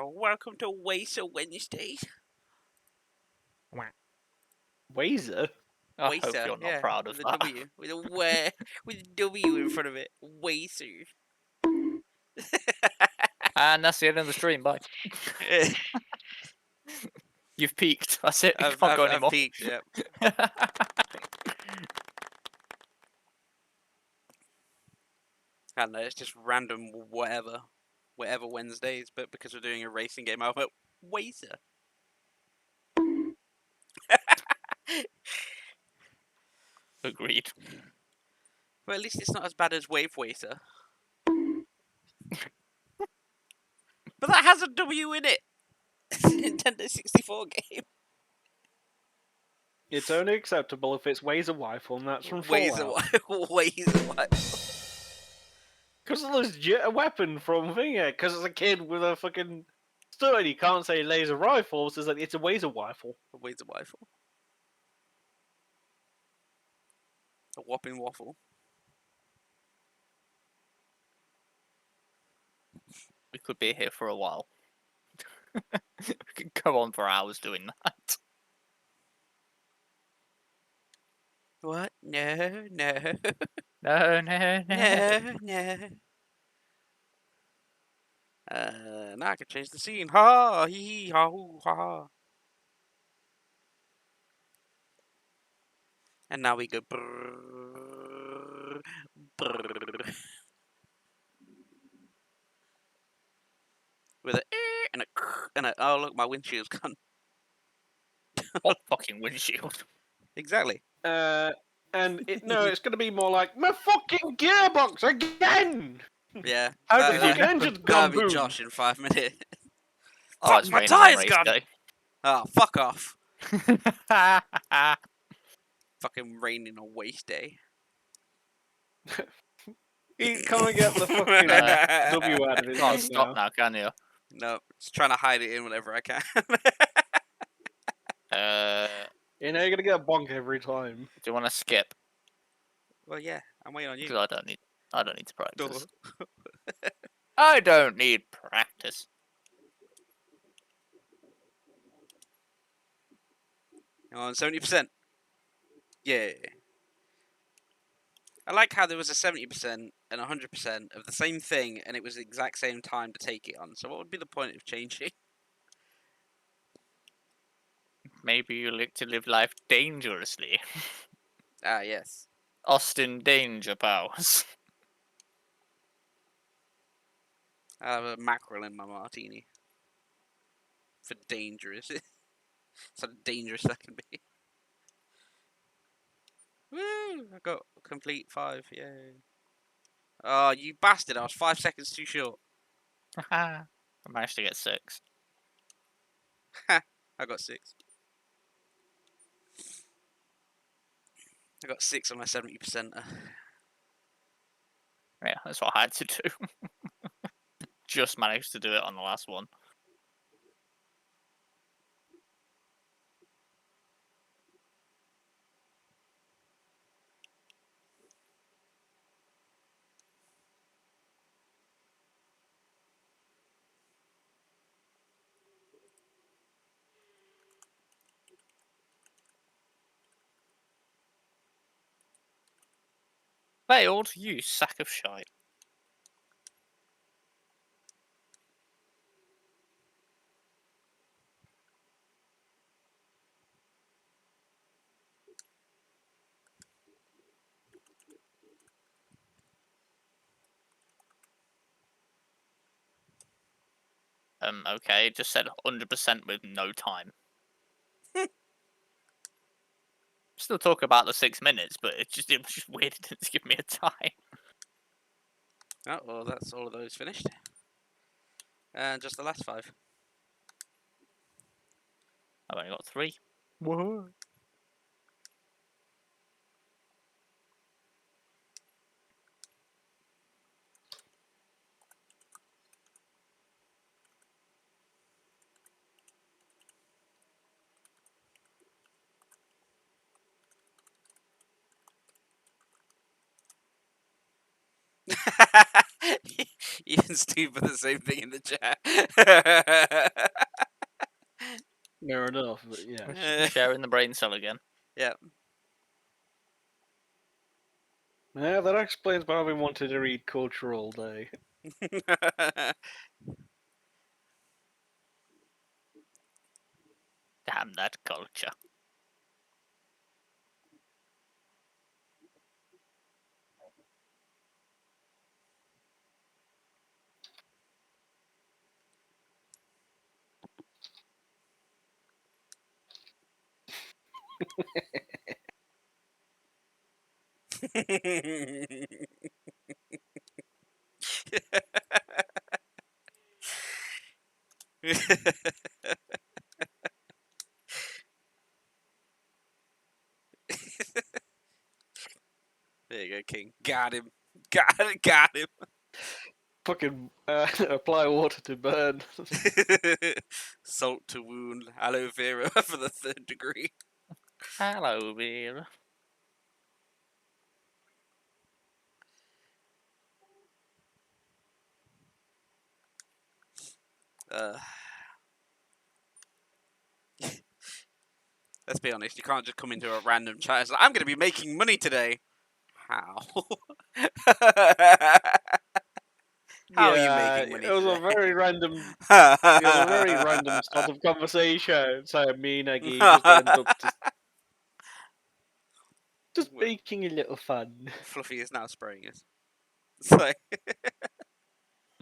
Welcome to Waster Wednesdays. Wazer? I hope Waster, you're not yeah, proud of with a that. W, with a W in front of it. Waster. And that's the end of the stream. Bye. You've peaked. That's it. You can't go I've anymore. peaked, yeah. I don't know, it's just random whatever Wednesdays, but because we're doing a racing game, I went Waster. Agreed. Well, at least it's not as bad as Wave Waster. But that has a W in it. It's a Nintendo 64 game. It's only acceptable if it's Wazer Rifle, and that's from Wazer, Fallout. Wazer. Because it's legit a weapon from Thingy. Because it's a kid with a fucking stud. You can't say laser rifle, so it's a Wazer Rifle. A Wazer Rifle. A whopping waffle. We could be here for a while. We could go on for hours doing that. What? No. No, no, no. No. Now I can change the scene. Ha! Hee! Ha! Hoo! Ha! Ha! And now we go. Brrr, brrr, with a and a. Oh look, my windshield's gone. What fucking windshield? Exactly. No, it's going to be more like my fucking gearbox again. Yeah. How Uh, the fucking yeah. engine's That'll gone be boom? Josh in 5 minutes. Oh, Fuck, it's my raining on tyre's race gone! day. Oh, fuck off. Fucking raining on waste day. You can't get the fucking W out of it. Can't stop now, can you? No, just trying to hide it in whenever I can. You know, you're going to get a bonk every time. Do you want to skip? Well, yeah, I'm waiting on you. Because I don't need to practice. Duh. I don't need practice. On 70%. Yeah. I like how there was a 70% and 100% of the same thing, and it was the exact same time to take it on. So what would be the point of changing? Maybe you like to live life dangerously. Ah, yes. Austin Danger Powers. I have a mackerel in my martini. For dangerous. It's how dangerous that can be. Woo! I got complete 5, yay. Oh, you bastard, I was 5 seconds too short. I managed to get 6. Ha! I got 6. I got 6 on my 70%. Yeah, that's what I had to do. Just managed to do it on the last one. Failed, you sack of shite. Okay, it just said 100% with no time. Still talk about the 6 minutes, but it was just weird it didn't give me a time. Oh, well, that's all of those finished. And just the last 5. I've only got 3. Whoa. Even Steve put the same thing in the chat. Fair enough, but yeah. Sharing the brain cell again. Yeah. Yeah, that explains why we wanted to read culture all day. Damn that culture. There you go, King. Got him. Got him. Fucking apply water to burn. Salt to wound. Aloe vera for the 3rd degree. Hello, Beer. Let's be honest. You can't just come into a random chat. And say, I'm going to be making money today. How? How are you making money It was a today? very random. It was a very random start of conversation. So me and Aggie just end up just making a little fun. Fluffy is now spraying us. It's like,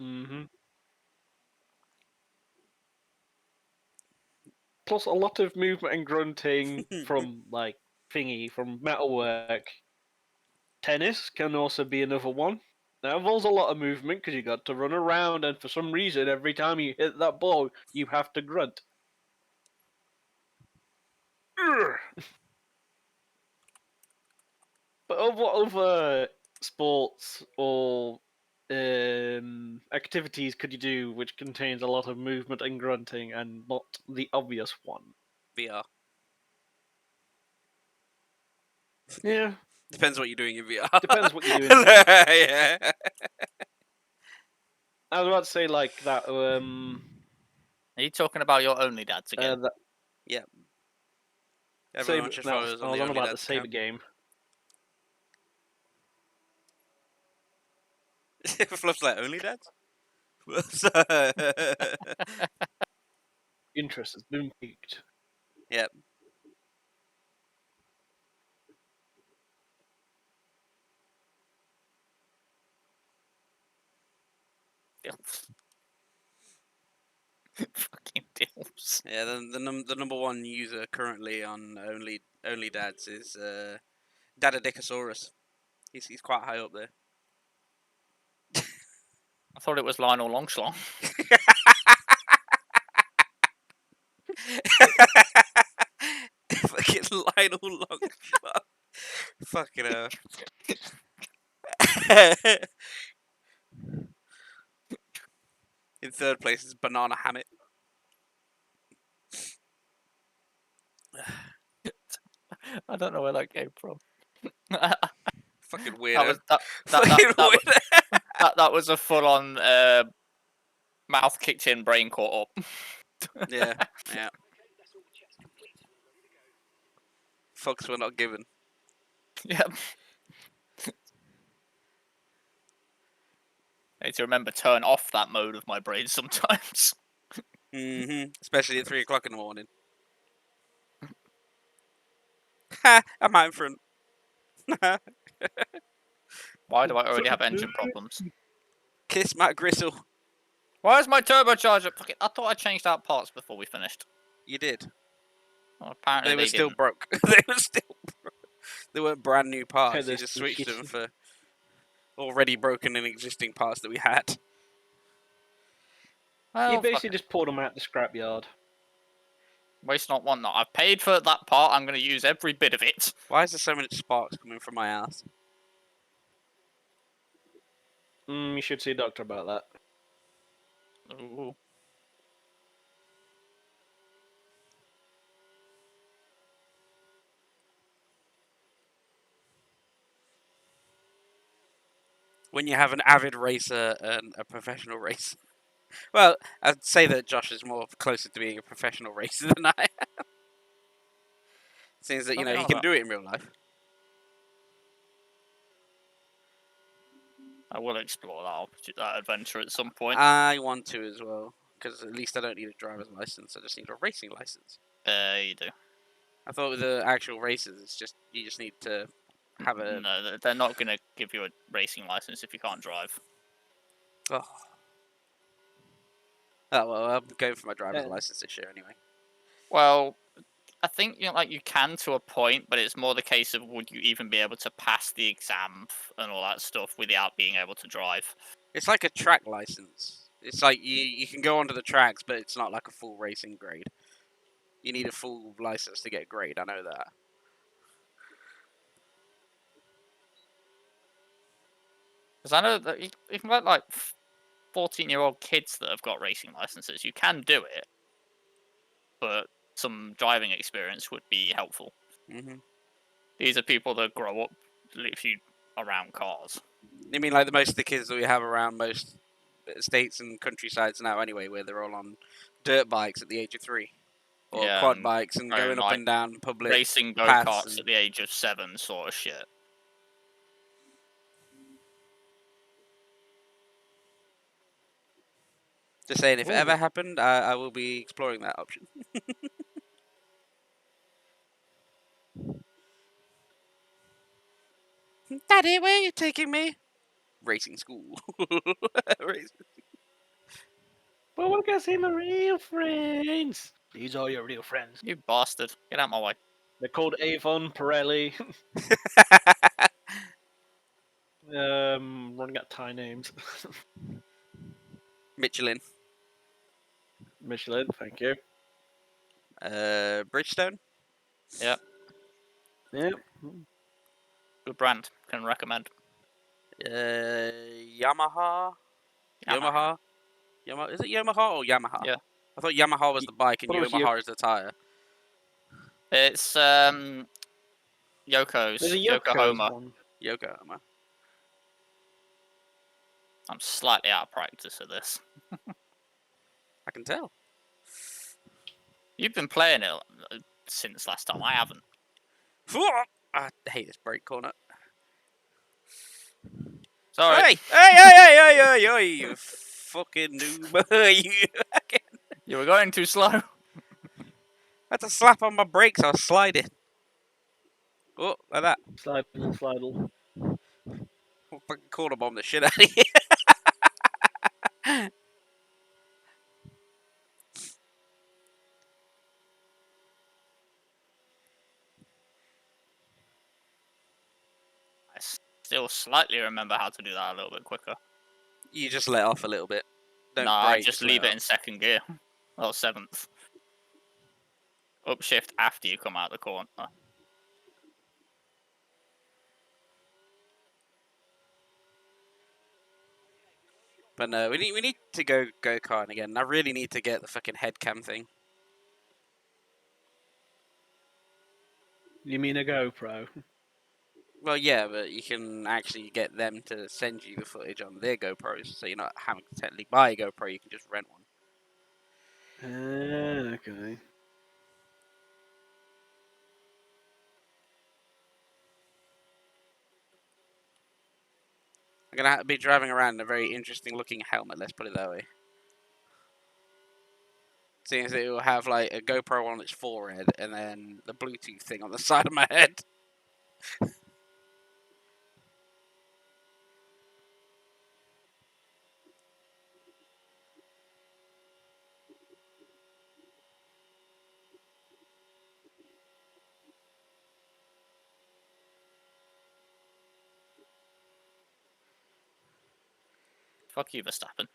Mm-hmm. Plus, a lot of movement and grunting from like from metalwork. Tennis can also be another one. That involves a lot of movement because you got to run around, and for some reason, every time you hit that ball, you have to grunt. But of what other sports or activities could you do which contains a lot of movement and grunting and not the obvious one? VR. Yeah, Depends what you're doing in VR. depends what you're doing. Yeah. I was about to say like that. Are you talking about your only dads again? That Everyone Saber, should no, follow us I on was the on Only about the Dads Saber account. game. Fluff's like, Only Dads? Interest has been piqued. Yep. Dilfs. Fucking dilfs. Yeah, the number one user currently on Only Dads is Dadadicosaurus. He's quite high up there. I thought it was Lionel Longschlong. Fucking Lionel Longshot. Fucking hell. In 3rd place is Banana Hammock. I don't know where that came from. Fucking That weirdo. was Fucking weirdo. that was a full on mouth kicked in, brain caught up. Yeah. Fucks were not given. Yep. I need to remember turn off that mode of my brain sometimes. Especially at 3 o'clock in the morning. Ha! I'm out in front. Why do I already have engine problems? Kiss Matt Gristle. Why is my turbocharger? Fucking, I thought I changed out parts before we finished. You did. Well, apparently They were still didn't. broke. They were still broke. They weren't brand new parts. You they're just still switched them shitty. for already broken and existing parts that we had. Well, You fuck basically it. just pulled them out the scrapyard. Waste not, want not. I've paid for that part. I'm going to use every bit of it. Why is there so many sparks coming from my ass? You should see a doctor about that. Ooh. when you have an avid racer and a professional racer. Well, I'd say that Josh is more closer to being a professional racer than I am. Seems that, Something he like can that. do it in real life. I will explore that adventure at some point. I want to as well, because at least I don't need a driver's license. I just need a racing license. You do. I thought with the actual races, it's just you just need to have a. No, they're not going to give you a racing license if you can't drive. Oh. Oh well, I'm going for my driver's Yeah. license this year anyway. Well, I think you can to a point, but it's more the case of would you even be able to pass the exam and all that stuff without being able to drive. It's like a track license. It's like you can go onto the tracks, but it's not like a full racing grade. You need a full license to get a grade. I know that. Because I know that you can get like 14-year-old kids that have got racing licenses. You can do it, but some driving experience would be helpful. Hmm. These are people that grow up literally around cars. You mean like most of the kids that we have around most states and countrysides now, anyway, where they're all on dirt bikes at the age of 3, or Yeah, quad and bikes and going up like and down public racing paths. go-karts at the age of 7 sort of shit. Just saying, if it ever Ooh. happened, I will be exploring that option. Daddy, where are you taking me? Racing school. Racing. But I want to go see my real friends. These are your real friends. You bastard. Get out my way. They're called Avon, Pirelli. Running out Thai names. Michelin. Michelin, thank you. Bridgestone. Yeah. Good brand. Can recommend. Yamaha. Yamaha. Yamaha. Is it Yamaha or Yamaha? Yeah. I thought Yamaha was the bike and Thought it was Yamaha is the tire. It's Yoko's. There's a Yokohama. one. Yokohama. I'm slightly out of practice at this. I can tell. You've been playing it since last time. I haven't. I hate this brake corner. Sorry. Hey! Hey! You fucking noob. You were going too slow. That's a slap on my brakes. I was sliding. Oh, like that. Slidle. I'll fucking corner bomb the shit out of you. I still slightly remember how to do that a little bit quicker. You just let off a little bit. Don't No, I brake, just let leave it off. in second gear. Or 7th. Upshift after you come out the corner. But no, we need to go karting again. I really need to get the fucking head cam thing. You mean a GoPro? Well, yeah, but you can actually get them to send you the footage on their GoPros, so you're not having to technically buy a GoPro. You can just rent one. Okay. I'm gonna be driving around in a very interesting looking helmet. Let's put it that way. Seeing as it will have like a GoPro on its forehead and then the Bluetooth thing on the side of my head. Fuck you, Verstappen.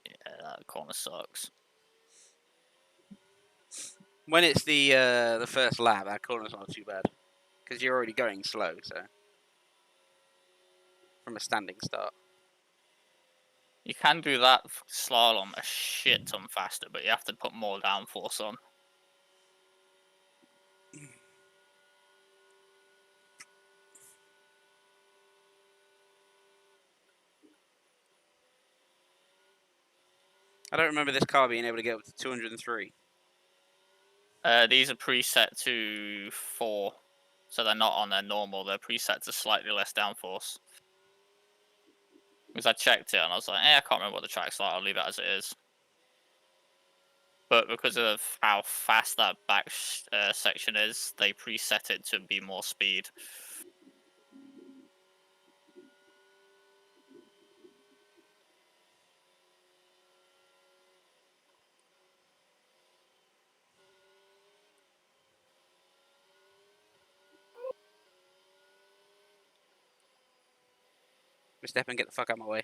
Yeah, that corner sucks. When it's the first lap, that corner's not too bad because you're already going slow. So from a standing start. You can do that slalom a shit ton faster, but you have to put more downforce on. I don't remember this car being able to get up to 203. These are preset to 4, so they're not on their normal. They're preset to slightly less downforce. Because I checked it and I was like, I can't remember what the track's like. I'll leave it as it is. But because of how fast that back section is, they preset it to be more speed. Step and get the fuck out of my way.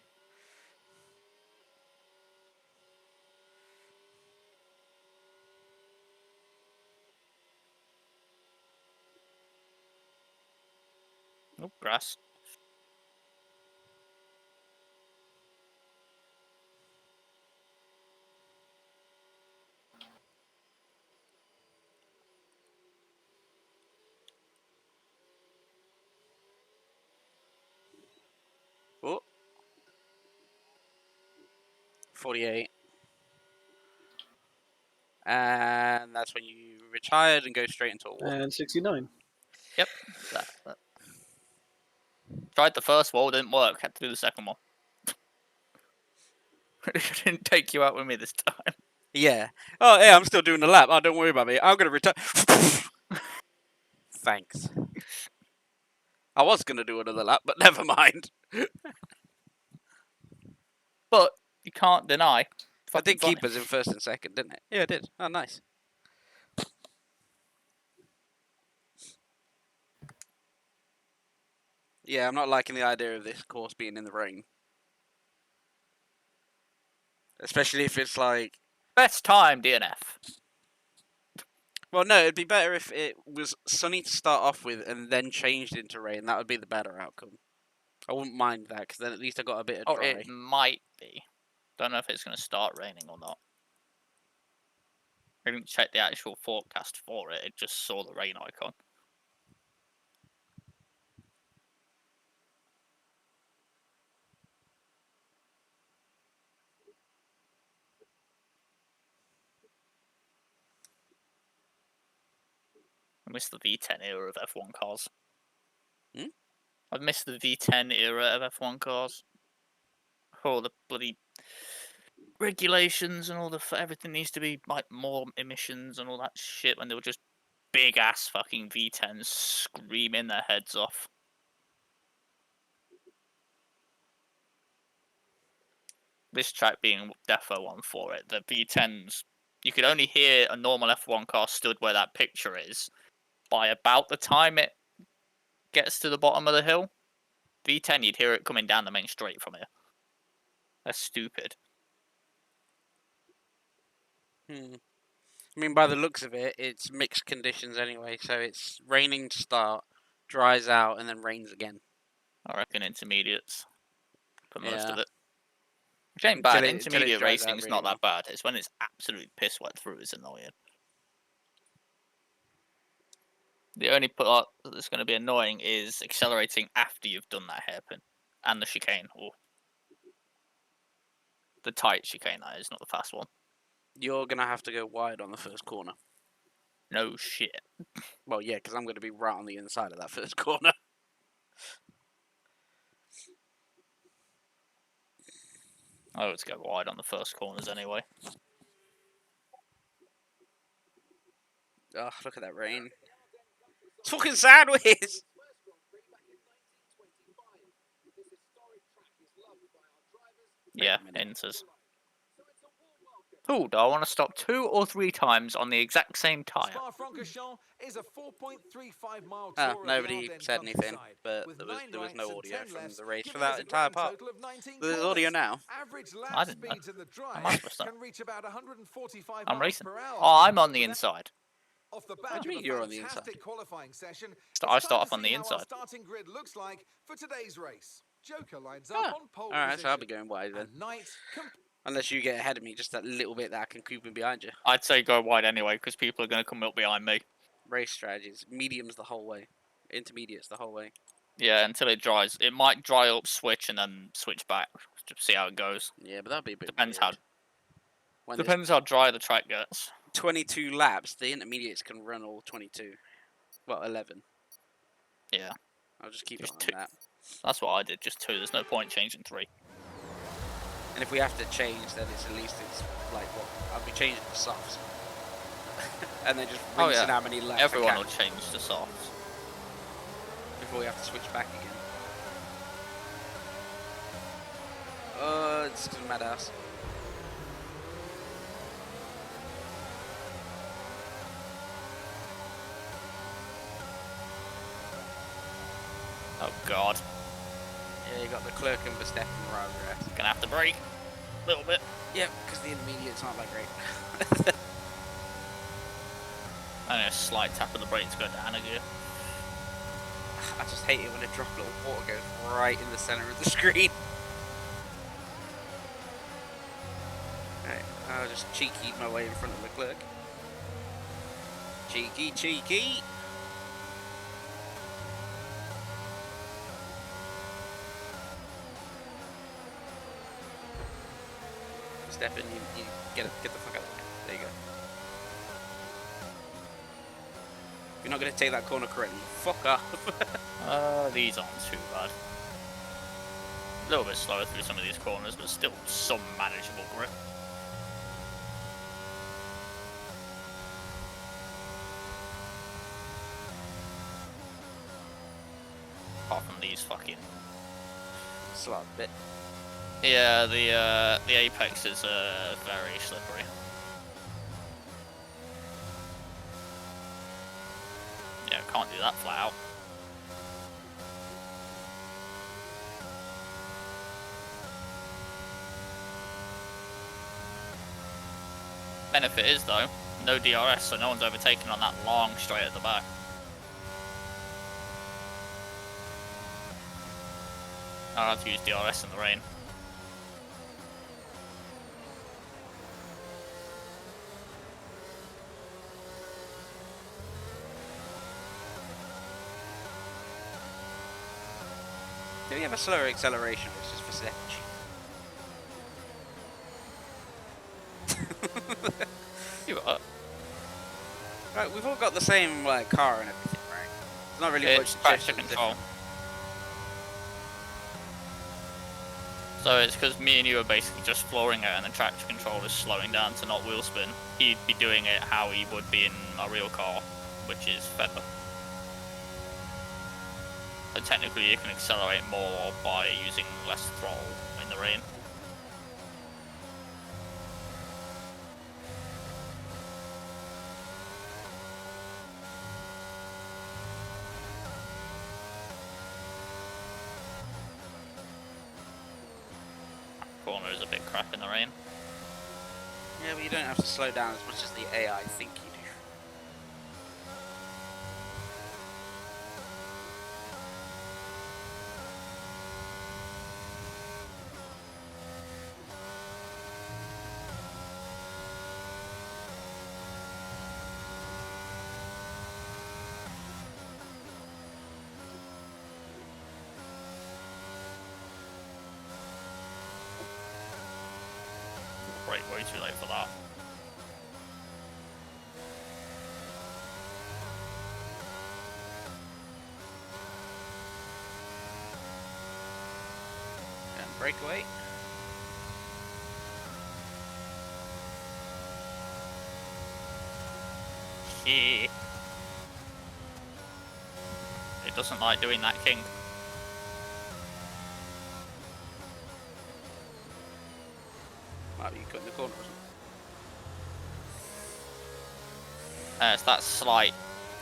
Oh, grass. Oh. 48. And that's when you retired and go straight into a wall. And 69. Yep. That. Tried the first wall, didn't work. Had to do the second one. Didn't take you out with me this time. Yeah. Oh, yeah, I'm still doing the lap. Oh, don't worry about me. I'm going to retire. Thanks. I was going to do another lap, but never mind. But you can't deny. I did fucking keep funny. us in first and second, didn't it? Yeah, I did. Oh, nice. Yeah, I'm not liking the idea of this course being in the rain. Especially if it's like... Best time, DNF. Well, no, it'd be better if it was sunny to start off with and then changed into rain. That would be the better outcome. I wouldn't mind that, because then at least I got a bit of Oh, dry. it might be. Don't know if it's going to start raining or not. I didn't check the actual forecast for it. It just saw the rain icon. I miss the V10 era of F1 cars. Hmm? I've missed the V10 era of F1 cars. Oh, the bloody regulations and all the everything needs to be like more emissions and all that shit when they were just big ass fucking V10s screaming their heads off. This track being defo one for it. The V10s, you could only hear a normal F1 car stood where that picture is by about the time it gets to the bottom of the hill. V10, you'd hear it coming down the main straight from here. That's stupid. I mean, by the looks of it, it's mixed conditions anyway. So it's raining to start, dries out, and then rains again. I reckon intermediates for most Yeah. of it. Which ain't bad. Until it Intermediate dries out racing's really not well. that bad. It's when it's absolutely piss wet through is annoying. The only part that's going to be annoying is accelerating after you've done that hairpin and the chicane. Or the tight chicane, that is, not the fast one. You're going to have to go wide on the first corner. No shit. Well, yeah, because I'm going to be right on the inside of that first corner. I always go wide on the first corners anyway. Oh, look at that rain. It's fucking sideways! Yeah, a minute. enters. Ooh, do I want to stop 2 or 3 times on the exact same tyre? Spa-Francorchamps is a 4.35 mile Ah, tour of nobody the Ardennes said anything, countryside, but with there 9 was no rights and audio 10 from lefts, the race for giving us that a entire grand part. total of 19 There's corners. audio now. Average I lap didn't know. speeds in the Am I drive supposed to? can reach about 145 I'm miles racing. per hour. Oh, I'm on the With that- inside. Off the What back do you of mean a you're on the fantastic inside? qualifying session, I it's start time off to on the see how our inside. starting grid looks like for today's race. Joker lines up Ah, on pole All right, so I'll be position. going wide then. And Knight Unless you get ahead of me, just that little bit that I can creep in behind you. I'd say go wide anyway because people are going to come up behind me. Race strategies. Mediums the whole way. Intermediates the whole way. Yeah, until it dries. It might dry up, switch, and then switch back to see how it goes. Yeah, but that'd be a bit Depends weird. how When there's depends how dry the track gets. 22 laps, the intermediates can run all 22. Well, 11. Yeah, I'll just keep Just it on two. that. that's what I did. Just 2. There's no point changing 3. And if we have to change, then it's at least it's like what I'll be changing the softs, and then just Oh, rinsing yeah. how many laps I Everyone can will change to softs. before we have to switch back again. It's just madhouse. Oh god, Yeah, you got the clerk and Verstappen right over there. gonna have to brake a little bit. Yeah, because the intermediates aren't that great. And a slight tap of the brake to go down again. I just hate it when a droplet of water goes right in the center of the screen. Right, I'll just cheeky my way in front of Leclerc. Cheeky, cheeky. Step in, you get the fuck out of the way. There you go. If you're not going to take that corner correctly, fuck off. These aren't too bad. A little bit slower through some of these corners, but still some manageable grip. Apart from these fucking... Slot bit. Yeah, the apex is very slippery. Yeah, can't do that flat out. Benefit is though, no DRS, so no one's overtaken on that long straight at the back. I'll have to use DRS in the rain. Do we have a slower acceleration, or is it just for stretch? You Right, we've all got the same like car and everything, right? It's not really it's much traction difference. control. So it's because me and you are basically just flooring it and the traction control is slowing down to not wheel spin. He'd be doing it how he would be in a real car, which is feather. So technically you can accelerate more by using less throttle in the rain. Corner is a bit crap in the rain. Yeah, but you don't have to slow down as much as the AI think you do. Brake way too late for that. And breakaway. Yeah. It doesn't like doing that, King. Might be cutting the corner or something. It's that slight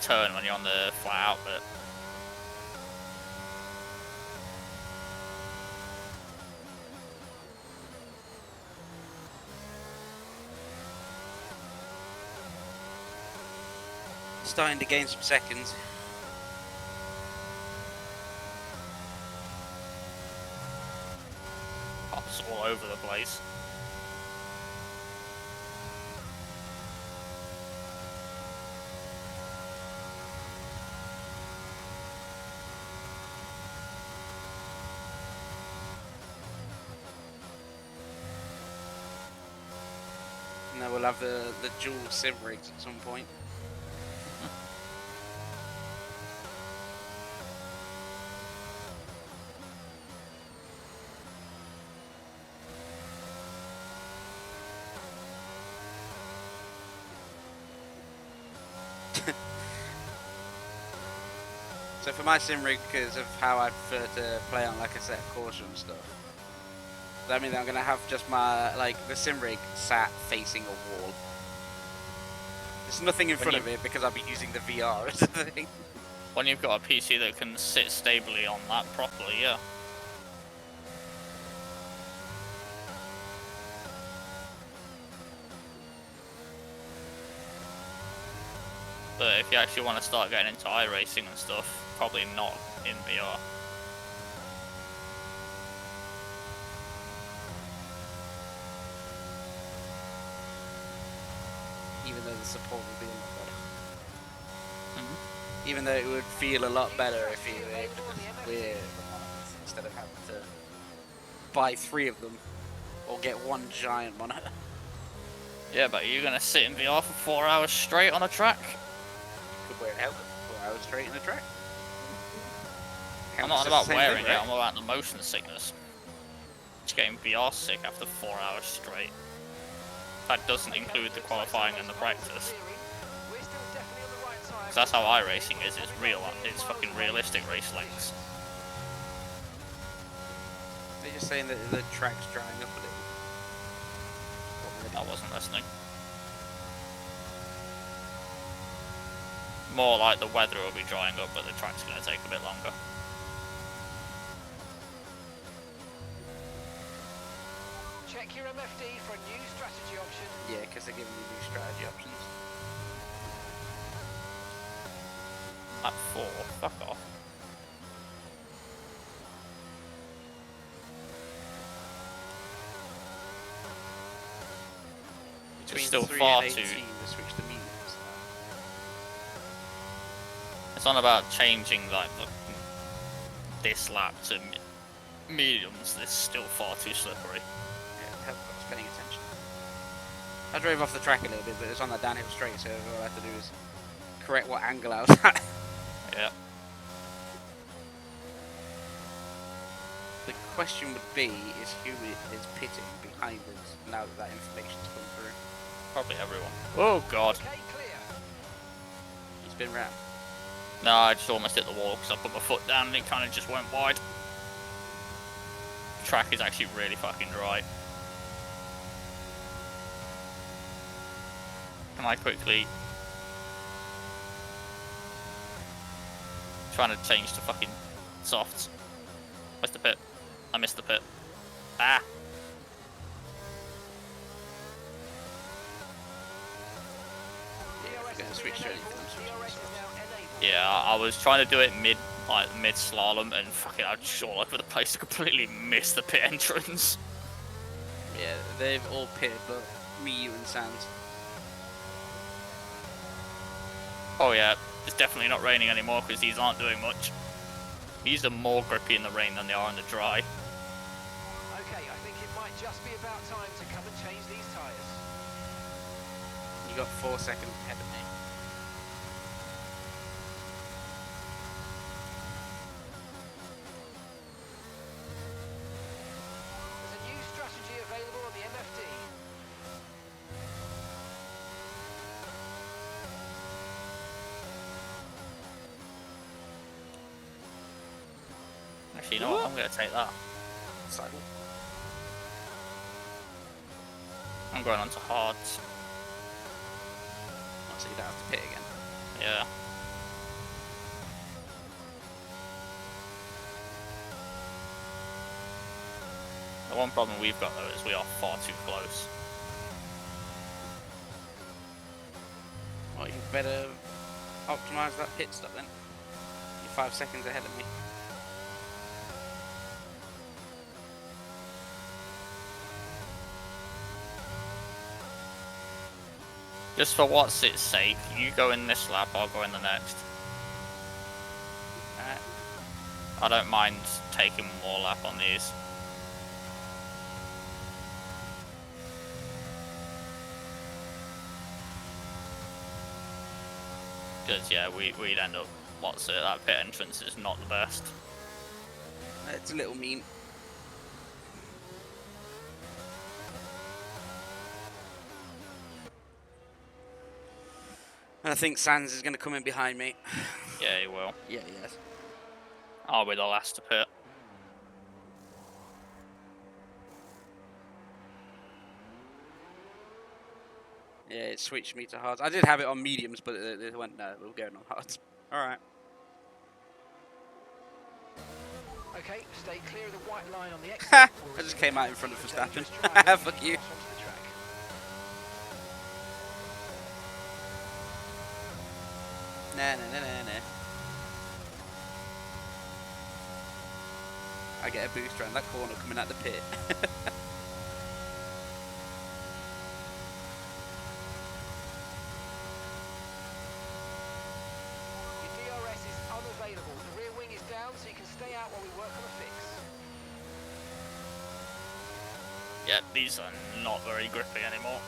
turn when you're on the flat out bit. Starting to gain some seconds. It's all over the place. And then we'll have the dual sim rigs at some point. So for my sim rig, because of how I prefer to play on like a set of caution and stuff, does that mean that I'm gonna have just my the sim rig sat facing a wall? There's nothing in front of it because I'll be using the VR as a thing. When you've got a PC that can sit stably on that properly, yeah. But if you actually want to start getting into iRacing and stuff, probably not in VR. Even though the support would be a lot better. Mhm. Even though it would feel a lot better if you were able to just wear the monitors instead of having to buy 3 of them or get one giant monitor. Yeah, but you're gonna sit in VR for 4 hours straight on a track? Could wear a helmet for 4 hours straight in the track. I'm not on about wearing it, I'm about the motion sickness. Just getting VR sick after 4 hours straight. That doesn't include the qualifying and the practice. Because that's how iRacing is, it's real, it's fucking realistic race lengths. They're just saying that the track's drying up a little. I wasn't listening. More like the weather will be drying up, but the track's going to take a bit longer. Check your MFD for a new strategy option. Yeah, because they're giving you new strategy options. Lap 4, fuck off. Between still 3 far and too- 18, they switch to mediums. It's on about changing like this lap to mediums. This is still far too slippery. Yeah, I haven't got paying attention. I drove off the track a little bit, but it's on that downhill straight, so all I have to do is correct what angle I was at. Yeah. The question would be, is who is pitting behind us now that that information's come through? Probably everyone. Oh god. Okay, clear. He's been rammed. No, I just almost hit the wall because I put my foot down and it kind of just went wide. The track is actually really fucking dry. Can I quickly... Trying to change to fucking softs. Where's the pit? I missed the pit. Ah! Yeah, if you're going to switch to anything, I'm switching to soft. Yeah, I was trying to do it mid slalom and fucking I was all over the place to completely miss the pit entrance. Yeah, they've all pitted, but me, you, and Sans. Oh yeah, it's definitely not raining anymore because these aren't doing much. These are more grippy in the rain than they are in the dry. Okay, I think it might just be about time to come and change these tyres. You got 4 seconds ahead of me. There's a new strategy available on the MFD. Actually, you know what? I'm going to take that. Cycle. I'm going on to hards. So you don't have to pit again. Yeah. The one problem we've got though is we are far too close. Well, you better optimise that pit stop then. You're 5 seconds ahead of me. Just for what's its sake, you go in this lap, I'll go in the next. Alright. I don't mind taking one more lap on these. Because, yeah, we'd end up... What's it? That pit entrance is not the best. It's a little mean. And I think Sands is going to come in behind me. Yeah, he will. Yeah, he is. I'll be the last to pit. Yeah, it switched me to hards. I did have it on mediums, but it went, no, we're going on hards. Alright. Okay, stay clear of the white line on the exit. Ha! We'll I just receive came out a in front of dangerous Verstappen. driver Fuck as he you. crosses onto the track. Nah, nah, nah, nah, nah. I get a boost around that corner coming out the pit. Your DRS is unavailable. The rear wing is down, so you can stay out while we work on a fix. Yeah, these are not very grippy anymore.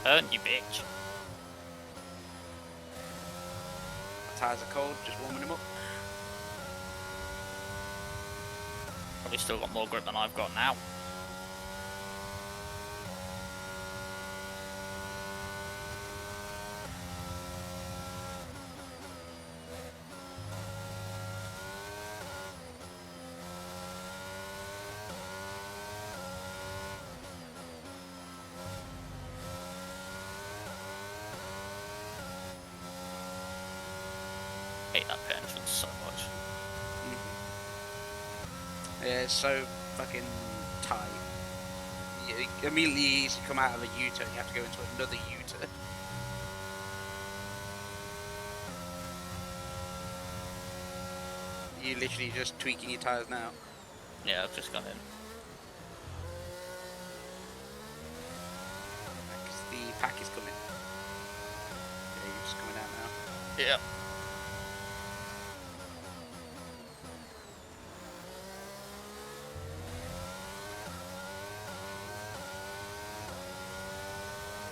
Turn, you bitch. My tyres are cold, just warming them up. Probably still got more grip than I've got now. Hate that pit entrance so much. Yeah, it's so fucking tight. You immediately as you come out of a U-turn, you have to go into another U-turn. You literally just tweaking your tyres now. Yeah, I've just gone in. Because the pack is coming. Yeah, you're just coming out now. Yeah.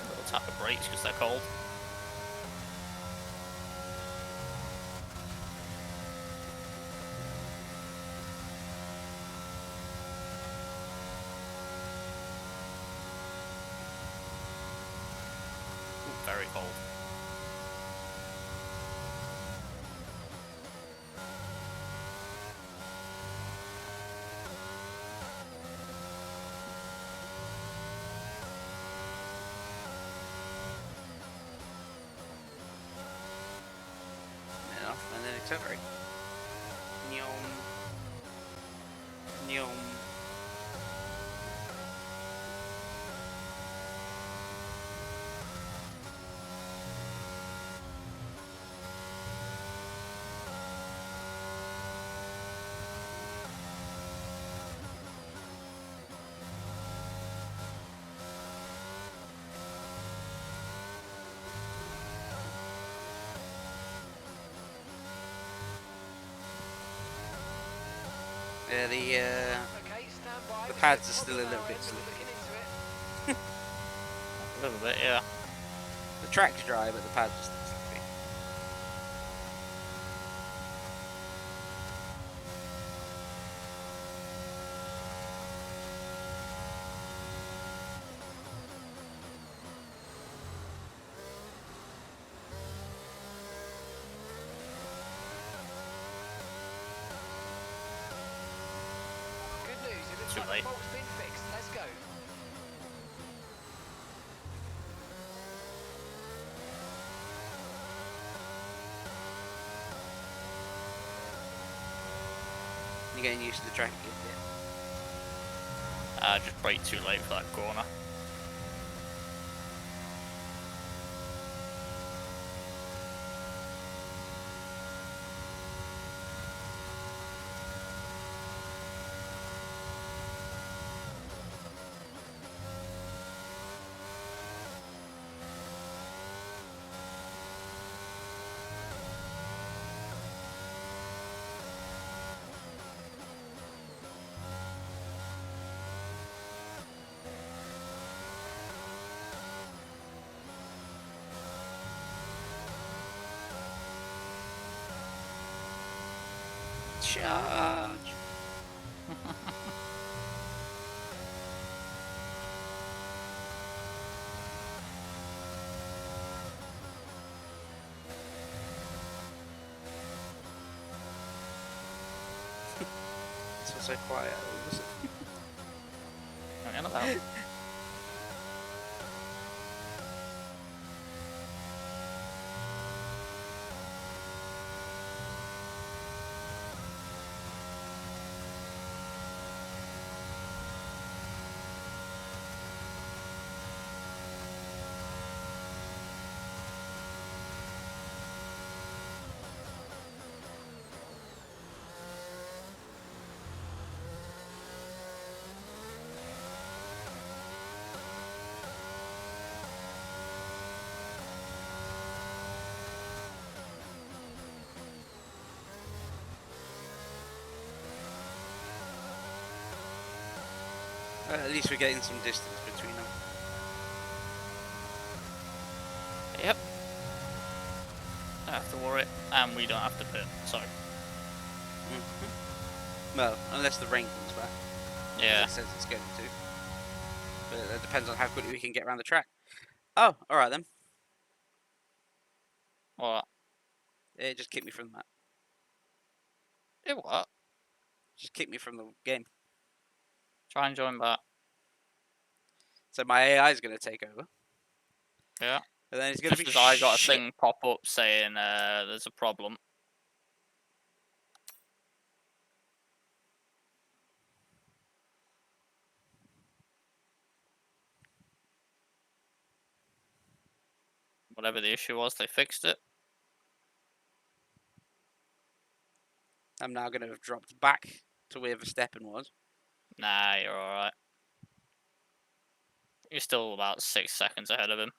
Little tap of brakes because they're cold. Ooh, very cold. Enough, and then accelerate. Nyom. Nyom. Yeah, Okay, stand by. the We're pads just are still a popping little our bit end, slick. we're looking into it. A little bit, yeah. The track's dry, but the pads are still slippy. Good news, it looks Too like late. the fault's been fixed. Let's go. You're getting used to the track again, Just brake too late for that corner. Charge. It's so quiet. Hang on about. At least we're getting some distance between them. Yep. Don't have to worry, and we don't have to pit. So Well, unless the rain comes back. yeah. It says it's going to. But it depends on how quickly we can get around the track. Oh, alright then. What? It just kicked me from the map. It what? Just kicked me from the game. Try and join back. So my AI is going to take over. Yeah. And then it's going to Just be as I got a shit. thing pop up saying there's a problem. Whatever the issue was, they fixed it. I'm now going to have dropped back to where Verstappen was. Nah, you're alright. You're still about 6 seconds ahead of him.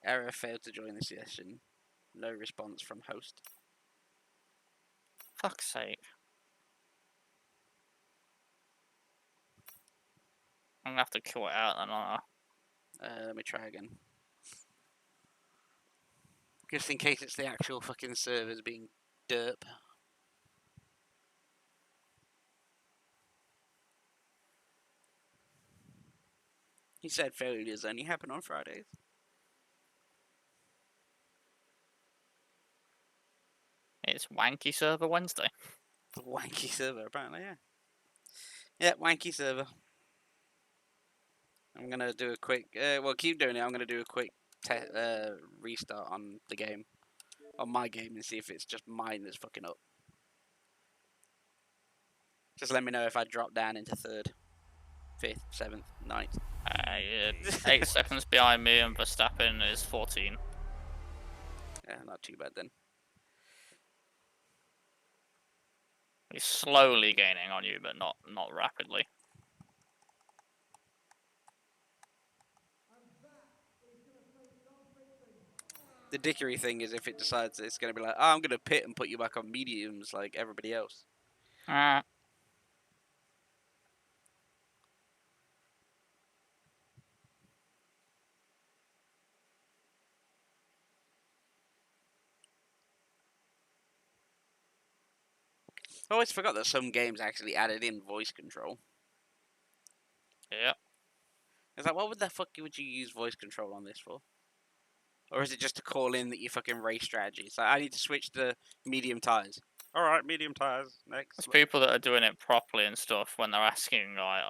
Error, failed to join the session. No response from host. Fuck's sake. I'm gonna have to kill it out then, aren't I? Let me try again. Just in case it's the actual fucking servers being derp. He said failures only happen on Fridays. It's Wanky Server Wednesday. Wanky server, apparently, yeah. Yeah, wanky server. I'm gonna do a quick. Well, keep doing it. I'm gonna do a quick restart on the game, on my game, and see if it's just mine that's fucking up. Just let me know if I drop down into 3rd, 5th, 7th, 9th. You're 8 seconds behind me, and Verstappen is 14. Yeah, not too bad then. He's slowly gaining on you, but not rapidly. The dickery thing is if it decides it's gonna be like, oh, I'm gonna pit and put you back on mediums like everybody else. Ah. I always forgot that some games actually added in voice control. Yeah. It's like, what would the fuck would you use voice control on this for? Or is it just to call in that you fucking race strategy? It's like, I need to switch to medium tires. Alright, medium tires. Next. There's people that are doing it properly and stuff when they're asking like,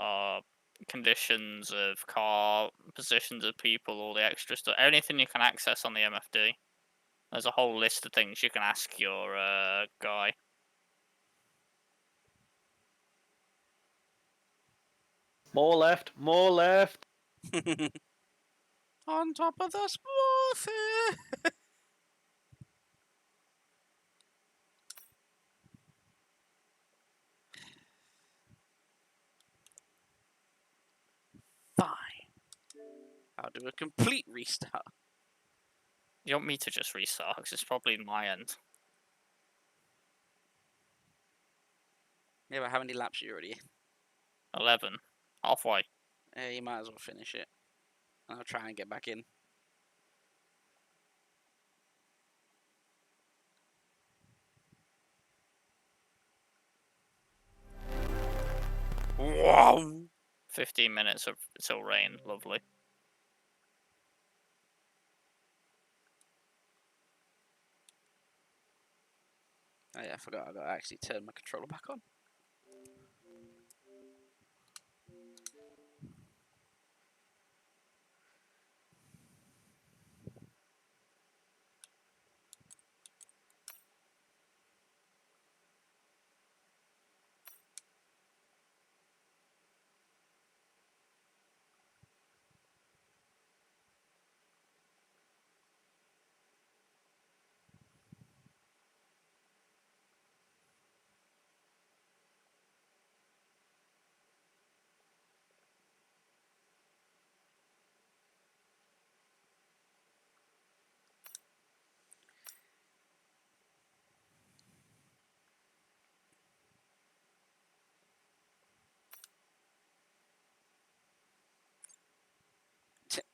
conditions of car, positions of people, all the extra stuff, anything you can access on the MFD. There's a whole list of things you can ask your guy. More left, more left. On top of the smoothie. Fine. I'll do a complete restart. You want me to just restart? Because it's probably my end. Yeah, but how many laps are you already in? 11. Halfway. You might as well finish it. I'll try and get back in. Boom. 15 minutes of till rain. Lovely. Oh yeah, I forgot I got to actually turn my controller back on.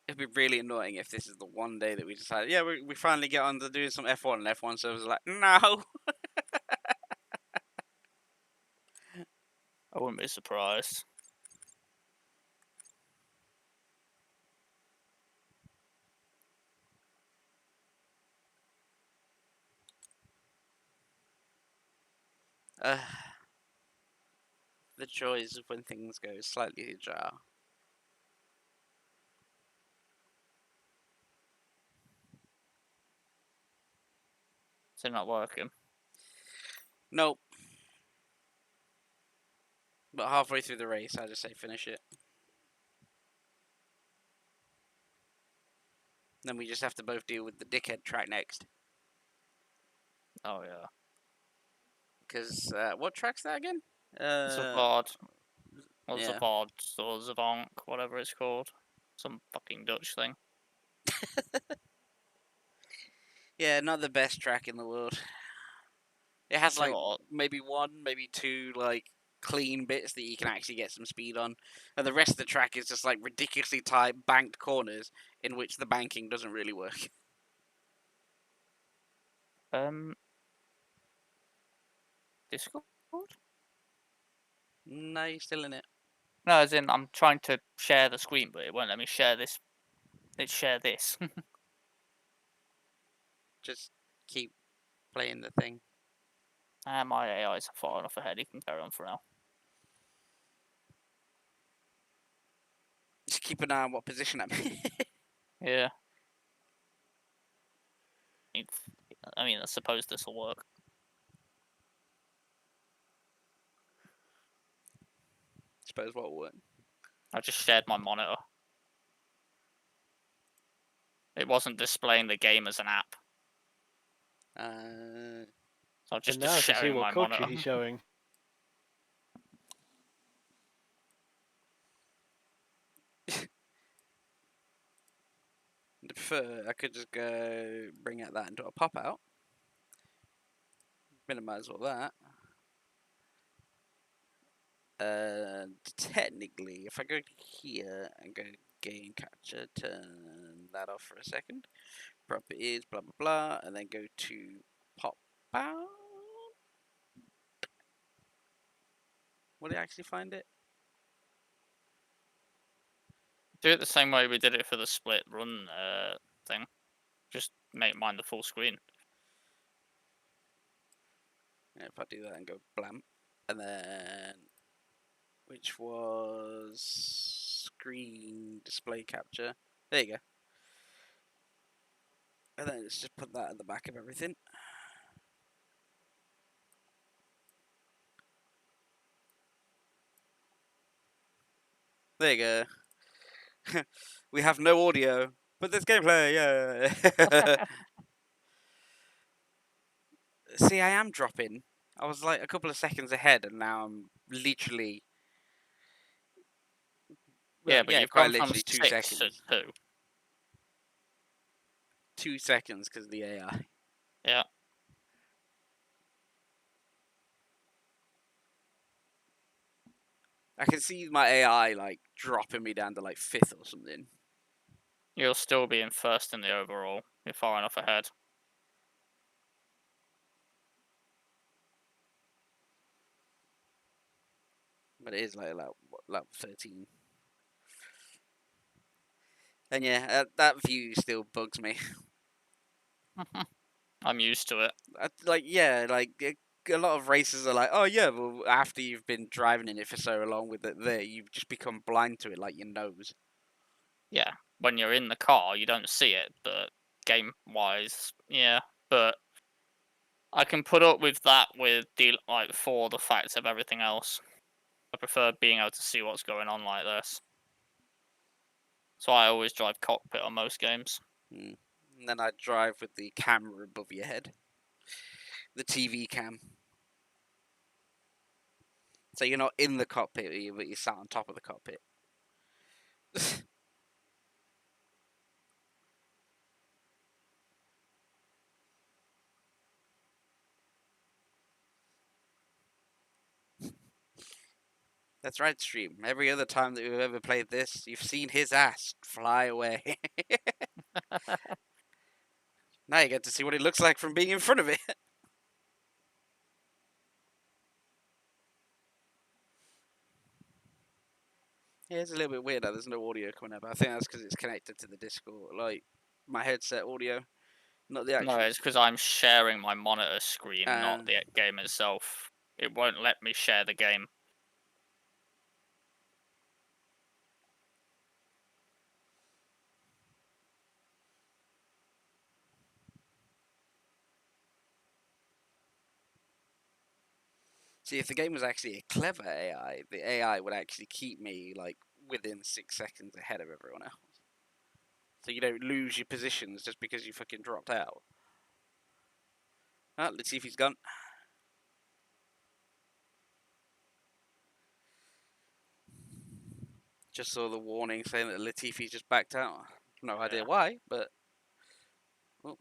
It'd be really annoying if this is the one day that we decide, yeah, we finally get on to doing some F1, and F1 servers are like, no. I wouldn't be surprised. Uh, the joys of when things go slightly ajar. Is it not working? Nope. But halfway through the race, I just say finish it. Then we just have to both deal with the dickhead track next. Oh yeah. Because, what track's that again? Zavod. Or yeah. Zavod or Zavonk, whatever it's called. Some fucking Dutch thing. Yeah, not the best track in the world. It has, So like, what? maybe one, maybe two, like, clean bits that you can actually get some speed on. And the rest of the track is just, like, ridiculously tight, banked corners in which the banking doesn't really work. Discord? No, you're still in it. No, as in I'm trying to share the screen, but it won't let me share this. Let's share this. Just keep playing the thing. My AI is far enough ahead. You can carry on for now. Just keep an eye on what position I'm in. Yeah. I mean, I suppose this will work. Suppose what will work. I just shared my monitor. It wasn't displaying the game as an app, so I'm And just now I can see sharing my what culture monitor. he's showing. I prefer I could just go bring out that into a pop out. Minimize all that. Technically, if I go here and go game capture, turn that off for a second. Properties, blah blah blah, and then go to pop out. Will it actually find it? Do it the same way we did it for the split run thing. Just make mine the full screen. Yeah, if I do that and go blam, and then which was screen display capture. There you go. And then let's just put that at the back of everything. There you go. We have no audio, but there's gameplay. Yeah. See, I am dropping. I was like a couple of seconds ahead, and now I'm literally. Yeah, Well, but yeah, you've quite gone from literally 2 6 seconds. to 2. 2 seconds because of the AI. Yeah. I can see my AI like dropping me down to like 5th or something. You'll still be in first in the overall. You're far enough ahead. But it is like what, lap 13. And yeah, that view still bugs me. I'm used to it. Like, yeah, like a lot of races are like, oh yeah, well after you've been driving in it for so long with it there, you just become blind to it like your nose. Yeah, when you're in the car, you don't see it, but game-wise, yeah. But I can put up with that with for the fact of everything else. I prefer being able to see what's going on like this. So I always drive cockpit on most games. And then I drive with the camera above your head, the TV cam. So you're not in the cockpit, but you're sat on top of the cockpit. That's right, Stream. Every other time that we've ever played this, you've seen his ass fly away. Now you get to see what it looks like from being in front of it. Yeah, it's a little bit weird that there's no audio coming up. I think that's because it's connected to the Discord, like my headset audio, not the actual. No, it's because I'm sharing my monitor screen, Ah. not the game itself. It won't let me share the game. See, if the game was actually a clever AI, the AI would actually keep me like within 6 seconds ahead of everyone else. So you don't lose your positions just because you fucking dropped out. Ah, Latifi's gone. Just saw the warning saying that Latifi's just backed out. No idea Yeah. why, but. Oh.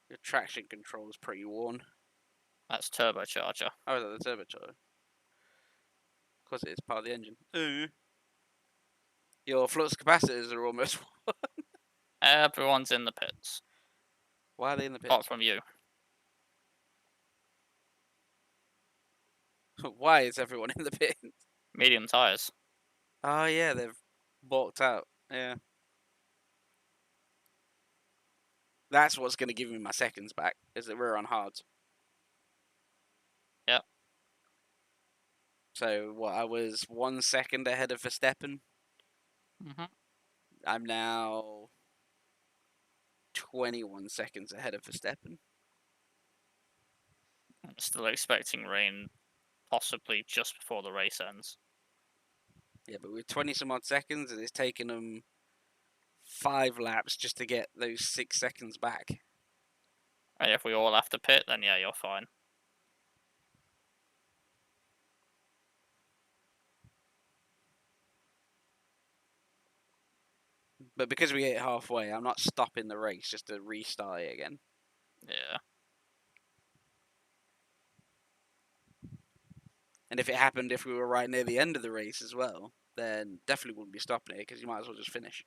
Your traction control is pretty worn. That's turbocharger. Oh, is that the turbocharger? Of course it is part of the engine. Your flux capacitors are almost. Everyone's in the pits, Why are they in the pit? apart from you. Why is everyone in the pit? Medium tires. Oh yeah, they've balked out. Yeah. That's what's going to give me my seconds back, is that we're on hards. Yep. So, what, I was 1 second ahead of Verstappen. I'm now 21 seconds ahead of Verstappen. I'm still expecting rain, possibly just before the race ends. Yeah, but we're 20 some odd seconds, and it's taken them 5 laps just to get those 6 seconds back. And if we all have to pit, then yeah, you're fine. But because we hit halfway, I'm not stopping the race just to restart it again. Yeah. And if it happened if we were right near the end of the race as well, then definitely wouldn't be stopping it because you might as well just finish.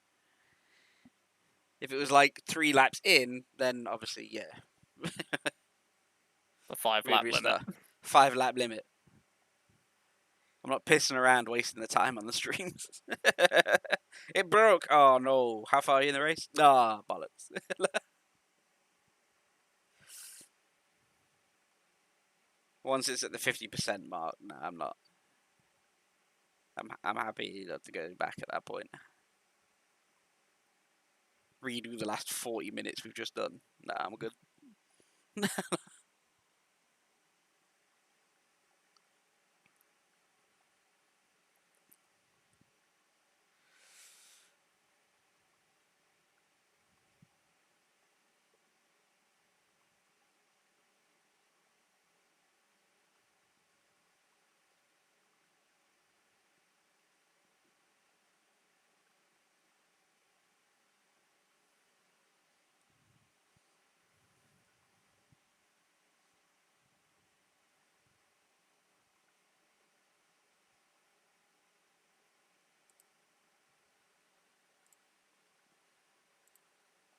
If it was like 3 laps in, then obviously, yeah. The 5-lap limit. 5 lap limit. I'm not pissing around wasting the time on the streams. It broke. Oh no. How far are you in the race? Ah, bollocks. Once it's at the 50% mark, no, I'm not. I'm happy not to go back at that point. Redo the last 40 minutes we've just done. Nah, I'm good.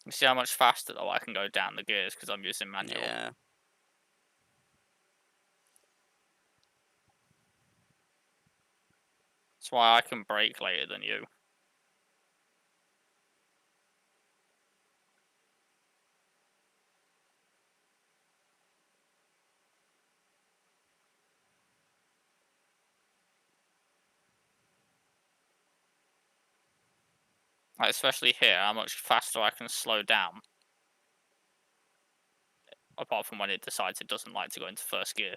You see how much faster though I can go down the gears because I'm using manual. Yeah. That's why I can brake later than you. Like, especially here, how much faster I can slow down. Apart from when it decides it doesn't like to go into first gear.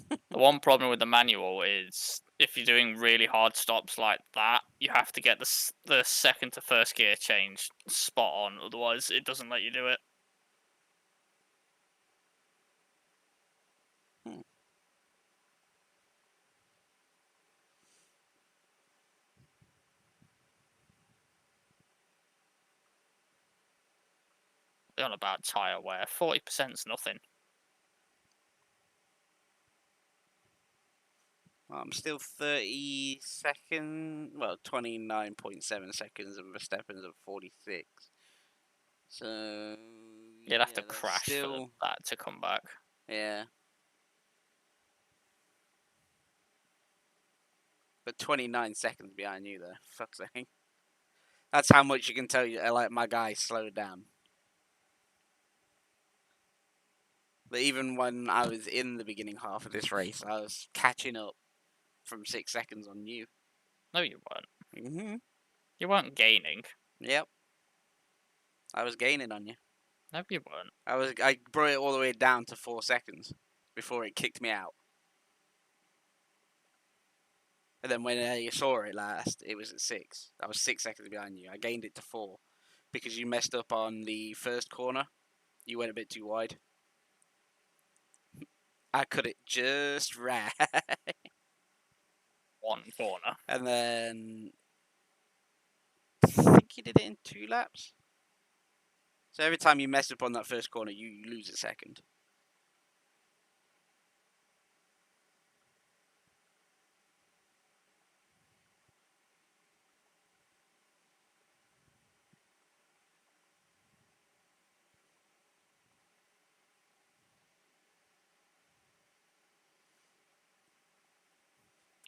The one problem with the manual is if you're doing really hard stops like that, you have to get the second to first gear change spot on, otherwise it doesn't let you do it. They're on about tyre wear. 40%'s nothing. I'm still 30 seconds, well, 29.7 seconds, and Verstappen's at 46. So You'd have to that's crash still, for that to come back. yeah. But 29 seconds behind you, though. Fuck's sake. That's how much you can tell you. Like my guy slowed down. But even when I was in the beginning half of this race, I was catching up from 6 seconds on you. No, you weren't. Mm-hmm. You weren't gaining. Yep. I was gaining on you. No, you weren't. I brought it all the way down to 4 seconds before it kicked me out. And then when you saw it last, it was at 6. I was 6 seconds behind you. I gained it to 4 because you messed up on the first corner. You went a bit too wide. I cut it just right. One corner. And then I think you did it in 2 laps. So every time you mess up on that first corner, you lose a second.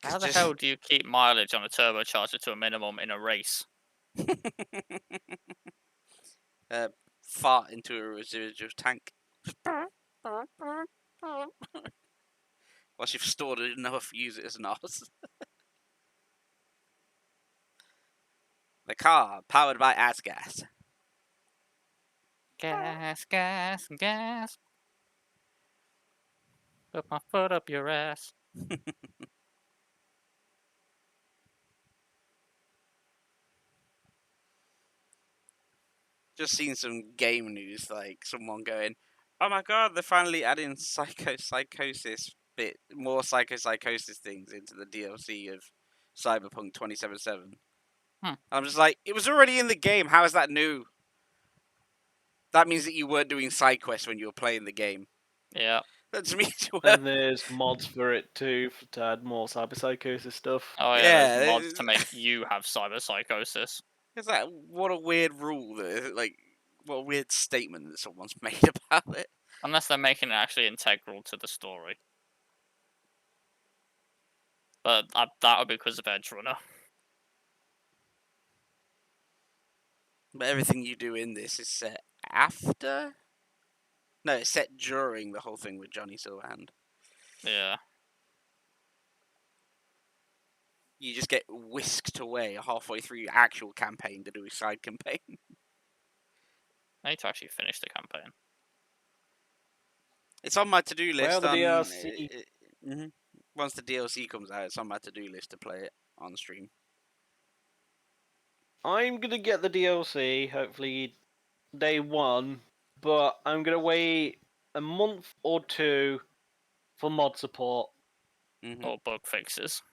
How the hell do you keep mileage on a turbocharger to a minimum in a race? Fart into a residual tank. Once you've stored it enough, use it as an arse. The car, powered by ASGAS. Gas, gas, gas. Put my foot up your ass. Just seen some game news, like someone going, "Oh my god, they're finally adding psychosis bit, more psychosis things into the DLC of Cyberpunk 2077." I'm just like, it was already in the game. How is that new? That means that you weren't doing side quests when you were playing the game. Yeah. That just means you And were. there's mods for it too to add more cyberpsychosis stuff. Oh yeah, Yeah, there's mods to make you have cyberpsychosis. It's like, what a weird rule that, like, what a weird statement that someone's made about it. Unless they're making it actually integral to the story. But that would be because of Edge Runner. But everything you do in this is set after? No, it's set during the whole thing with Johnny Silverhand. Yeah. You just get whisked away halfway through your actual campaign to do a side campaign. I need to actually finish the campaign. It's on my to-do list. Well, the DLC. Once the DLC comes out, it's on my to-do list to play it on stream. I'm gonna get the DLC hopefully day 1, but I'm gonna wait a month or 2 for mod support, Or bug fixes.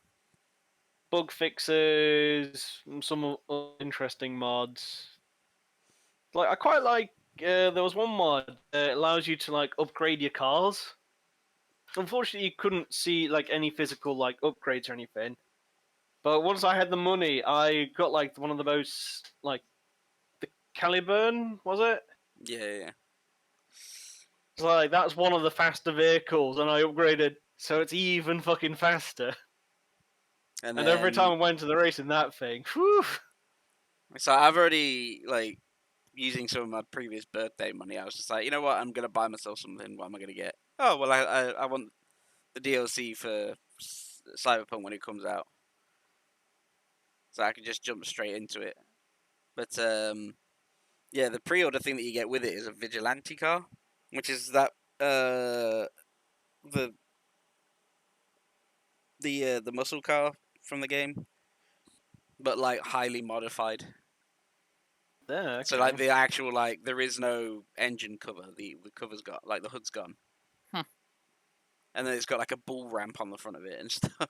bug fixes, some interesting mods. Like I quite like. There was one mod that allows you to like upgrade your cars. Unfortunately, you couldn't see like any physical like upgrades or anything. But once I had the money, I got like one of the most like Caliburn, was it? Yeah. It's like, that's one of the faster vehicles, and I upgraded so it's even fucking faster. And And every then- time I went to the race in that thing, whew, So I've already, like, using some of my previous birthday money, I was just like, you know what, I'm going to buy myself something. What am I going to get? Oh, well, I want the DLC for Cyberpunk when it comes out. So I can just jump straight into it. But, yeah, the pre-order thing that you get with it is a Vigilante car, which is that, the muscle car from the game, but, like, highly modified. there. So like the actual, like, there is no engine cover. The cover's got, like, the hood's gone. Huh. And then it's got like a bull ramp on the front of it and stuff.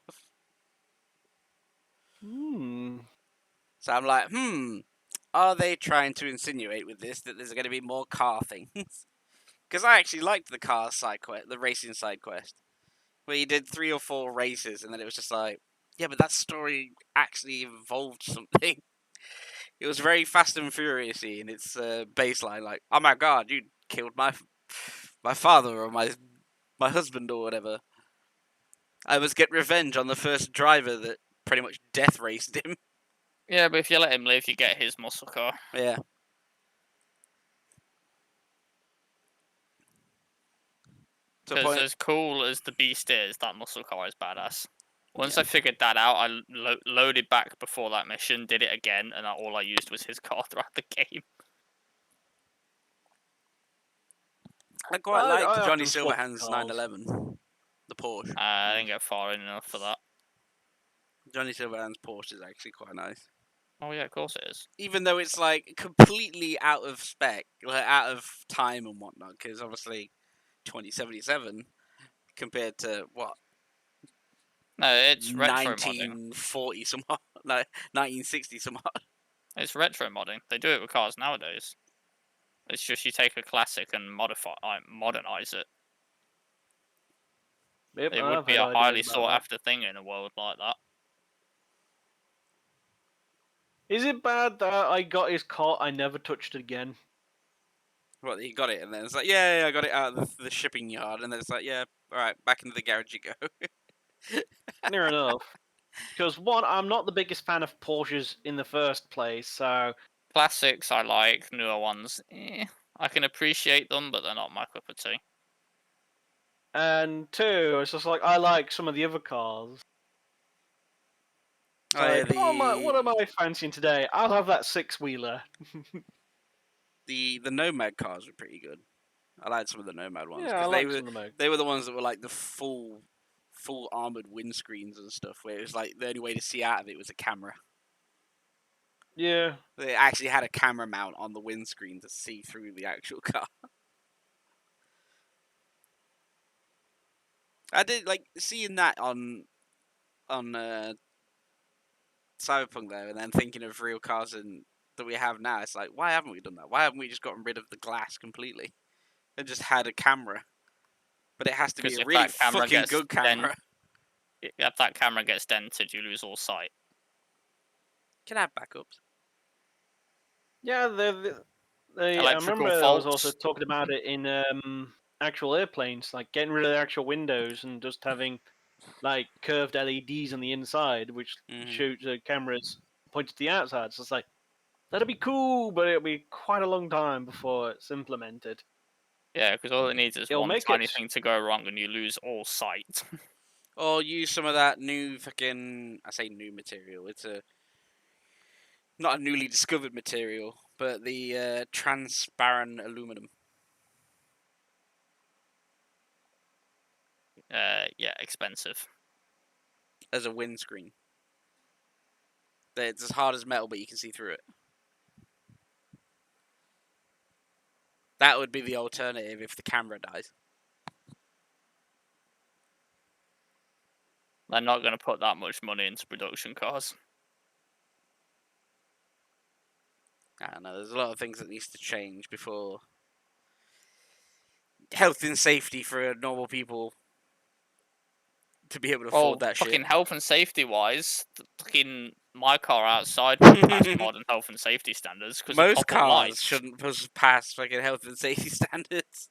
So I'm like, are they trying to insinuate with this that there's going to be more car things? Because I actually liked the car side quest, the racing side quest, where you did 3 or 4 races, and then it was just like, yeah, but that story actually involved something. It was very Fast and Furious-y in its baseline, like, oh my god, you killed my father or my husband or whatever. I must get revenge on the first driver that pretty much death raced him. Yeah, but if you let him live, you get his muscle car. Yeah. To a Because point, as cool as the Beast is, that muscle car is badass. Once Yeah. I figured that out, I loaded back before that mission, did it again, and all I used was his car throughout the game. I quite I liked often Johnny swap Silverhand's cars. 911, the Porsche. I didn't get far enough for that. Johnny Silverhand's Porsche is actually quite nice. Oh yeah, of course it is. Even though it's like completely out of spec, like out of time and whatnot, because obviously 2077 compared to what, No, it's retro modding. 1940 some odd, like 1960 some odd. It's retro modding. They do it with cars nowadays. It's just you take a classic and modernize it. Yep, It I've would be had a ideas highly about sought that. after thing in a world like that. Is it bad that I got his car? I never touched it again. Well, you got it, and then it's like, yeah, I got it out of the shipping yard, and then it's like, yeah, all right, back into the garage you go. Near enough. Because one, I'm not the biggest fan of Porsches in the first place, so Classics I like, newer ones, I can appreciate them, but they're not my cup of tea. and two, it's just like I like some of the other cars. Oh, yeah, Like, what am I fancying today? I'll have that 6-wheeler. the Nomad cars were pretty good. I liked some of the Nomad ones Yeah, I because like some of them. they were the ones that were like the full armored windscreens and stuff, where it was like the only way to see out of it was a camera. Yeah. They actually had a camera mount on the windscreen to see through the actual car. I did like seeing that on Cyberpunk there, and then thinking of real cars that we have now. It's like, why haven't we done that? Why haven't we just gotten rid of the glass completely and just had a camera? But it has to be 'Cause a if really that camera fucking gets good camera. If that camera gets dented, you lose all sight. Can I have backups? Yeah, I Electrical remember I was also faults. talking about it in actual airplanes, like getting rid of the actual windows and just having like curved LEDs on the inside, which Mhm. shoot cameras pointed to the outside. So it's like, that'd be cool, but it'll be quite a long time before it's implemented. Yeah, because all it needs is It'll one make tiny it- thing to go wrong and you lose all sight. Or use some of that new fucking, I say new material. It's not a newly discovered material, but the transparent aluminum. Yeah, expensive. As a windscreen. It's as hard as metal, but you can see through it. That would be the alternative if the camera dies. They're not going to put that much money into production cars. I don't know. There's a lot of things that needs to change before health and safety for normal people to be able to afford that fucking shit. health and safety wise, fucking my car outside would pass modern health and safety standards because Most pop-up cars lights. shouldn't pass fucking health and safety standards.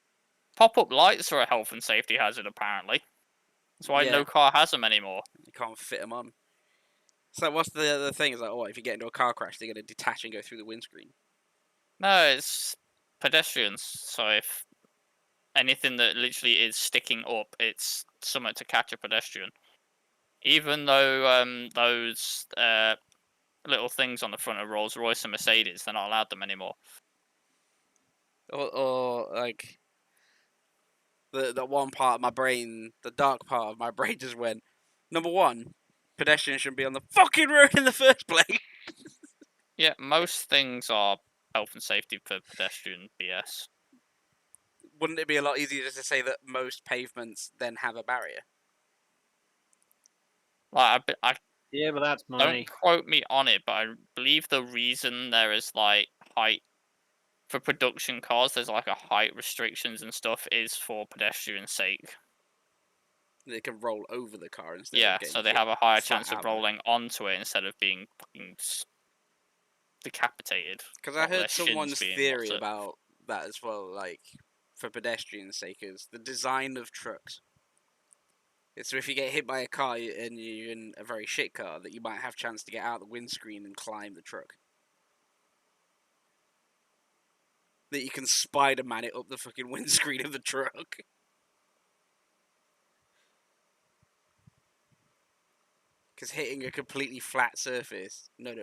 Pop-up lights are a health and safety hazard, apparently. That's why Yeah. no car has them anymore. You can't fit them on. So what's the other thing? Is like, oh, if you get into a car crash, they're gonna detach and go through the windscreen. No, it's pedestrians. So if anything that literally is sticking up, it's something to catch a pedestrian. Even though those little things on the front of Rolls Royce and Mercedes, they're not allowed them anymore. Or like the one part of my brain, the dark part of my brain just went. Number one, pedestrians shouldn't be on the fucking road in the first place. Yeah, most things are health and safety for pedestrian BS. Wouldn't it be a lot easier just to say that most pavements then have a barrier? Like I Yeah, but that's money. don't quote me on it, but I believe the reason there is like height for production cars, there's like a height restrictions and stuff, is for pedestrian sake. They can roll over the car instead Yeah, of getting so they hit have a higher flat chance of out by it. rolling onto it instead of being fucking decapitated. Because I Not their heard shins someone's being theory what's it. about that as well, like for pedestrians' sake, is the design of trucks. It's so if you get hit by a car and you're in a very shit car, that you might have a chance to get out the windscreen and climb the truck. That you can Spider-Man it up the fucking windscreen of the truck. Because hitting a completely flat surface, no,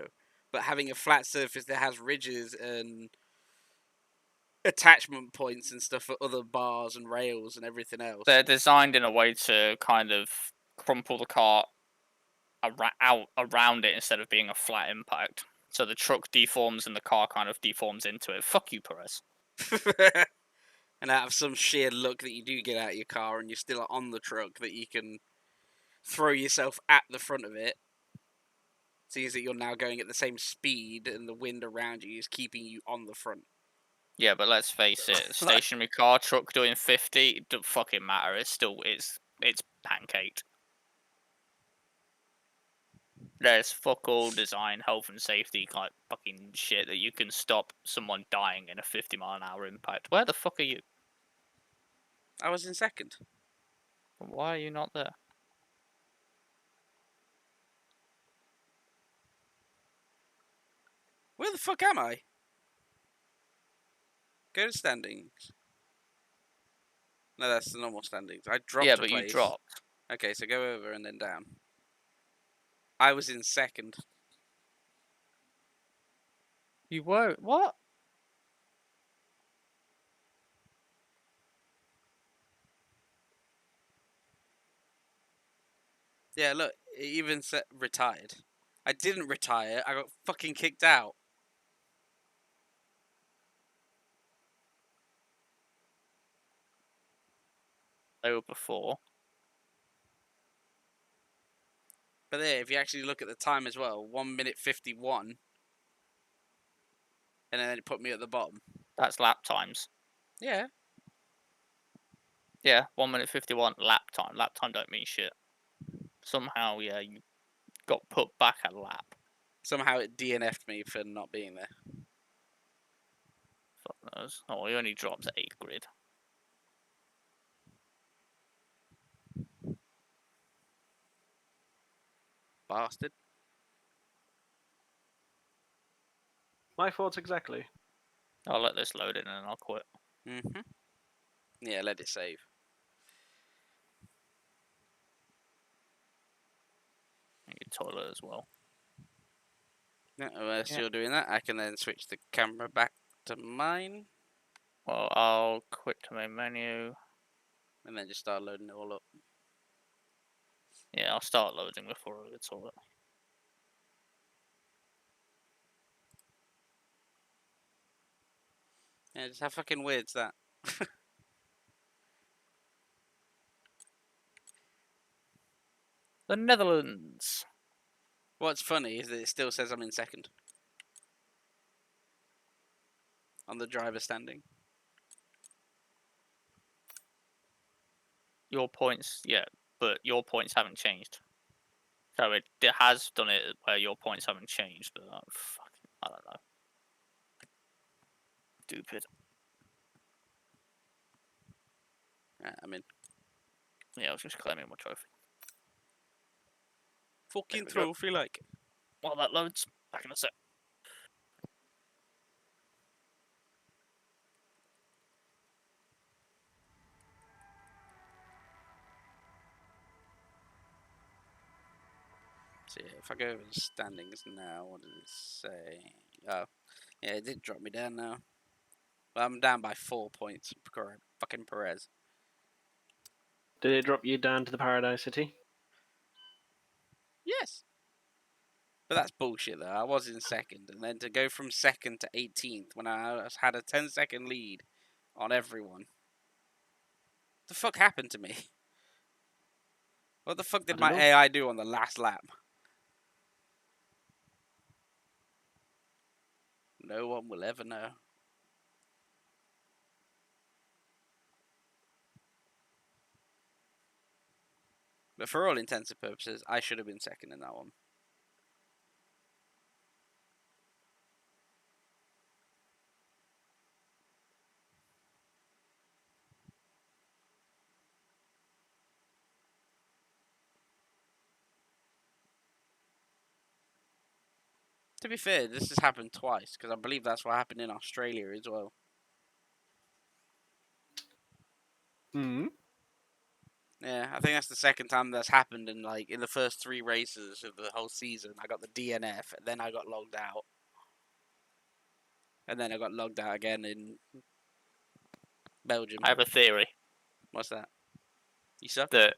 but having a flat surface that has ridges and attachment points and stuff for other bars and rails and everything else. They're designed in a way to kind of crumple the car out around it instead of being a flat impact. So the truck deforms and the car kind of deforms into it. Fuck you, Perez. And out of some sheer luck that you do get out of your car and you're still on the truck, that you can throw yourself at the front of it. Seems that you're now going at the same speed and the wind around you is keeping you on the front. Yeah, but let's face it, stationary car, truck doing 50, it don't fucking matter. It's pancaked. There's fuck all design, health and safety like fucking shit that you can stop someone dying in a 50-mile-an-hour impact. Where the fuck are you? I was in second. Why are you not there? Where the fuck am I? Go to standings. No, that's the normal standings. I dropped Yeah, a but place. you dropped. Okay, so go over and then down. I was in second. You were what? Yeah, look, it even said retired. I didn't retire. I got fucking kicked out. They were before. But there, if you actually look at the time as well, 1 minute 51. And then it put me at the bottom. That's lap times. Yeah. Yeah, 1 minute 51 lap time. Lap time don't mean shit. Somehow, yeah, you got put back a lap. Somehow it DNF'd me for not being there. Fuck knows. Oh, he only dropped 8 grid. Bastard. My thoughts exactly. I'll let this load in and I'll quit. Mm-hmm. Yeah, let it save. And your toilet as well. Yeah, while still doing that, I can then switch the camera back to mine. Well, I'll quit to main menu. And then just start loading it all up. Yeah, I'll start loading before I go to the toilet. Yeah, just how fucking weird's that? The Netherlands. What's funny is that it still says I'm in second. On the driver standing. Your points, yeah, but your points haven't changed. So it has done it where your points haven't changed, but I don't know. Stupid. I mean, Yeah, I was just claiming my trophy. fucking There we go. trophy, like. While that loads, back in a sec. So yeah, if I go over the standings now, what does it say? Oh, yeah, it did drop me down now. Well, I'm down by 4 points. Fucking Perez. Did it drop you down to the Paradise City? Yes. But that's bullshit, though. I was in second, and then to go from second to 18th when I had a 10-second lead on everyone. The fuck happened to me? What the fuck did don't my know. AI do on the last lap? No one will ever know. But for all intents and purposes, I should have been second in that one. To be fair, this has happened twice, because I believe that's what happened in Australia as well. Hmm. Yeah, I think that's the second time that's happened in the first 3 races of the whole season. I got the DNF, and then I got logged out. And then I got logged out again in Belgium. I have a theory What's that? You suck? that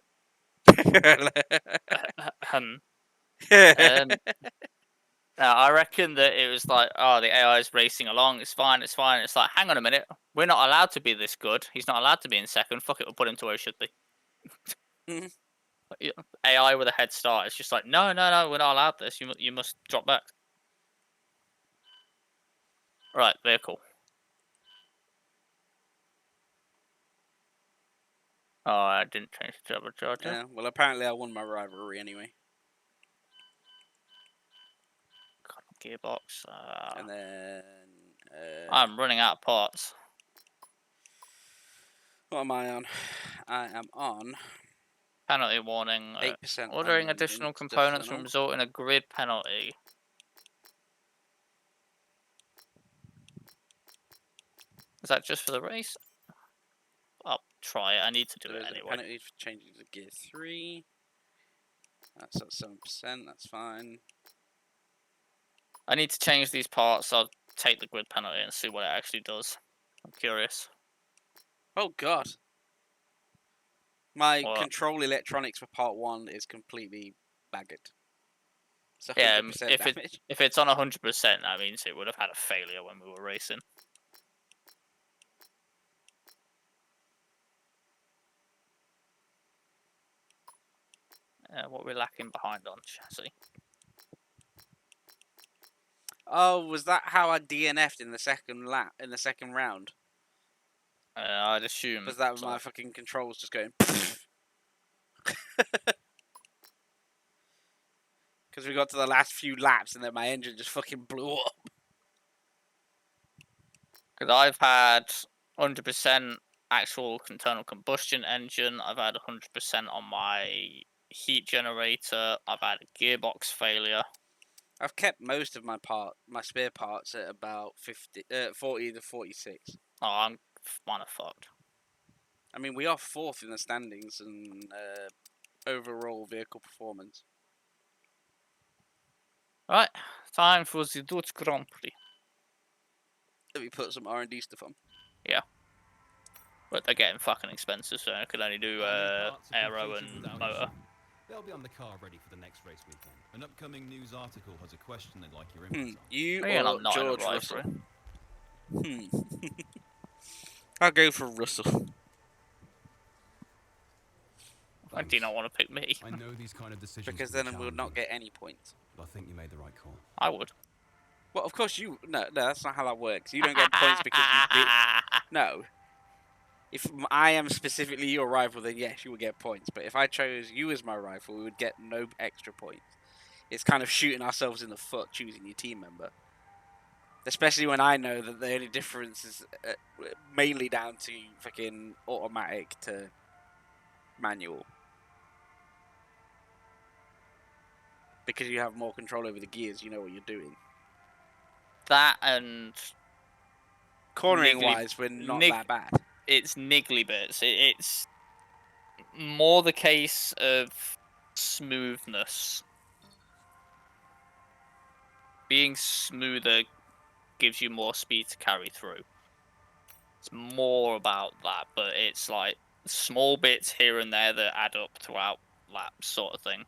I reckon that it was like, oh, the AI is racing along. It's fine. It's fine. It's like, hang on a minute. We're not allowed to be this good. He's not allowed to be in second. Fuck it. We'll put him to where he should be. Mhm. AI with a head start. It's just like, no, we're not allowed this. You must drop back. Right, vehicle. Oh, I didn't change the turbocharger. Yeah, well, apparently I won my rivalry anyway. Gearbox. And then... I'm running out of parts. what am I on? I am on Penalty warning. 8%. Ordering additional components will result in a grid penalty. Is that just for the race? I'll try it. I need to do it anyway. Penalty for changing to gear 3. That's at 7%. That's fine. I need to change these parts. I'll take the grid penalty and see what it actually does. I'm curious. Oh god. My What? control electronics for part 1 is completely baggered. It's 100% Yeah, damage. if it's on 100%, that means it would have had a failure when we were racing. What we're lacking behind on chassis. Oh, was that how I DNF'd in the second lap, in the second round? I'd assume. Was that so. my fucking controls just going? Because we got to the last few laps and then my engine just fucking blew up. Because I've had 100% actual internal combustion engine. I've had 100% on my heat generator. I've had a gearbox failure. I've kept most of my spare parts at about 40 to 46. Oh, I'm kind of fucked. I mean, we are 4th in the standings and overall vehicle performance. Right, time for the Dutch Grand Prix. Let me put some R&D stuff on. But they're getting fucking expensive, so I could only do Parts are aero completed and without motor. issue. They'll be on the car ready for the next race weekend. An upcoming news article has a question they'd like your input on. You Yeah, and or I'm not in a George Russell? rivalry. I'll go for Russell. Why do you not want to pick me? I know these kind of decisions Because can be then we'll not challenging, get any points. but I think you made the right call. I would. Well, of course you... No, that's not how that works. You don't get points because you did... No. I am specifically your rival, then yes, you will get points. But if I chose you as my rival, we would get no extra points. It's kind of shooting ourselves in the foot choosing your team member. Especially when I know that the only difference is mainly down to fucking automatic to manual. Because you have more control over the gears, you know what you're doing. That and Cornering Niggly- wise, we're not nig- that bad. it's niggly bits. It's more the case of smoothness. Being smoother gives you more speed to carry through. It's more about that, but it's like small bits here and there that add up throughout laps, sort of thing.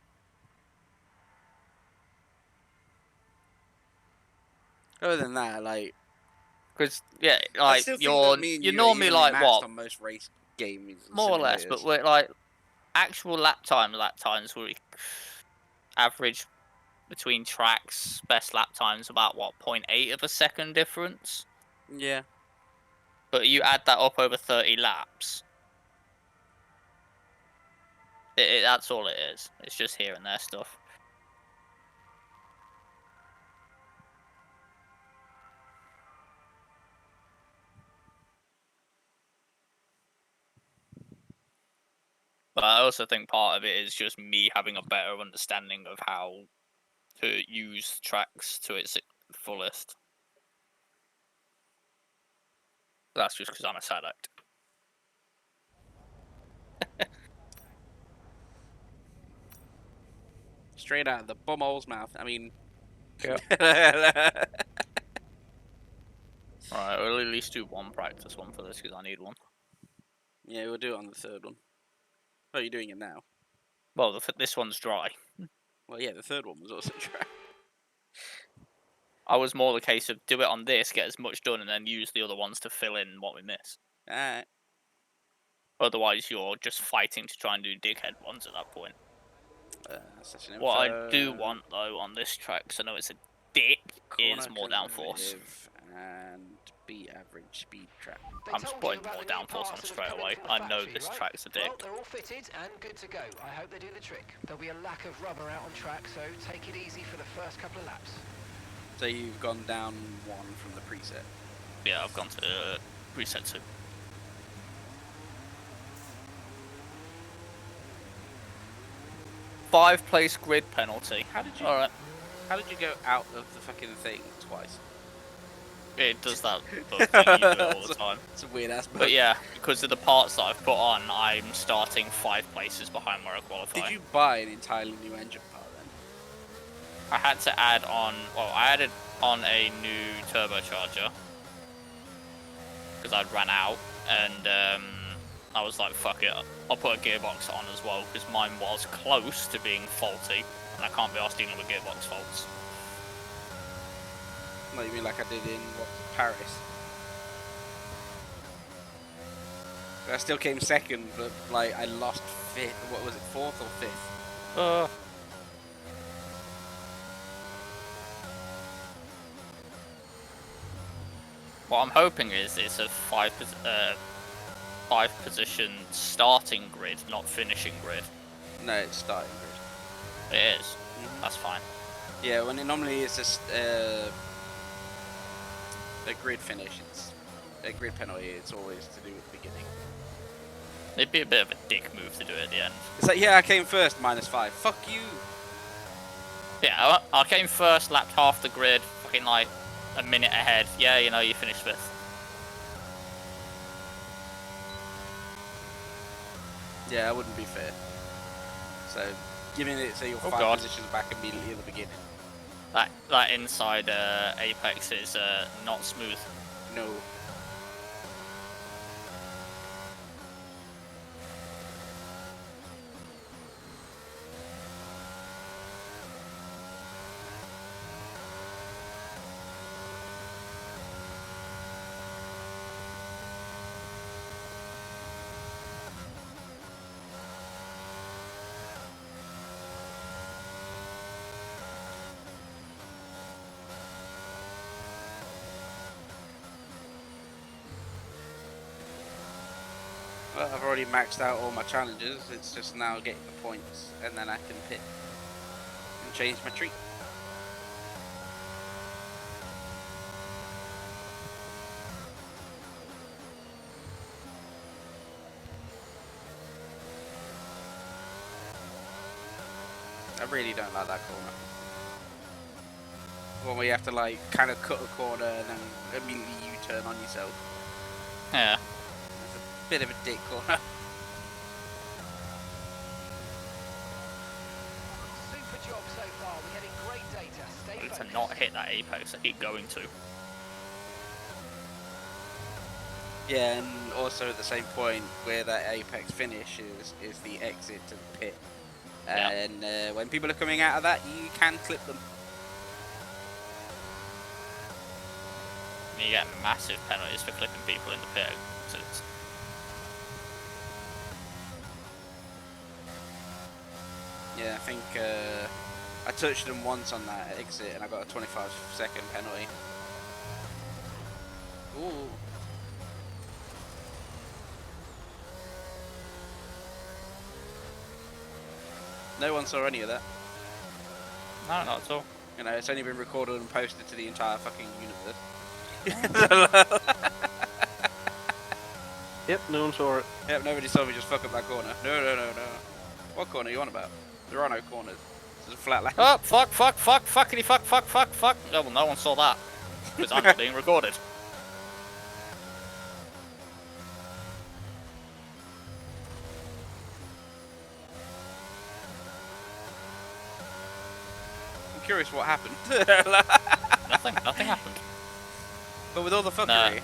Other than that, like, Because yeah, I like still think you're that me and you're you normally are evenly like matched what, on most race games, and more or less, but simulators. we're like actual lap times we average between tracks, best lap times about what 0.8 of a second difference. Yeah. But you add that up over 30 laps. That's all it is. It's just here and there stuff. But I also think part of it is just me having a better understanding of how to use tracks to its fullest. That's just because I'm a sad act. Straight out of the bumhole's mouth. I mean. Yeah. Alright, we'll at least do one practice one for this because I need one. Yeah, we'll do it on the third one. Oh, you're doing it now. Well, this one's dry. Well, yeah, the third one was also dry. I was more the case of do it on this, get as much done, and then use the other ones to fill in what we miss. Alright. Otherwise, you're just fighting to try and do dickhead ones at that point. Such an What I info. do want, though, on this track, because I know it's a dick, is Corner more downforce. conservative And B average speed trap. They I'm told you putting about more the new downforce on parts that have straight come away. into the I know factory, this right? track's a dick. Well, they're all fitted and good to go. I hope they do the trick. There'll be a lack of rubber out on track, so take it easy for the first couple of laps. So you've gone down one from the preset. Yeah, I've gone to reset 2. Five-place grid penalty. How did you? Alright. How did you go out of the fucking thing twice? It does that bug thing, you do it all the time. It's a weird ass bug. But yeah, because of the parts that I've put on, I'm starting 5 places behind where I qualify. Did you buy an entirely new engine part then? I had to add on, well, I added on a new turbocharger because I'd ran out, and I was like, fuck it, I'll put a gearbox on as well because mine was close to being faulty, and I can't be asked dealing with gearbox faults. What you mean like I did in Paris? I still came second, but like I lost fifth. What was it, fourth or fifth? What I'm hoping is it's a five position starting grid, not finishing grid. No, it's starting grid. It is. That's fine. Yeah, when it normally is just a grid finish, it's a grid penalty. It's always to do with the beginning. It'd be a bit of a dick move to do it at the end. It's like, yeah, I came first, -5. Fuck you. Yeah, I came first, lapped half the grid, fucking like a minute ahead. Yeah, you know, you finished 5th. Yeah, that wouldn't be fair. So, giving it so you're Oh 5 God. positions back immediately at the beginning. That inside Apex is not smooth. No. Well, I've already maxed out all my challenges. It's just now getting the points, and then I can pit and change my treat. I really don't like that corner. One where you have to like kind of cut a corner and then immediately U-turn on yourself. Yeah. It's a bit of a dick corner. Super job so far. We're getting great data. Stay To focused. not hit that apex, I keep going to. Yeah, and also at the same point where that apex finishes is the exit to the pit. Yeah. And when people are coming out of that, you can clip them. You get massive penalties for clipping people in the pit. So it's, Yeah, I think I touched them once on that exit and I got a 25-second penalty. Ooh. No one saw any of that. no, not at all. You know, it's only been recorded and posted to the entire fucking universe. Yep, no one saw it. Yep, nobody saw me just fuck up that corner. No. What corner are you on about? There are no corners. It's a flat land. Oh, fuck, fuckity, fuck. Oh, well, no one saw that. Because I'm not being recorded. I'm curious what happened. Nothing happened. But with all the fuckery.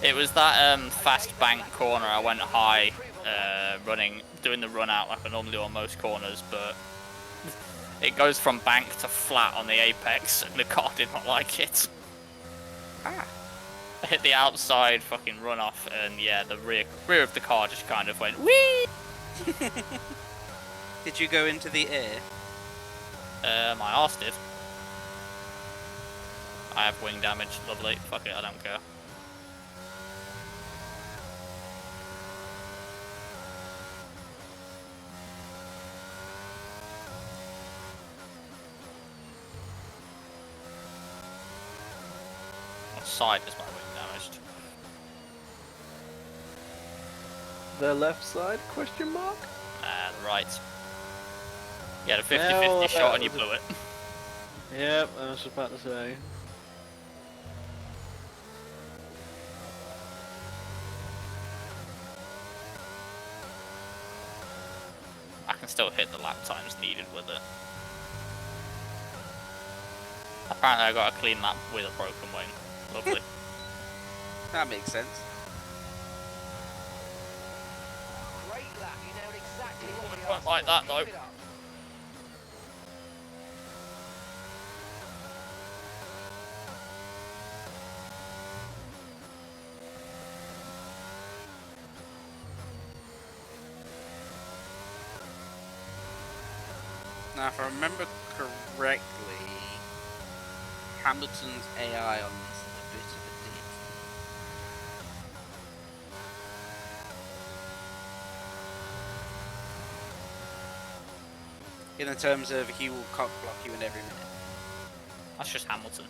It was that fast bank corner. I went high, doing the run out like I normally do on most corners, but it goes from bank to flat on the apex, and the car did not like it. Ah. I hit the outside fucking run off, and yeah, the rear of the car just kind of went whee. Did you go into the air? My arse did. I have wing damage. Lovely. Fuck it. I don't care. What side is my wing damaged? The left side, question mark? The right. You had a 50-50 well, shot and you was blew it. Yep, I was about to say. I can still hit the lap times needed with it. Apparently I got a clean lap with a broken wing. Lovely. That makes sense. Great lap. You know exactly what we Won't asked like for. that, Keep though. it up. Now, if I remember correctly, Hamilton's AI on this is a bit of a dick. In the terms of he will cock block you in every minute. That's just Hamilton.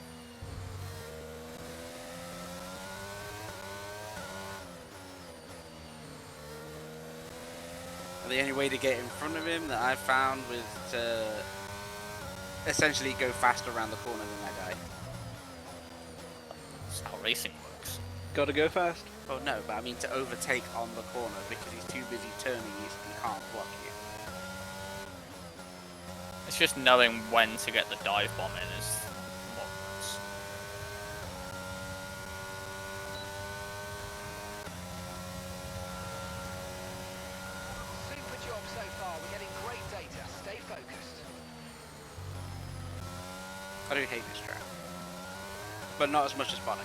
And the only way to get in front of him that I found was to essentially go faster around the corner than that guy. That's how racing works. Gotta go fast. Well, no, but I mean to overtake on the corner because he's too busy turning, he can't block you. It's just knowing when to get the dive bomb in is what works. Super job so far. We're getting great data. Stay focused. I do hate this track. But not as much as Monaco.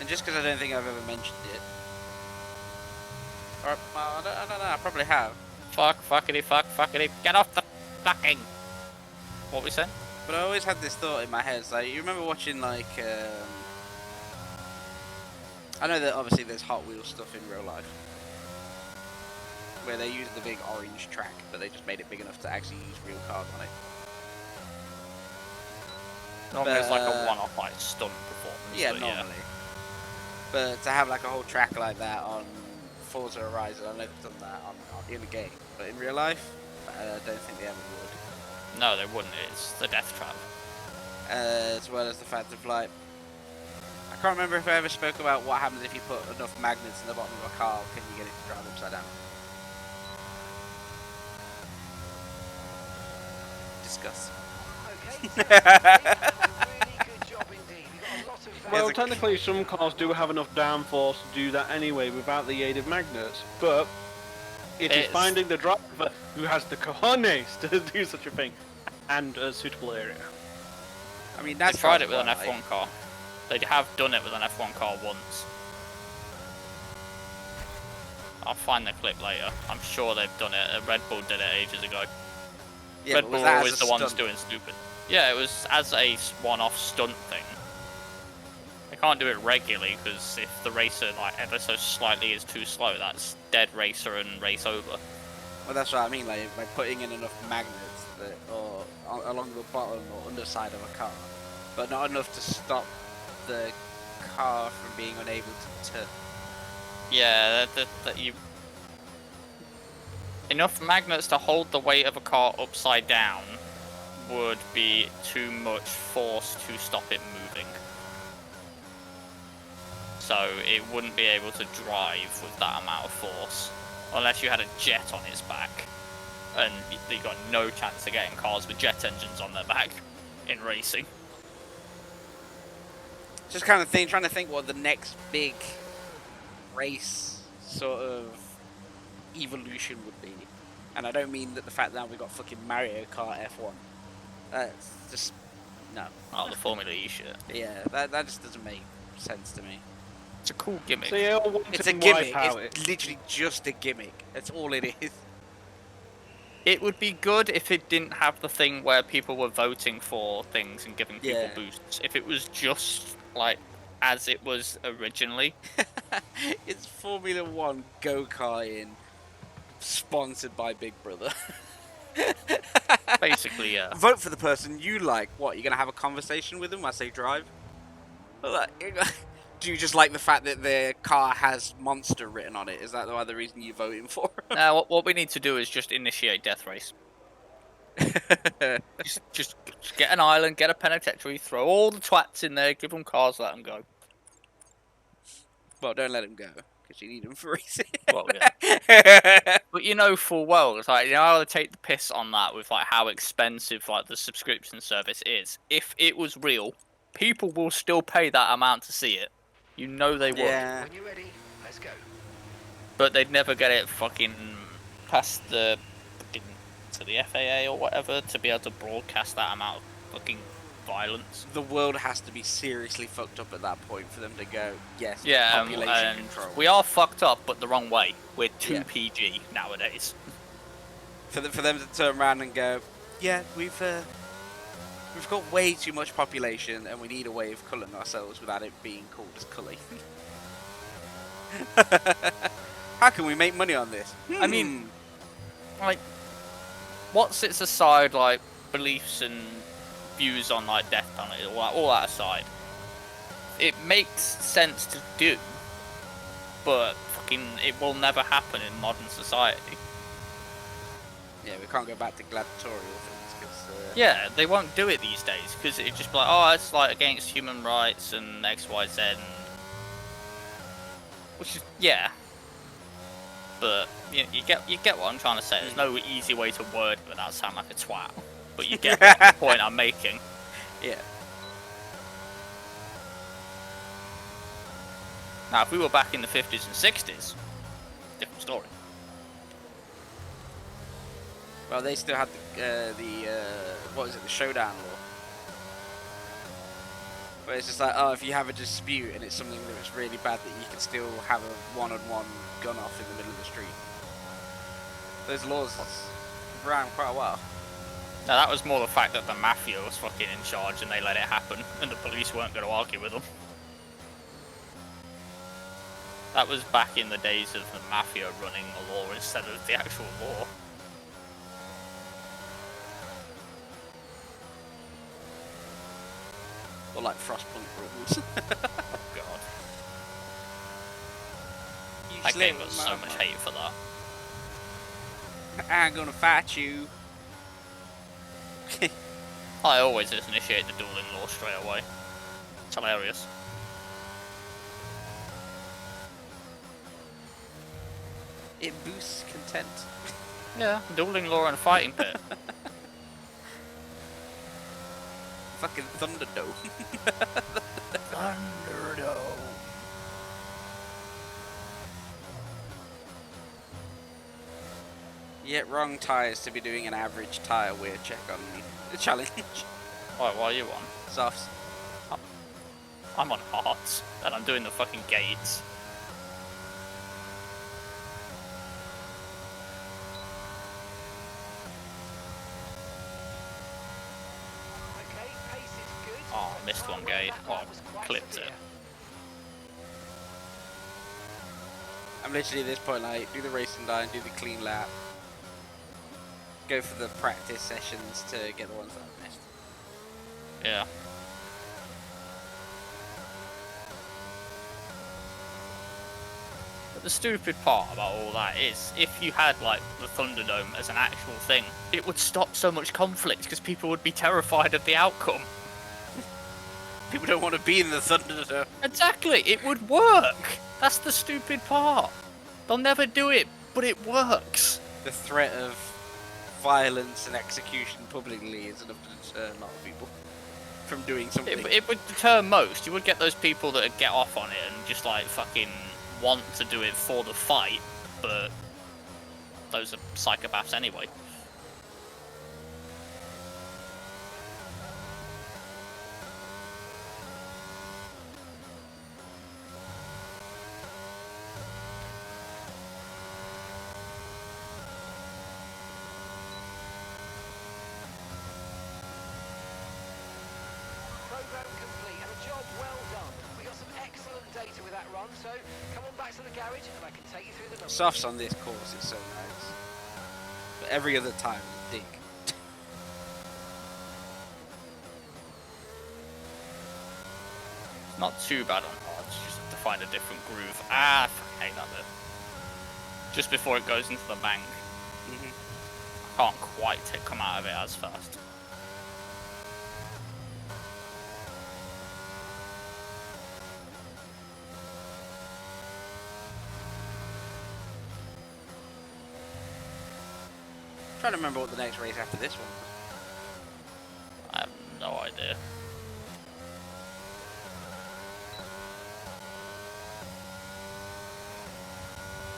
And just because I don't think I've ever mentioned it, or well, I don't know, I probably have. fuckity, fuckity. Get off the fucking. What we saying? But I always had this thought in my head. It's like, you remember watching like, I know that obviously there's Hot Wheels stuff in real life, where they use the big orange track, but they just made it big enough to actually use real cars on it. Normally it's like a But, one-off like stunt performance. Yeah, but normally. But to have like a whole track like that on Forza Horizon, I know they've done that in the game, but in real life, I don't think they ever would. No, they wouldn't. It's the death trap. As well as the fact of like, I can't remember if I ever spoke about what happens if you put enough magnets in the bottom of a car. Can you get it to drive upside down? Discuss. Okay, so you've done a really good job indeed. You've got a lot of Well, a- technically, some cars do have enough downforce to do that anyway without the aid of magnets, but it is It's- finding the driver who has the cojones to do such a thing and a suitable area. I mean, They that's tried it with an like, F1 car. They have done it with an F1 car once. I'll find the clip later. I'm sure they've done it. Red Bull did it ages ago. Yeah, Red but Bull was are that always as a the ones stunt? doing stupid. Yeah, it was as a one-off stunt thing. They can't do it regularly because if the racer like ever so slightly is too slow, that's dead racer and race over. Well, that's what I mean. Like by putting in enough magnets that, or along the bottom or underside of a car, but not enough to stop the car from being unable to turn. Yeah, that you enough magnets to hold the weight of a car upside down would be too much force to stop it moving. So it wouldn't be able to drive with that amount of force unless you had a jet on its back, and you got no chance of getting cars with jet engines on their back in racing. Just kind of trying to think what the next big race sort of evolution would be. And I don't mean that the fact that we got fucking Mario Kart F1. That's just no. Oh, the Formula E shit. Yeah, that just doesn't make sense to me. It's a cool gimmick. So yeah, all It's a wanting gimmick. Wipeout It's literally just a gimmick. That's all it is. It would be good if it didn't have the thing where people were voting for things and giving people Yeah. boosts. If it was just like as it was originally. It's Formula One go-karting, sponsored by Big Brother. Basically, yeah. Vote for the person you like. What, you're gonna have a conversation with them as they drive? Well, do you just like the fact that their car has Monster written on it? Is that the reason you're voting for? Now, what we need to do is just initiate Death Race. Just get an island, get a penitentiary, throw all the twats in there, give them cars, let them go. Well, don't let him go, because you need him for racing. Well, yeah. But you know full well, it's like, you know how they take the piss on that with like how expensive like the subscription service is. If it was real, people will still pay that amount to see it. You know they would. Yeah. When you're ready, let's go. But they'd never get it fucking past the to the FAA or whatever to be able to broadcast that amount of fucking violence. The world has to be seriously fucked up at that point for them to go, yes, Yeah, population and control. we are fucked up, but the wrong way. We're too Yeah. PG nowadays. For them to turn around and go, yeah, we've got way too much population and we need a way of culling ourselves without it being called as culling. How can we make money on this? I mean, like, what sits aside, like, beliefs and views on, like, death penalty, all that aside, it makes sense to do, but fucking, it will never happen in modern society. yeah, we can't go back to gladiatorial things because Yeah, they won't do it these days, because it'd just be like, oh, it's, like, against human rights and X, Y, Z, and... Which is, yeah. But, you get what I'm trying to say. There's no easy way to word it without sounding like a twat. But you get the point I'm making. yeah. Now, if we were back in the 50s and 60s, different story. Well, they still had what is it, the showdown law. But it's just like, oh, if you have a dispute and it's something that's really bad, that you can still have a one-on-one gun off in the middle of the street. Those laws ran quite a while. No, that was more the fact that the mafia was fucking in charge and they let it happen, and the police weren't going to argue with them. That was back in the days of the mafia running the law instead of the actual law. Or like Frostpunk rules. Oh god. You That game slip, got so much hate for that. I'm gonna fight you. I always just initiate the dueling law straight away. It's hilarious. It boosts content. Yeah, dueling law and fighting pit. Fucking Thunderdome. Thunderdome. Yet wrong tires to be doing an average tire wear check on the challenge. Why are you on? Softs. I'm on hards, and I'm doing the fucking gates. Okay, pace is good. Oh, but missed time one around gate. that Oh, lap was quite clipped it. severe. I'm literally at this point like, do the racing line, do the clean lap. Go for the practice sessions to get the ones that I've missed. Yeah. But the stupid part about all that is, if you had like the Thunderdome as an actual thing, it would stop so much conflict because people would be terrified of the outcome. People don't want to be in the Thunderdome. Exactly, it would work. That's the stupid part. They'll never do it, but it works. The threat of violence and execution publicly is enough to deter a lot of people from doing something. It would deter most. You would get those people that would get off on it and just like fucking want to do it for the fight, but those are psychopaths anyway. Program complete and a job well done. We got some excellent data with that run, so come on back to the garage and I can take you through the numbers. Softs on this course is so nice. But every other time is a dig. Not too bad on hard, just have to find a different groove. Ah, I fucking hate that bit. Just before it goes into the bank. Can't quite come out of it as fast. Trying to remember what the next race after this one was. I have no idea.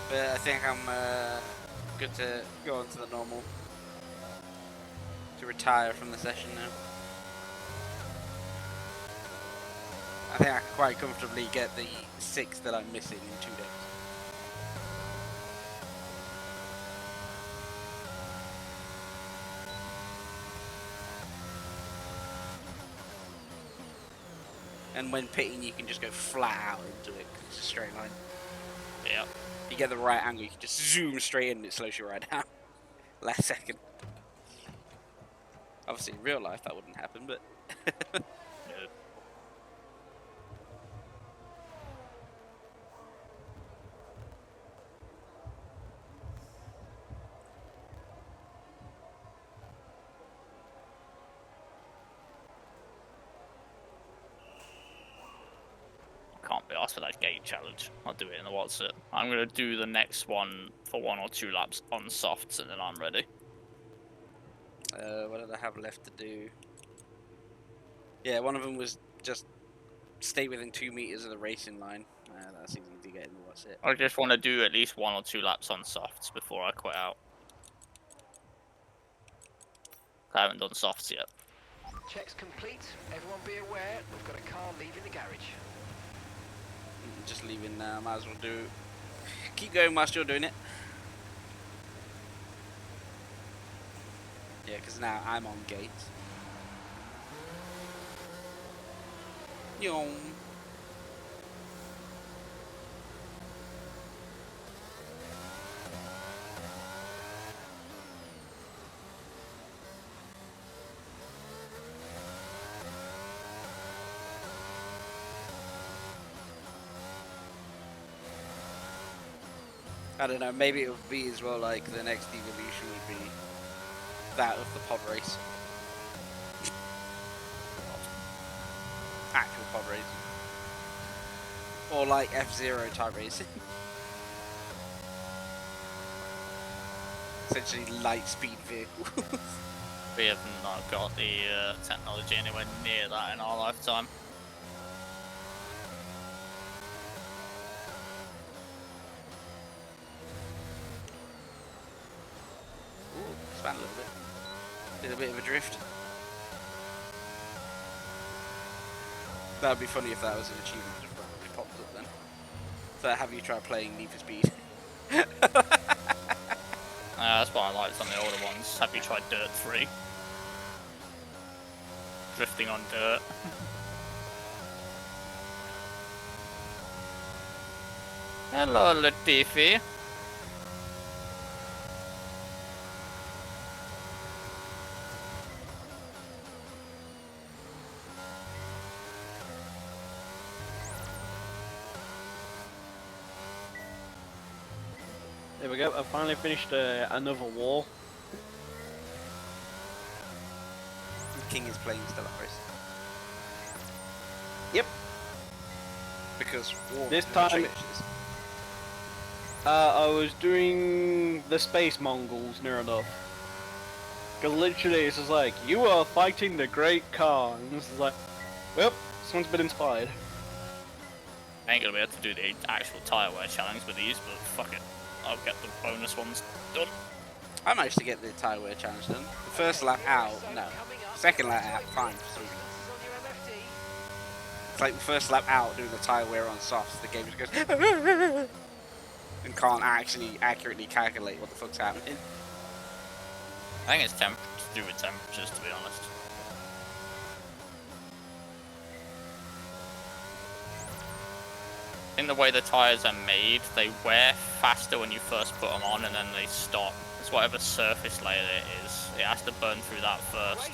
But I think I'm good to go on to the normal. To retire from the session now. I think I can quite comfortably get the 6 that I'm missing in 2 days. And when pitting, you can just go flat out into it 'cause it's a straight line. Yeah. If you get the right angle, you can just zoom straight in and it slows you right down. Last second. Obviously, in real life, that wouldn't happen, but. Yeah. Can't be asked for that gate challenge. I'll do it in the what's it. I'm gonna do the next one for 1 or 2 laps on softs and then I'm ready. What did I have left to do? Yeah, one of them was just stay within 2 meters of the racing line. That's easy to get in the what's it. I just want to do at least 1 or 2 laps on softs before I quit out. I haven't done softs yet. Checks complete. Everyone be aware, we've got a car leaving the garage. Just leaving now, might as well do. Keep going whilst you're doing it. Yeah, because now I'm on gates. Yo. I don't know, maybe it would be as well like the next evolution would be that of the pod race. Actual pod race. Or like F-Zero type racing. Essentially light speed vehicles. We have not got the technology anywhere near that in our lifetime. Ooh, span a little bit. Did a bit of a drift. That would be funny if that was an achievement that probably popped up then. So have you tried playing Need for Speed? That's what I liked on the older ones. Have you tried Dirt 3? Drifting on dirt. Hello, Latifi. There we go. I finally finished another wall. King is playing Stellaris. Yep. Because war This never time- changes. I was doing the Space Mongols near enough. Because literally it's just like, you are fighting the Great Khan. And this is like, well, someone's been inspired. I ain't gonna be able to do the actual tire wear challenge with these, but fuck it. I'll get the bonus ones done. I managed to get the tyre wear challenge done. The first lap out, no. Second lap out, fine. Sweet. It's like the first lap out doing the tyre wear on softs, the game just goes and can't actually accurately calculate what the fuck's happening. I think it's to do with temperatures, to be honest. In the way the tyres are made, they wear faster when you first put them on and then they stop. It's whatever surface layer it is. It has to burn through that first.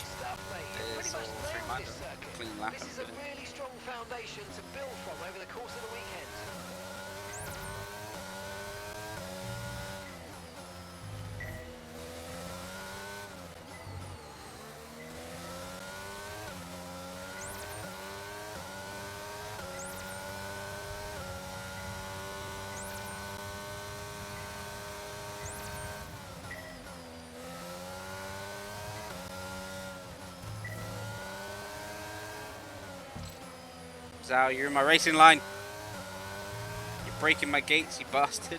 It's all three-minded. Clean lap This and is a everything. really strong foundation to build from over the course of the weekend. Zhao, you're in my racing line. You're breaking my gates, you bastard.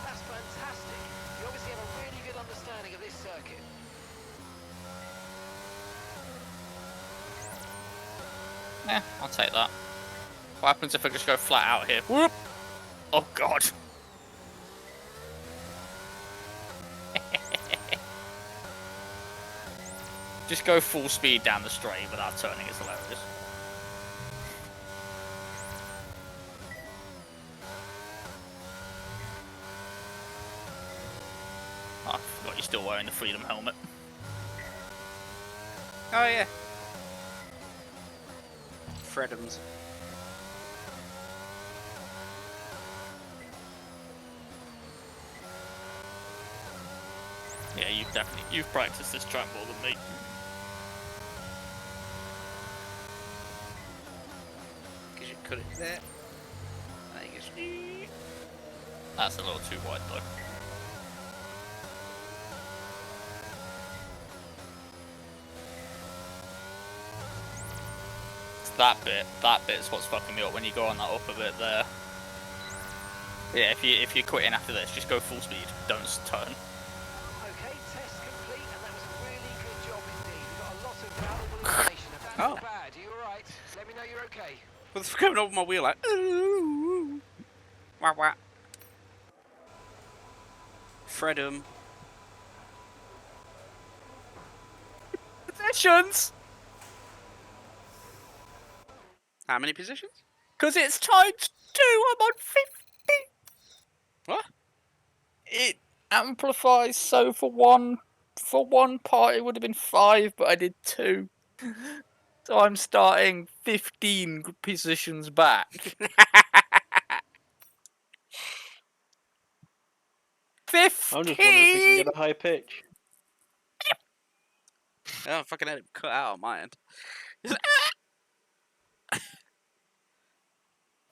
That's fantastic. You obviously have a really good understanding of this circuit. Yeah, I'll take that. What happens if I just go flat out here? Whoop! Oh god. Just go full speed down the straight without turning, it's hilarious. Oh, I forgot you're still wearing the Freedom helmet. Oh yeah. Fredums. Yeah, you've practiced this track more than me. cut it there. I think it's... That's a little too wide though. It's that bit's what's fucking me up when you go on that upper bit there. Yeah, if you're quitting after this, just go full speed, don't turn. Okay, test complete, and that was a really good job indeed. We got a lot of valuable information. If that's not bad, are you alright? Let me know you're okay. What's coming over my wheel like? Ooh. Wah wah. Fredum. Positions! How many positions? Because it's times 2, I'm on 50! What? It amplifies, so for one part it would have been 5, but I did 2. So I'm starting 15 positions back. 15! I'm just wondering if we can get a high pitch. Oh, fucking had it cut out on my end.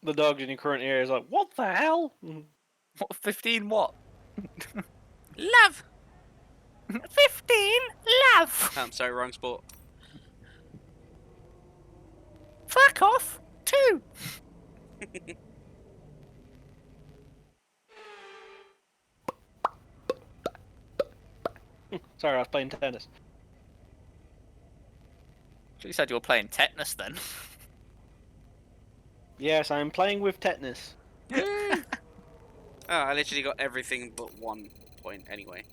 The dogs in your current area is like, what the hell? What, 15 what? Love! 15 love! I'm sorry, wrong sport. Fuck off! 2! Sorry, I was playing tennis. You said you were playing tetanus then. Yes, I'm playing with tetanus. Oh, I literally got everything but 1 point anyway.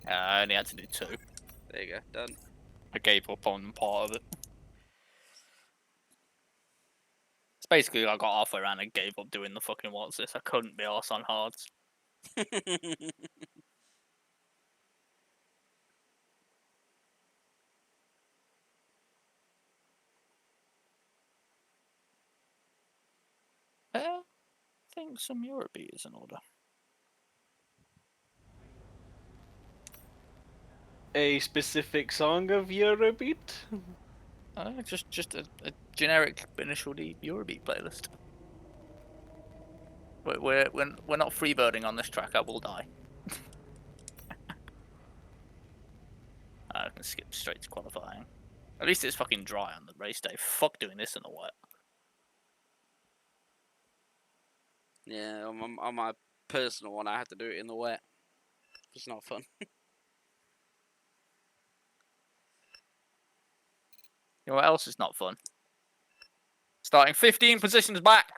I only had to do 2. There you go, done. I gave up on part of it. It's basically I got halfway around and gave up doing the fucking what's this. I couldn't be arse on hards. I think some Eurobeat is in order. A specific song of Eurobeat? Just a generic initial D Eurobeat playlist. We're not freebirding on this track. I will die. I can skip straight to qualifying. At least it's fucking dry on the race day. Fuck doing this in the wet. Yeah, on my personal one, I had to do it in the wet. It's not fun. You know what else is not fun? Starting 15 positions back.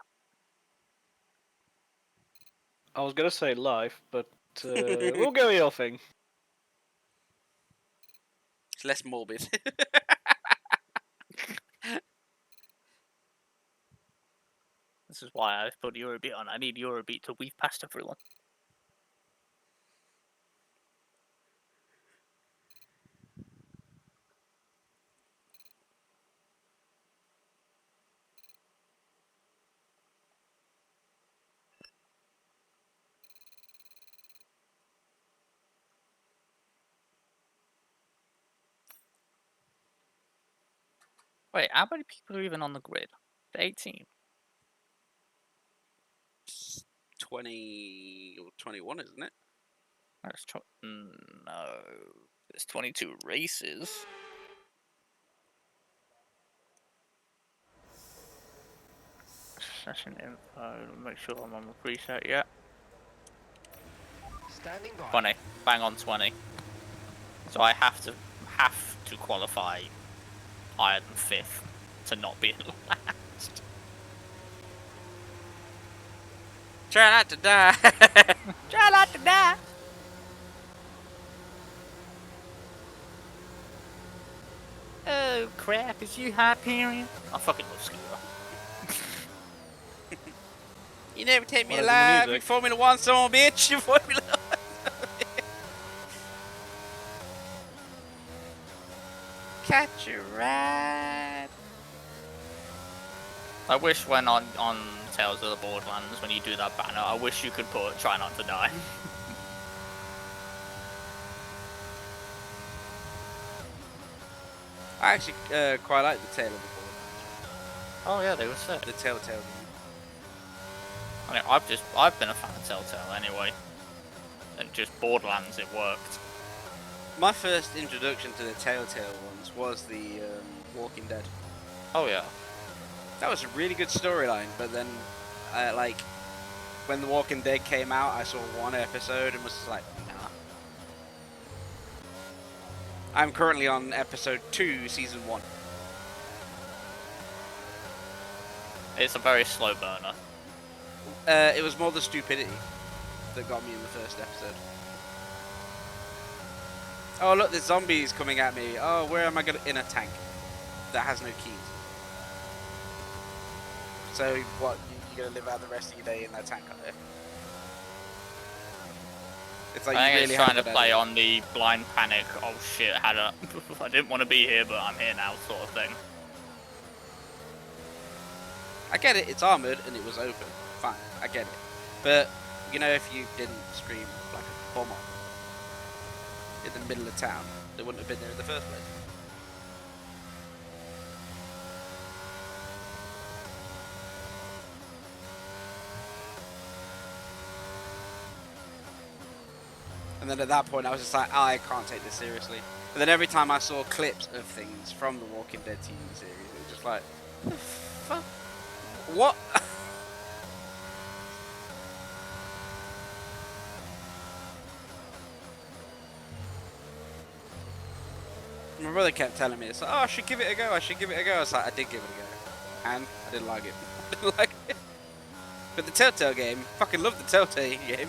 I was gonna say life, but we'll go with your thing. It's less morbid. This is why I put Eurobeat on. I need Eurobeat to weave past everyone. Wait, how many people are even on the grid? 18. 20 or 21, isn't it? That's no. There's 22 races. Session info. Make sure I'm on the preset yet. Standing by. 20. Bang on 20. So I have to qualify higher than 5th to not be in last. Try not to die. Try not to die. Oh crap, is you Hyperion? I fucking love Scooter. You never take me What is the alive. You music? Formula 1 son of a bitch. You Formula 1 son of a bitch. Catch a ride. I wish when on Tales of the Borderlands, when you do that banner, I wish you could put try not to die. I actually quite like the Tale of the Borderlands. Oh yeah, they were sick. The Telltale game. I mean, I've been a fan of Telltale anyway, and just Borderlands it worked. My first introduction to the Telltale ones was the Walking Dead. Oh yeah. That was a really good storyline, but then, like, when The Walking Dead came out, I saw one episode and was just like, nah. I'm currently on episode 2, season 1. It's a very slow burner. It was more the stupidity that got me in the first episode. Oh look, there's zombies coming at me. Oh, where am I gonna... In a tank that has no keys. So what, you're gonna live out the rest of your day in that tank, are you? It's like I you think really it's trying have to play on the blind panic, oh shit, I didn't want to be here, but I'm here now sort of thing. I get it, it's armoured and it was open. Fine, I get it. But, you know, if you didn't stream like a bomber in the middle of town, they wouldn't have been there in the first place. And then at that point I was just like, oh, I can't take this seriously. And then every time I saw clips of things from the Walking Dead TV series, it was just like, the fuck? What? My brother kept telling me, it's like, oh, I should give it a go, I should give it a go. I was like, I did give it a go. And I didn't like it. I didn't like it. But the Telltale game, fucking love the Telltale game.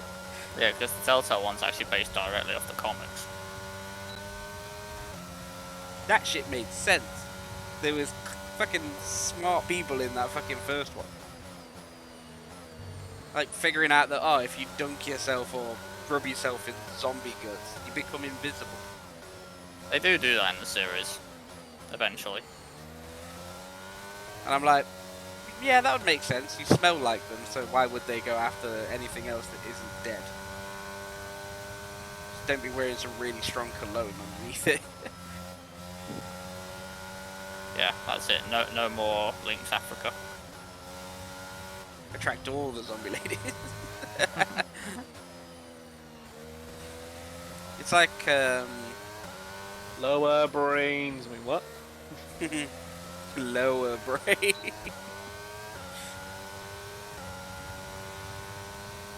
Yeah, because the Telltale one's actually based directly off the comics. That shit made sense. There was fucking smart people in that fucking first one. Like figuring out that, oh, if you dunk yourself or rub yourself in zombie guts, you become invisible. They do that in the series, eventually. And I'm like, yeah, that would make sense. You smell like them, so why would they go after anything else that isn't dead? Just don't be wearing some really strong cologne underneath it. Yeah, that's it. No more Lynx Africa. Attract all the zombie ladies. It's like, Lower brains. I mean, what? lower brain.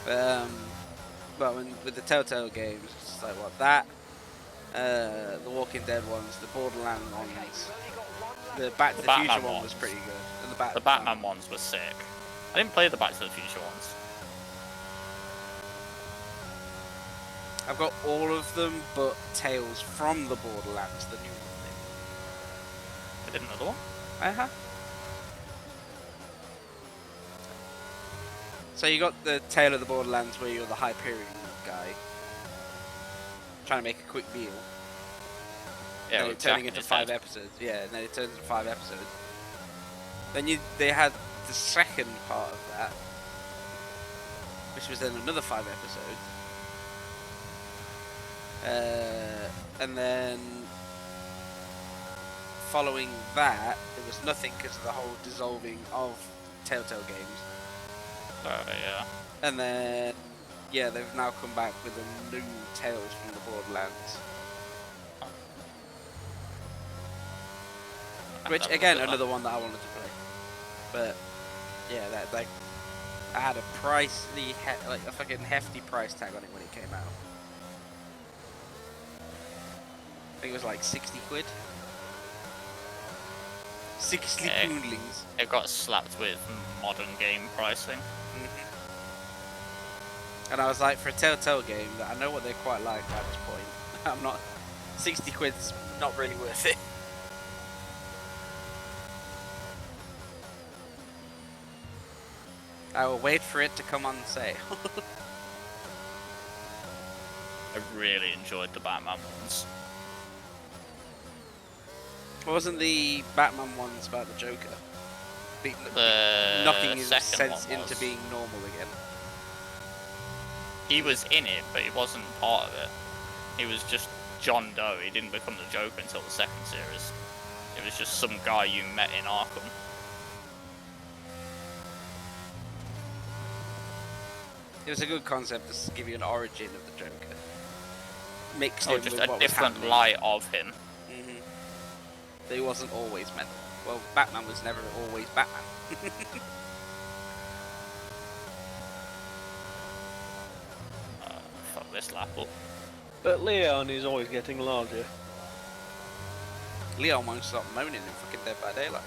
Well, with the Telltale games, it's just like what that, the Walking Dead ones, the Borderlands ones, the Back to the Future Batman one was ones. pretty good, and The Batman ones were sick. I didn't play the Back to the Future ones. I've got all of them, but Tales from the Borderlands, the new one. I did another one. So you got the Tale of the Borderlands where you're the Hyperion guy, trying to make a quick meal. Yeah, and with it turning Jack in into his 5 head. episodes. Yeah, and then it turns into 5 episodes. Then they had the second part of that, which was then another 5 episodes. And then following that, it was nothing because of the whole dissolving of Telltale games. Yeah. And then, yeah, they've now come back with a new Tales from the Borderlands. Which, That again, was good, another one that I wanted to play. But, yeah, that like, I had a pricey, like a fucking hefty price tag on it when it came out. I think it was like 60 quid. 60 Yeah. poondlings. It got slapped with modern game pricing. And I was like, for a Telltale game, that I know what they're quite like at this point. I'm not... 60 quid's not really worth it. I will wait for it to come on sale. I really enjoyed the Batman ones. Wasn't the Batman ones about the Joker? The Knocking his second sense one into was. being normal again. He was in it, but he wasn't part of it. He was just John Doe. He didn't become the Joker until the second series. It was just some guy you met in Arkham. It was a good concept to give you an origin of the Joker. Mixed Or in just with a what was different happening. light of him. Mhm. That he wasn't always mental. Well, Batman was never always Batman. Fuck this lap up. But Leon is always getting larger. Leon won't stop moaning in fucking Dead by Daylight.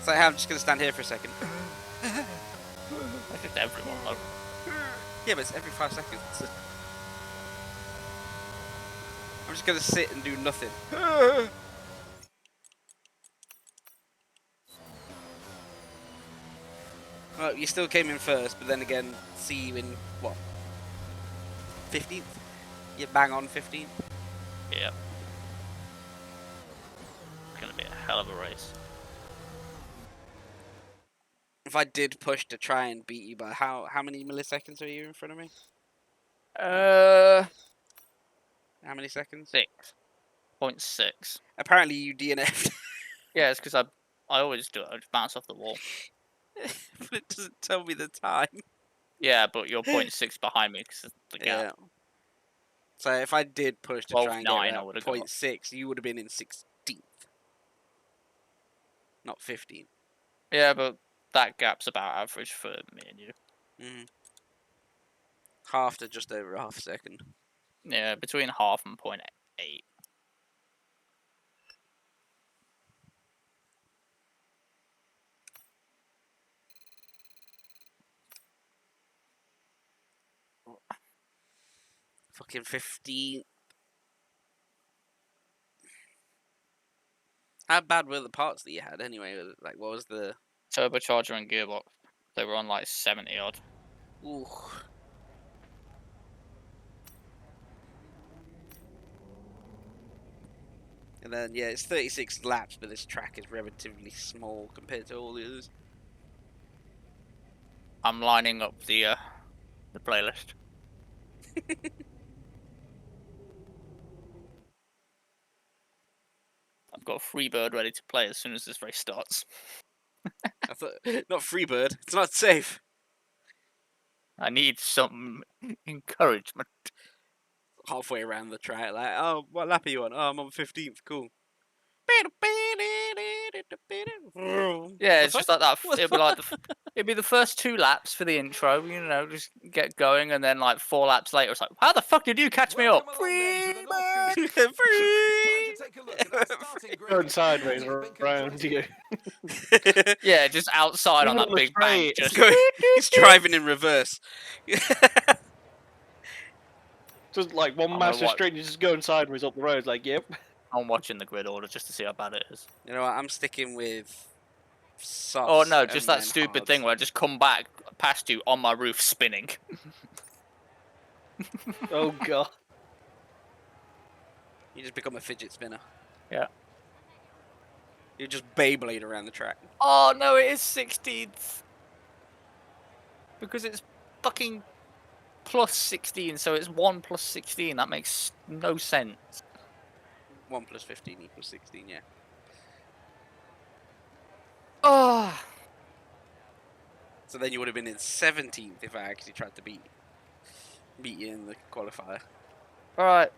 So I'm just gonna stand here for a second. I think everyone though. Yeah, but it's every 5 seconds. I'm just gonna sit and do nothing. Well, you still came in first, but then again, see you in what? 15th? You bang on 15th. Yeah. It's gonna be a hell of a race. If I did push to try and beat you by how many milliseconds are you in front of me? How many seconds? 6.6. Apparently you DNF'd, Yeah, it's because I always do it. I just bounce off the wall. but it doesn't tell me the time. Yeah, but you're 0.6 behind me because the gap. Yeah. So if I did push to try and 12.9 get I that would've got. 0.6, you would have been in 16th, not 15th. Yeah, but that gap's about average for me and you. Mm. Half to just over half a second. Yeah, between half and 0.8. Fucking 15. How bad were the parts that you had anyway? Like, what was the? Turbocharger and gearbox. They were on like 70 odd. Ooh. And then yeah, it's 36 laps, but this track is relatively small compared to all the others. I'm lining up the playlist. I've got Freebird ready to play as soon as this race starts. I thought, not Freebird. It's not safe. I need some encouragement. Halfway around the track, like, oh, what lap are you on? Oh, I'm on 15th. Cool. Yeah, The it's just fuck? like that. What the It'd be like it'd be the first 2 laps for the intro, you know, just get going, and then like 4 laps later, it's like, how the fuck did you catch me up? Going sideways around you. Yeah, just outside on Even that on the big bank. straight. Just He's driving in reverse. Just like one I'm massive gonna straight, you're just going sideways up the road. Like, yep. I'm watching the grid order just to see how bad it is. You know what? I'm sticking with softs. Oh no, and just that then stupid hards. thing where I just come back past you on my roof spinning. Oh god. You just become a fidget spinner. Yeah. You just Beyblade around the track. Oh no, it is 16th. Because it's fucking plus 16, so it's 1 plus 16. That makes no sense. 1 plus 15 equals 16, yeah. Oh, So then you would have been in 17th if I actually tried to beat you in the qualifier. alright.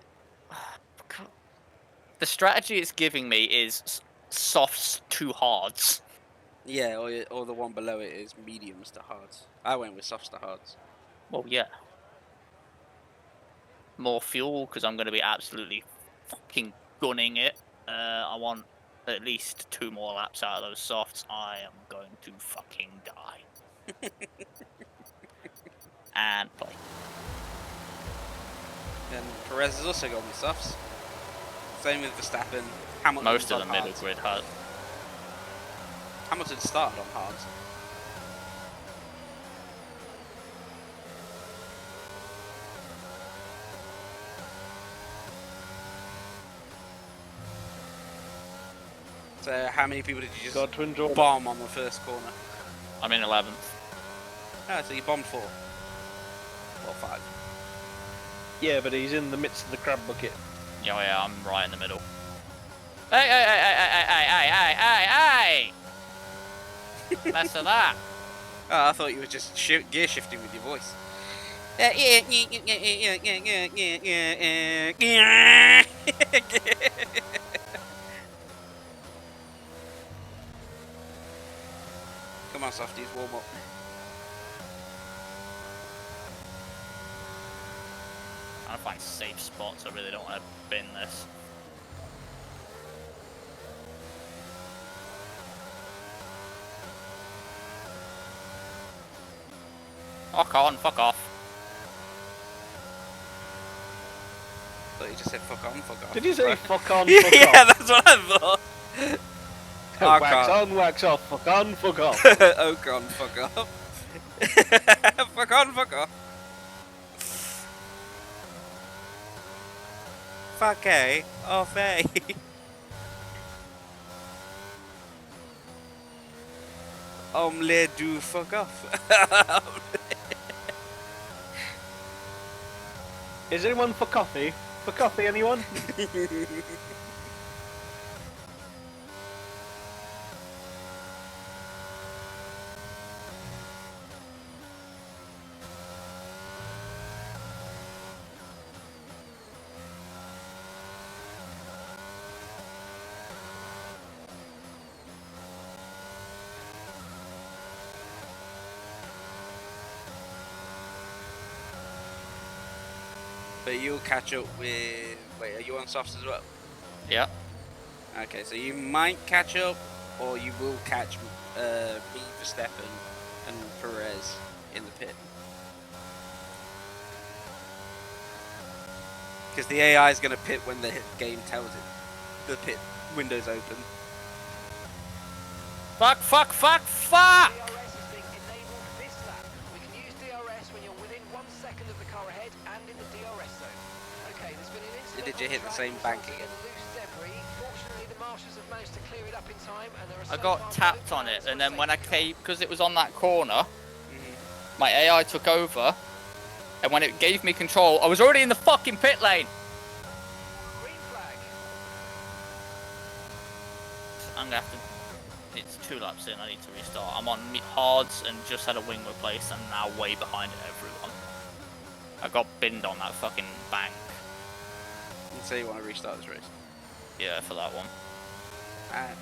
The strategy it's giving me is softs to hards. Yeah, or the one below it is mediums to hards. I went with softs to hards. Well, yeah. More fuel, because I'm going to be absolutely fucking gunning it. I want at least 2 more laps out of those softs. I am going to fucking die. And play. And Perez has also gone with softs. Same with Verstappen. Hamilton Most of the on middle hards. grid has. Hamilton started on hards. So how many people did you just Got to enjoy. bomb on the first corner? I'm in 11th. Oh, so you bombed 4. Or 5. Yeah, but he's in the midst of the crab bucket. Yeah, I'm right in the middle. Hey! Less of that. Oh, I thought you were just gear shifting with your voice. Come on, softies, warm up. I'm trying to find safe spots. I really don't want to bin this. Fuck on, fuck off. I thought you just said fuck on, fuck off. Did you say fuck on, fuck Yeah, off? that's what I thought. Wax on, wax off, fuck on, fuck off. Oh god, fuck off. Fuck on, fuck off. Fuck A, off A. Omelette do fuck off. Is anyone for coffee? For coffee, anyone? But you'll catch up with... Wait, are you on softs as well? Yeah. Okay, so you might catch up, or you will catch me, Verstappen, and Perez in the pit. Because the AI is going to pit when the game tells it. The pit window's open. Fuck, fuck, fuck, fuck! DRS is being enabled this lap. We can use DRS when you're within 1 second of the car ahead and in the DRS zone. Okay, there's been an incident. Did you on hit the track same bank resulting in again? loose debris. Fortunately, the marshals have managed to clear it up in time, and there are I so got far no tapped on it, plans and for then when I safety. came, because it was on that corner, my AI took over, and when it gave me control, I was already in the fucking pit lane. Green flag. I'm gonna have to. It's 2 laps in. I need to restart. I'm on hards and just had a wing replaced, and now way behind everyone. I got binned on that fucking bank. You say you want to restart this race. Yeah, for that one. Alright.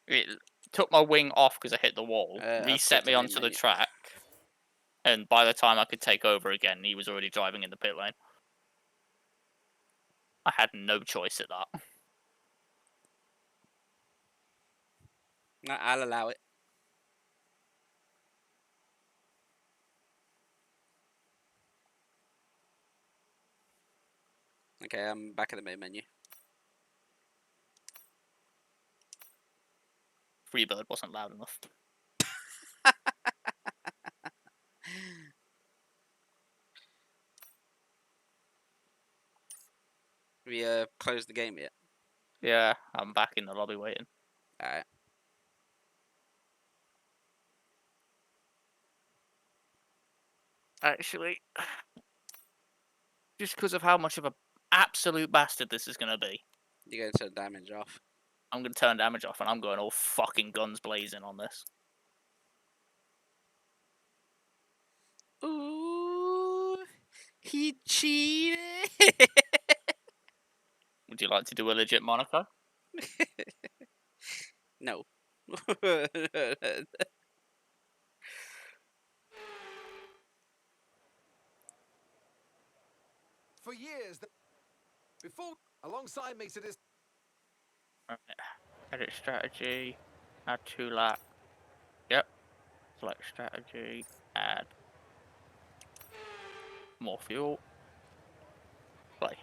It took my wing off because I hit the wall, I've reset put me it in, onto the mate. track, and by the time I could take over again, he was already driving in the pit lane. I had no choice at that. I'll allow it. Okay, I'm back at the main menu. Freebird wasn't loud enough. We closed the game yet? Yeah, I'm back in the lobby waiting. Alright. Actually, just because of how much of a absolute bastard this is gonna be, You're going to turn damage off. I'm gonna turn damage off and I'm going all fucking guns blazing on this. Ooh, he cheated. Would you like to do a legit Monaco? No. For years, before, alongside me to this. Right. Edit strategy. Add 2 lap. Yep. Select strategy. Add more fuel. Play.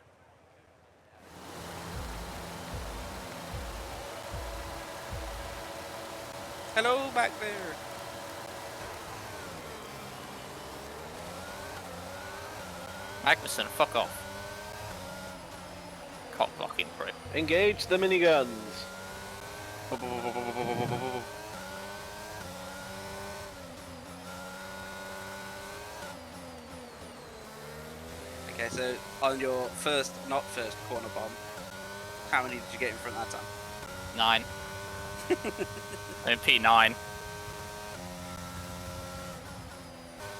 Hello back there. Magnussen, fuck off. Cock blocking prick. Engage the miniguns. Okay, so on your not first corner bomb, how many did you get in front that time? 9. I'm in P9.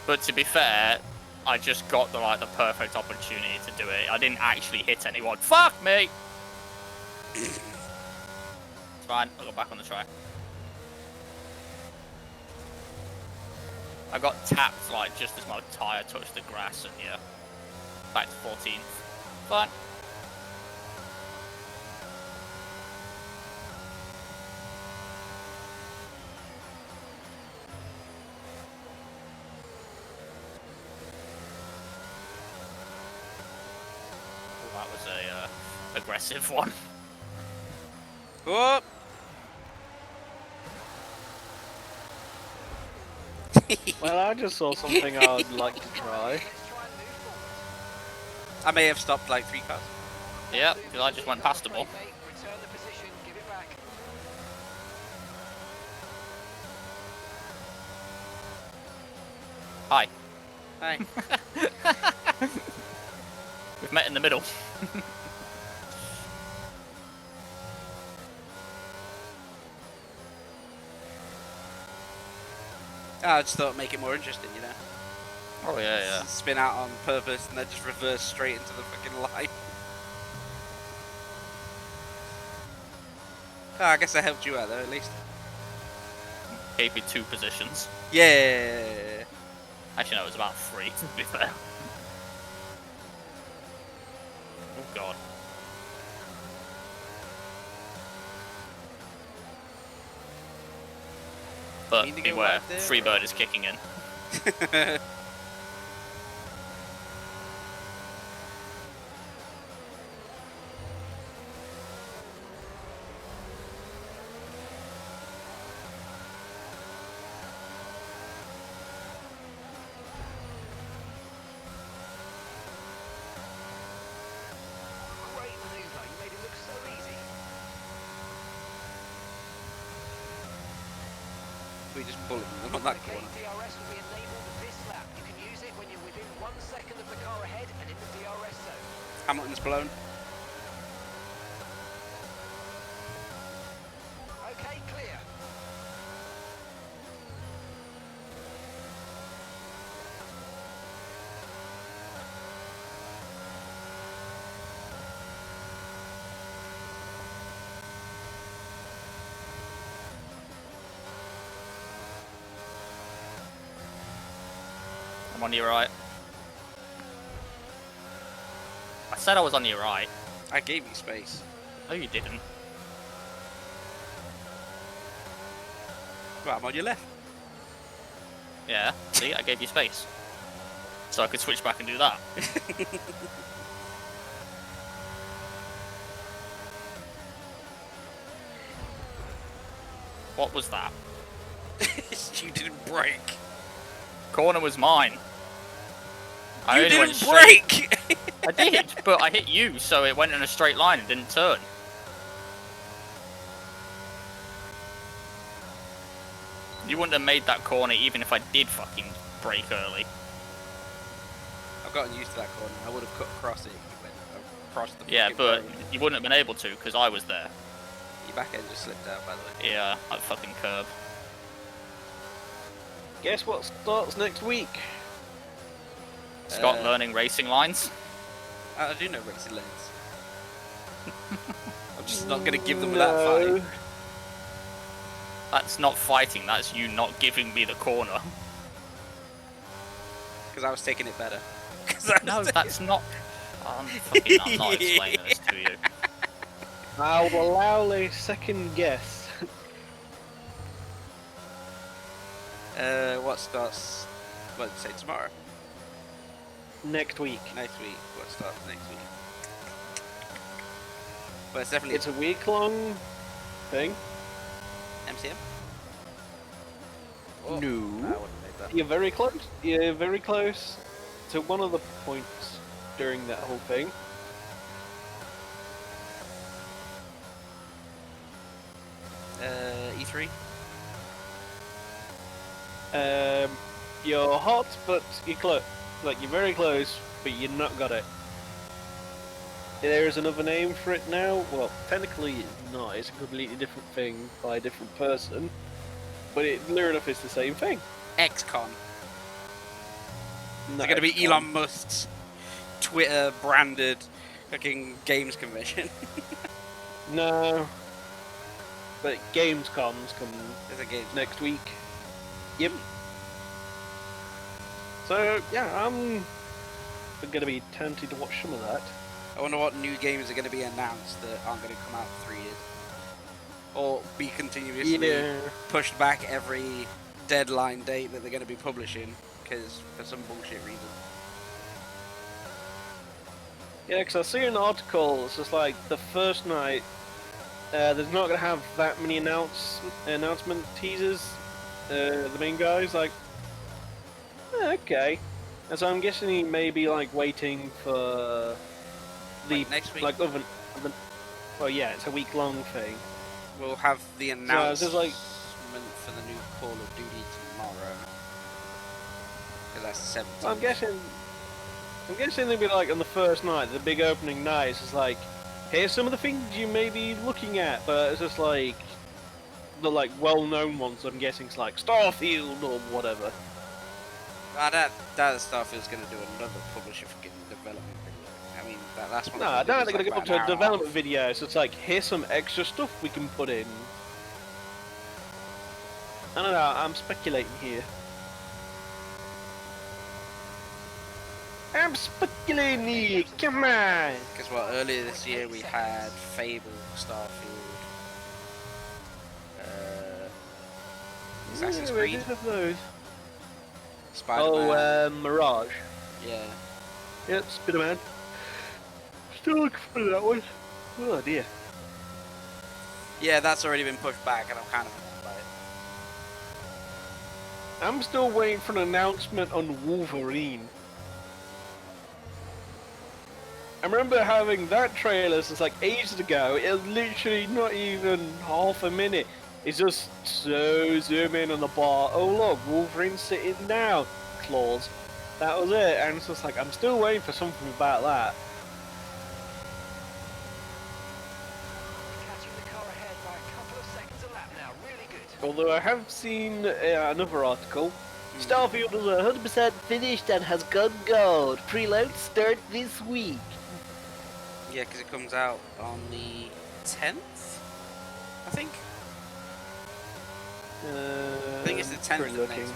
But to be fair, I just got the perfect opportunity to do it. I didn't actually hit anyone. Fuck me! It's fine, I'll go back on the track. I got tapped just as my tyre touched the grass, and yeah. Back to 14th. Fine. That was a aggressive one. Whoop! Well, I just saw something I would like to try. Let's try and move forward. I may have stopped like 3 cars. Yeah, because I just went past them all. Mate, return the position, give it back. Hi. Hi. We've met in the middle. I just thought it'd make it more interesting, you know. Oh yeah. Spin out on purpose and then just reverse straight into the fucking line. Oh, I guess I helped you out there at least. Gave me 2 positions. Yeah. Actually, no, it was about 3 to be fair. Oh god. But Mean to go beware, right there, Freebird is kicking in. Great maneuver, you made it look so easy. We just bullet them on that Okay, corner. DRS will be enabled this lap. You can use it when you're within 1 second of the car ahead and in the DRS zone. Hamilton's blown. Okay, clear. I'm on your right. I said I was on your right. I gave you space. No, you didn't. Well, I'm on your left. Yeah, see, I gave you space. So I could switch back and do that. What was that? You didn't break. Corner was mine. I You only went didn't straight. break! I did, but I hit you, so it went in a straight line and didn't turn. You wouldn't have made that corner even if I did fucking brake early. I've gotten used to that corner. I would have cut across it. You went across the Yeah, fucking but road. you wouldn't have been able to because I was there. Your back end just slipped out, by the way. Yeah, that fucking curb. Guess what starts next week? Scott learning racing lines. I do know racing lanes. I'm just not going to give them that fight. That's not fighting, that's you not giving me the corner. Because I was taking it better. No, that's not. I'm not explaining this to you. I will allow a second guess. What starts, what did you say, tomorrow? Next week. Next week. What starts next week? Well, it's definitely It's a week-long thing. MCM? No. I wouldn't make that. You're very close. You're very close to one of the points during that whole thing. E3? You're hot, but you're close. Like, you're very close, but you're not got it. There is another name for it now. Well, technically it's not. It's a completely different thing by a different person. But it, near enough, it's the same thing. XCon. Is it going to be Elon Musk's Twitter branded fucking games convention? No. But Gamescom's coming There's a game. next week. Yep. So yeah, I'm gonna be tempted to watch some of that. I wonder what new games are going to be announced that aren't going to come out for 3 years. Or be continuously pushed back every deadline date that they're going to be publishing, because for some bullshit reason. Yeah, because I see an article, it's just like the first night, there's not going to have that many announcement teasers, the main guys, like, okay. And so I'm guessing he may be like waiting for the, Like next week? like, well yeah, it's a week-long thing. We'll have the it's announcement just like- for the new Call of Duty tomorrow. Because that's the 17th. I'm guessing they'll be like on the first night, the big opening night, it's just like, here's some of the things you may be looking at, but it's just like, the like well-known ones, I'm guessing it's like Starfield or whatever. That Starfield's going to do another publisher fucking development video. I mean, that's one. No, I don't think they're going to go up to a development video, so it's like, here's some extra stuff we can put in. I don't know, I'm speculating here. I'm speculating here, come on! Because earlier this year we had Fable, Starfield, Assassin's Yeah, Creed, we did have those. Spider-Man. Mirage. Yeah. Yep, Spider-Man. Still looking for that one. Oh dear. Yeah, that's already been pushed back, and I'm kind of annoyed by it. I'm still waiting for an announcement on Wolverine. I remember having that trailer since like ages ago. It was literally not even half a minute. It's just so zoom in on the bar. Oh look, Wolverine's sitting down. Claws. That was it. And it's just like, I'm still waiting for something about that. Catching the car ahead by a couple of seconds a lap now. Really good. Although I have seen another article. Starfield is 100% finished and has gone gold. Preload start this week. Yeah, because it comes out on the 10th, I think. I think it's the 10th of next month.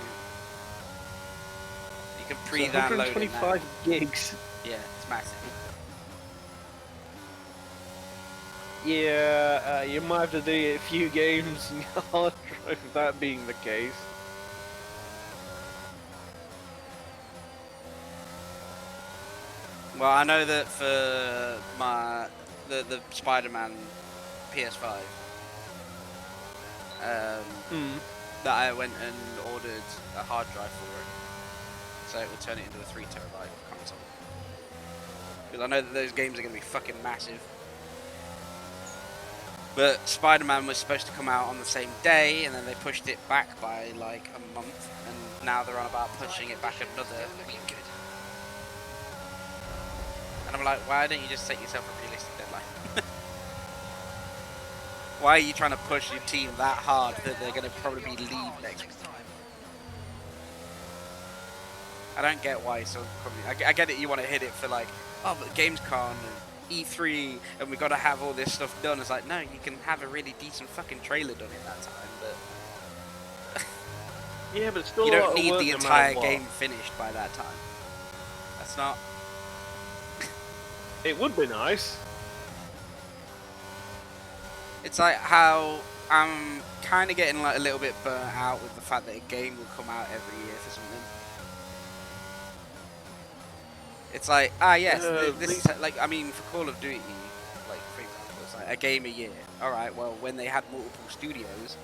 You can pre-download it now. 125 gigs. Yeah, it's massive. Yeah, you might have to do a few games in your hard drive, that being the case. Well, I know that for the Spider-Man PS5, that I went and ordered a hard drive for it, so it will turn it into a 3 terabyte console. Because I know that those games are going to be fucking massive. But Spider-Man was supposed to come out on the same day, and then they pushed it back by like a month, and now they're on about pushing it back another week. And I'm like, why don't you just set yourself a realistic deadline? Why are you trying to push your team that hard that they're going to probably be leave next week? I don't get why so I get it, you want to hit it for like, oh, but Gamescom and E3 and we got to have all this stuff done. It's like, no, you can have a really decent fucking trailer done in that time, but Yeah, but it's still you a lot don't of need work the no entire matter what. game finished by that time. That's not... It would be nice. It's like how I'm kind of getting like a little bit burnt out with the fact that a game will come out every year for something. It's like, yes, this is like, I mean, for Call of Duty, like for example, it's like a game a year. All right, well, when they had multiple studios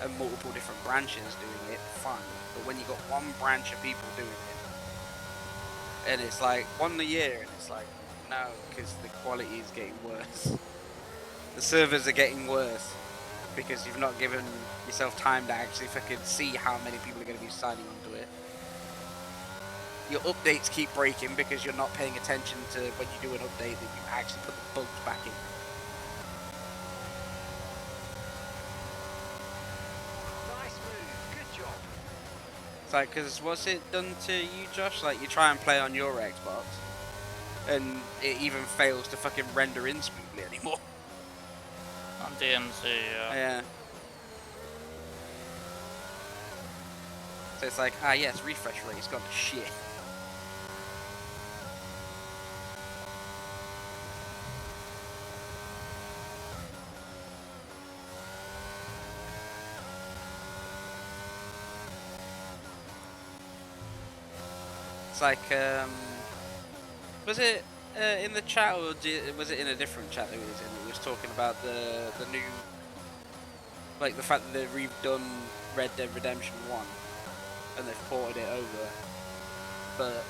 and multiple different branches doing it, fine. But when you got one branch of people doing it, and it's like one a year, and it's like, no, because the quality is getting worse. The servers are getting worse because you've not given yourself time to actually fucking see how many people are going to be signing into it. Your updates keep breaking because you're not paying attention to when you do an update that you actually put the bugs back in. Nice move. Good job. It's like, because what's it done to you, Josh? Like, you try and play on your Xbox, and it even fails to fucking render in smoothly anymore. On DMZ, yeah. Yeah. So it's like, ah yes, refresh rate's gone to shit. It's like, was it in the chat or was it in a different chat that we was in? It was talking about the new, like the fact that they've redone Red Dead Redemption 1 and they've ported it over, but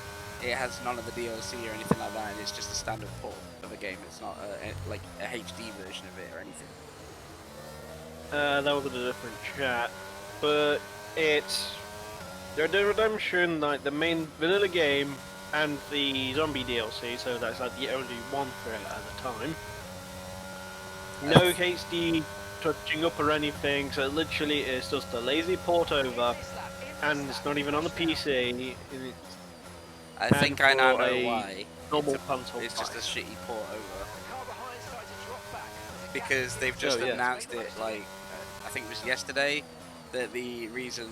it has none of the DLC or anything like that, and it's just a standard port of the game. It's not like a HD version of it or anything. That was in a different chat, but it's Red Dead Redemption, like the main vanilla game and the zombie DLC, so that's like the only one for it at the time. No HD touching up or anything, so literally it's just a lazy port over, and it's not even on the PC. I think I now know a why. Normal console. It's just a shitty port over. The car behind started to drop back as the Because they've just Oh, yeah. announced it, like, I think it was yesterday, that the reason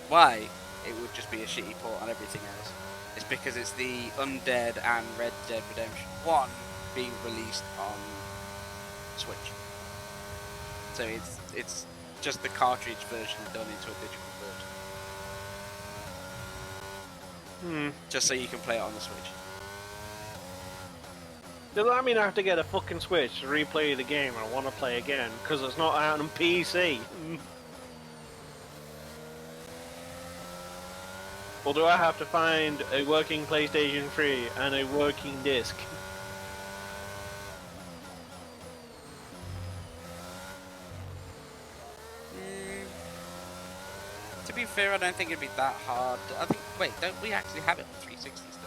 why it would just be a shitty port on everything else is because it's the Undead and Red Dead Redemption 1 being released on Switch. So it's just the cartridge version done into a digital version. Just so you can play it on the Switch. Does that mean I have to get a fucking Switch to replay the game and I want to play again because it's not out on PC? Or do I have to find a working PlayStation 3 and a working disc? To be fair, I don't think it'd be that hard. I think, wait, don't we actually have it on 360 still?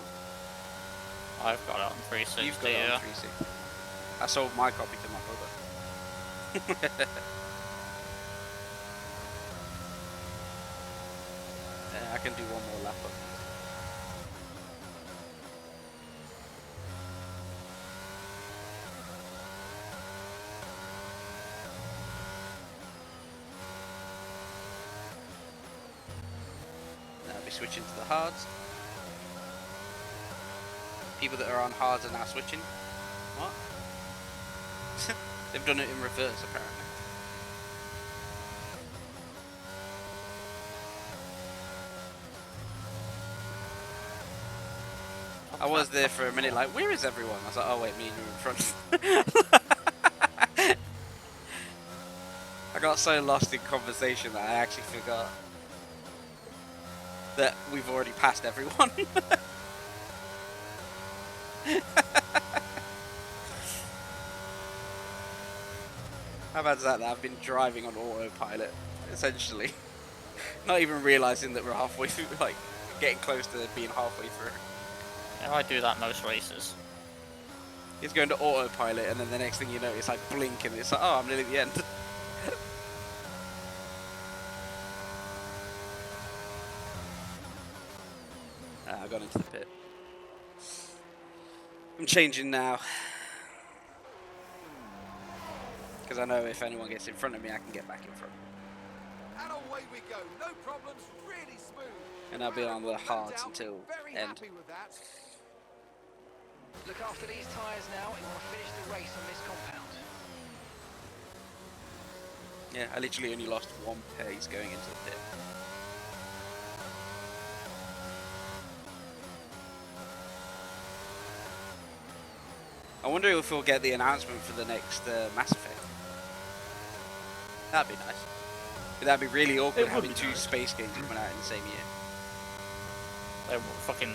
I've got it on 360. You've got it on 360. I sold my copy to my brother. Yeah, I can do one more lap up. Now I'll be switching to the hards. People that are on hards are now switching. What? They've done it in reverse apparently. I was there for a minute like, where is everyone? I was like, oh wait, me and you in front. I got so lost in conversation that I actually forgot that we've already passed everyone. How bad is that I've been driving on autopilot, essentially. Not even realising that we're halfway through, like, getting close to being halfway through. Yeah, I do that most races. It's going to autopilot, and then the next thing you know, it's like blinking. It's like, oh, I'm nearly at the end. I got into the pit. I'm changing now. Because I know if anyone gets in front of me, I can get back in front. And away we go. No problems. Really smooth. And I'll be on the No hards doubt, until very end. happy with that. Look after these tyres now. You want to finish the race on this compound. Yeah, I literally only lost one pace going into the pit. I wonder if we'll get the announcement for the next Mass Effect. That'd be nice. But that'd be really awkward It would having be two nice. space games coming out in the same year.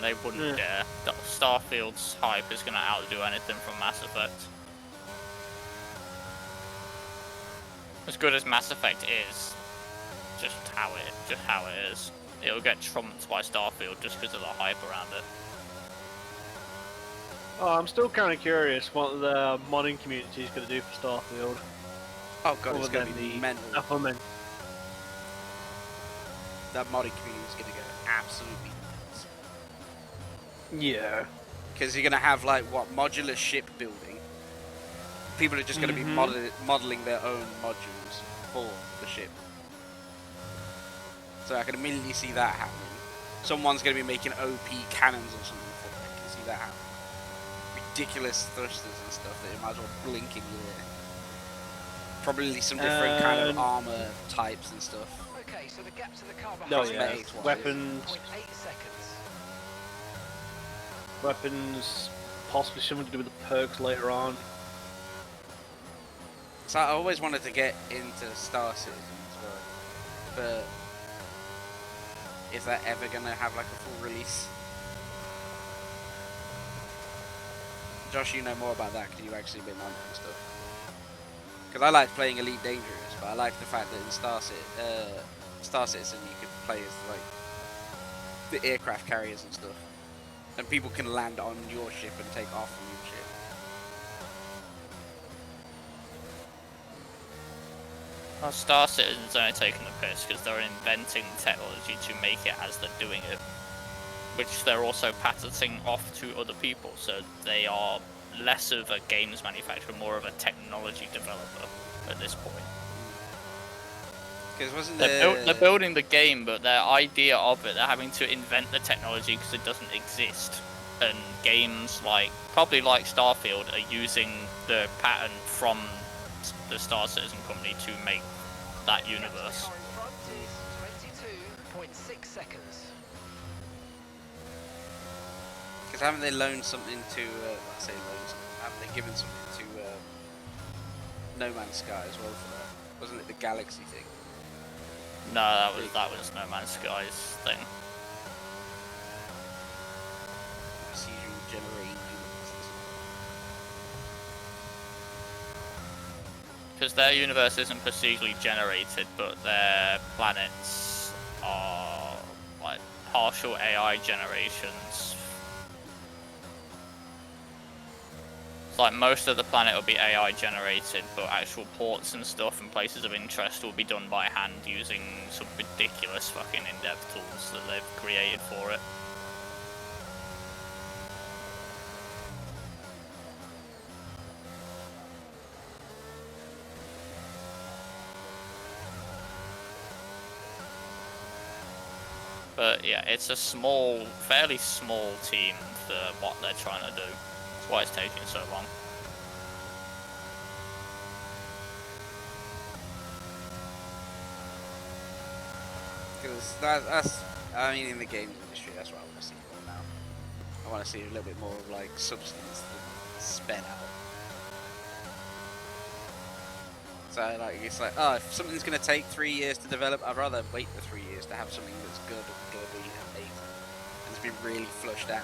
They wouldn't dare. Starfield's hype is going to outdo anything from Mass Effect. As good as Mass Effect is, just how it is, it'll get trumped by Starfield just because of the hype around it. Oh, I'm still kind of curious what the modding community is going to do for Starfield. Oh god, it's Other going to than be the mental. aforementioned. that modding community is going to go absolutely nuts. Yeah. Because you're going to have like what, modular ship building. People are just going to be modeling their own modules for the ship. So I can immediately see that happening. Someone's going to be making OP cannons or something for it. I can see that happening. Ridiculous thrusters and stuff that you might as well blink in the air. Probably some different kind of armor types and stuff. Okay, so the gap to the car No, behind yeah. you is Weapons. 0.8 seconds. Weapons, possibly something to do with the perks later on. So I always wanted to get into Star Citizen as well, but is that ever gonna have like a full release? Josh, you know more about that because you've actually been on it and stuff. Because I liked playing Elite Dangerous, but I liked the fact that in Star Citizen you could play as like the aircraft carriers and stuff, and people can land on your ship and take off from your ship. Well, Star Citizen's only taking the piss because they're inventing technology to make it as they're doing it, which they're also patenting off to other people, so they are less of a games manufacturer, more of a technology developer at this point. Because wasn't They're building the game, but their idea of it, they're having to invent the technology because it doesn't exist. And games probably like Starfield, are using the pattern from the Star Citizen company to make that universe. Car in front is 22.6 seconds. Because haven't they loaned something to, I say loaned something, haven't they given something to No Man's Sky as well for that? Wasn't it the Galaxy thing? No, that was No Man's Sky's thing. Procedural generating universes. Because their universe isn't procedurally generated, but their planets are like partial AI generations. It's like most of the planet will be AI generated, but actual ports and stuff and places of interest will be done by hand using some ridiculous fucking in-depth tools that they've created for it. But yeah, it's a fairly small team for what they're trying to do. That's why it's taking so long. Because that's, I mean, in the games industry, that's what I want to see more now. I want to see a little bit more of like substance than sped out. So like, it's like, oh, if something's going to take 3 years to develop, I'd rather wait the 3 years to have something that's good and going to be amazing and it's been really flushed out.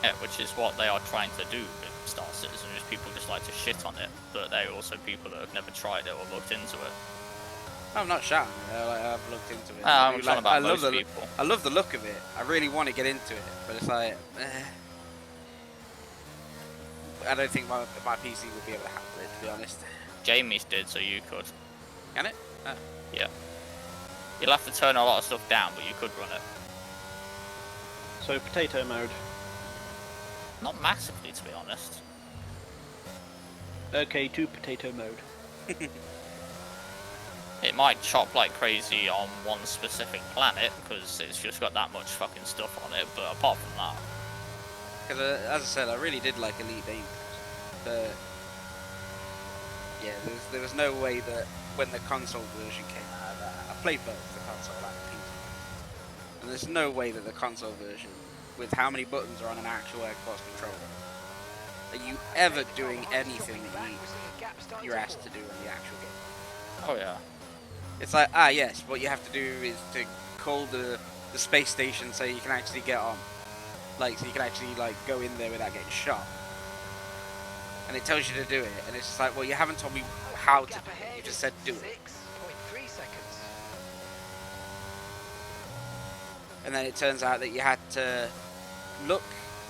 Yeah, which is what they are trying to do with Star Citizen, is people just like to shit on it, but they're also people that have never tried it or looked into it. I'm not shouting, I've looked into it. I'm talking about I love most people. I love the look of it. I really want to get into it, but it's like, I don't think my PC would be able to handle it, to be honest. Jamie's did, so you could. Can it? Oh. Yeah. You'll have to turn a lot of stuff down, but you could run it. So potato mode. Not massively, to be honest. Okay, to potato mode. It might chop like crazy on one specific planet, because it's just got that much fucking stuff on it, but apart from that... Because, as I said, I really did like Elite Dangerous, but yeah, there was no way that when the console version came out, I played both the console and the PC, and there's no way that the console version, with how many buttons are on an actual Xbox controller, are you ever doing anything that you're asked to do in the actual game. Oh yeah. It's like, yes, what you have to do is to call the space station so you can actually get on. Like, so you can actually, like, go in there without getting shot. And it tells you to do it, and it's just like, well, you haven't told me how to do it, you just said do it. 6.3 seconds. And then it turns out that you had to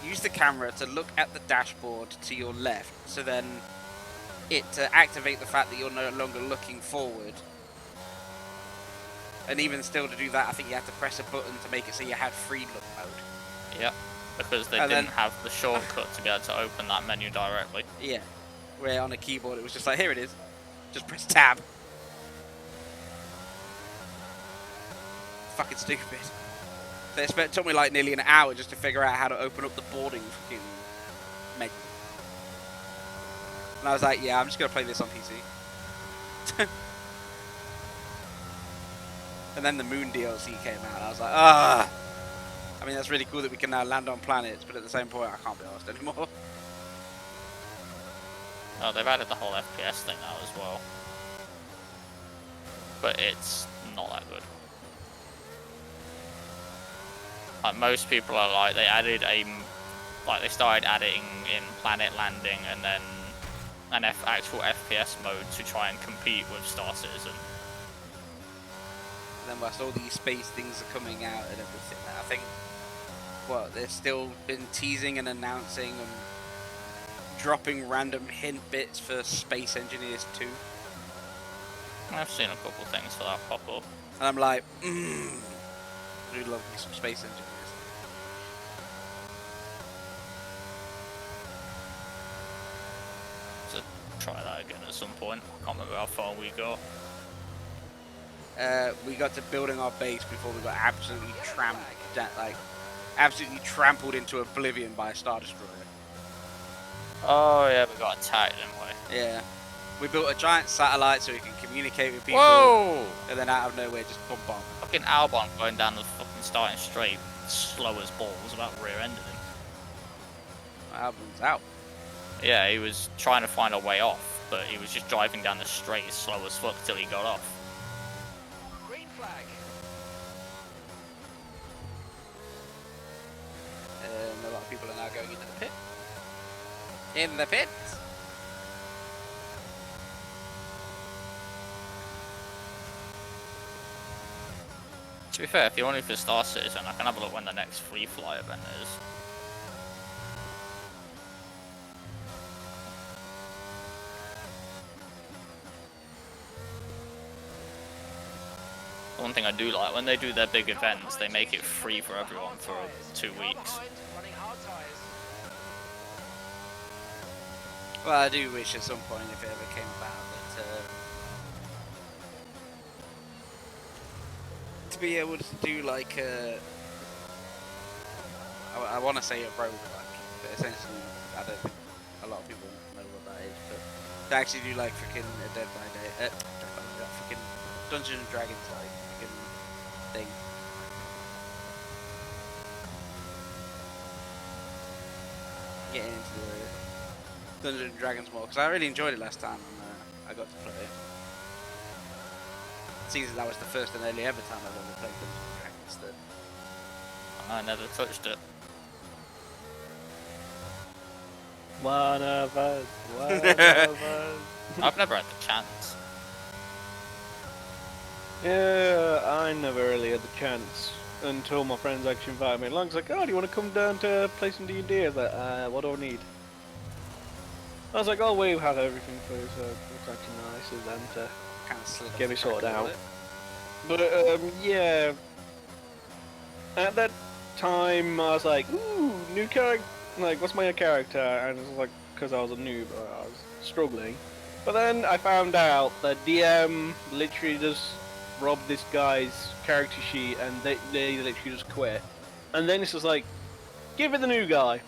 use the camera to look at the dashboard to your left, so then it to activate the fact that you're no longer looking forward, And even still, to do that, I think you had to press a button to make it so you had free look mode. Yep. Because they And didn't then- have the shortcut to be able to open that menu directly. Yeah. Where on a keyboard it was just like, here it is. Just press tab. Fucking stupid. So it took me like nearly an hour just to figure out how to open up the boarding fucking menu. And I was like, yeah, I'm just gonna play this on PC. And then the Moon DLC came out. I was like, ah. I mean, that's really cool that we can now land on planets, but at the same point, I can't be asked anymore. Oh, they've added the whole FPS thing now as well. But it's not that good. Like, most people are like, they started adding in planet landing and then an actual FPS mode to try and compete with Star Citizen. And then whilst all these space things are coming out and everything, I think, what, they've still been teasing and announcing and dropping random hint bits for Space Engineers 2. I've seen a couple things for that pop up. And I'm like, I do love me some Space Engineers. So try that again at some point. I can't remember how far we got. We got to building our base before we got absolutely absolutely trampled into oblivion by a Star Destroyer. Oh yeah, we got attacked, didn't we? Yeah. We built a giant satellite so we can communicate with people. Whoa! And then out of nowhere, just boom, bomb. Fucking Albon going down the fucking starting straight, slow as balls, about rear-ended him. Album's out. Yeah, he was trying to find a way off, but he was just driving down the straight slow as fuck till he got off. Green flag. A lot of people are now going into the pit. In the pit. To be fair, if you're only for Star Citizen, I can have a look when the next free fly event is. One thing I do like, when they do their big events, they make it free for everyone for 2 weeks. Running hard tires. Well, I do wish at some point, if it ever came about, that to be able to do like a, I want to say a roguelike, but essentially, I don't think a lot of people know what that is, but to actually do like freaking a Dead by Day, freaking Dungeons and Dragons like freaking thing. Getting into the Dungeons and Dragons more, because I really enjoyed it last time and I got to play it. Seems that was the first and only ever time I've ever played Dungeons and Dragons. That I never touched it. One of us, one of us. I've never had the chance. Yeah, I never really had the chance until my friends actually invited me along. It's like, oh, do you want to come down to play some D&D? I was like, what do I need? I was like, oh, we have everything for you, so it's actually nice of them to kind of slid off get me the track sorted a little out. bit. But, yeah. At that time, I was like, ooh, new character. Like, what's my character? And it was like, because I was a noob, I was struggling. But then I found out that DM literally just robbed this guy's character sheet and they literally just quit. And then it's just like, give it the new guy.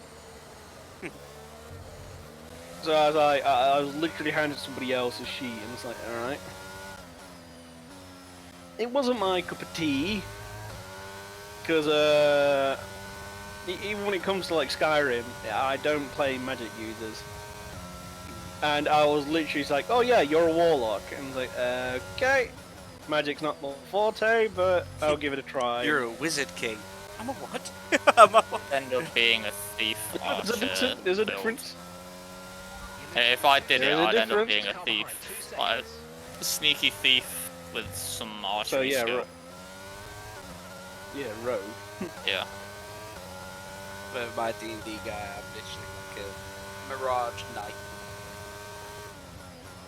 So I was like, I was literally handed somebody else's sheet and it's like, alright. It wasn't my cup of tea. Because, even when it comes to like Skyrim, I don't play magic users. And I was literally just like, oh yeah, you're a warlock. And I was like, okay. Magic's not my forte, but I'll give it a try. You're a wizard king. I'm a what? I'm a what? End up being a thief. There's a build. difference. If I did it, There's a I'd end up difference. being a thief. Like a sneaky thief with some So archery yeah, skill. yeah, rogue. Yeah. With my D&D guy, I'm literally like a Mirage Knight.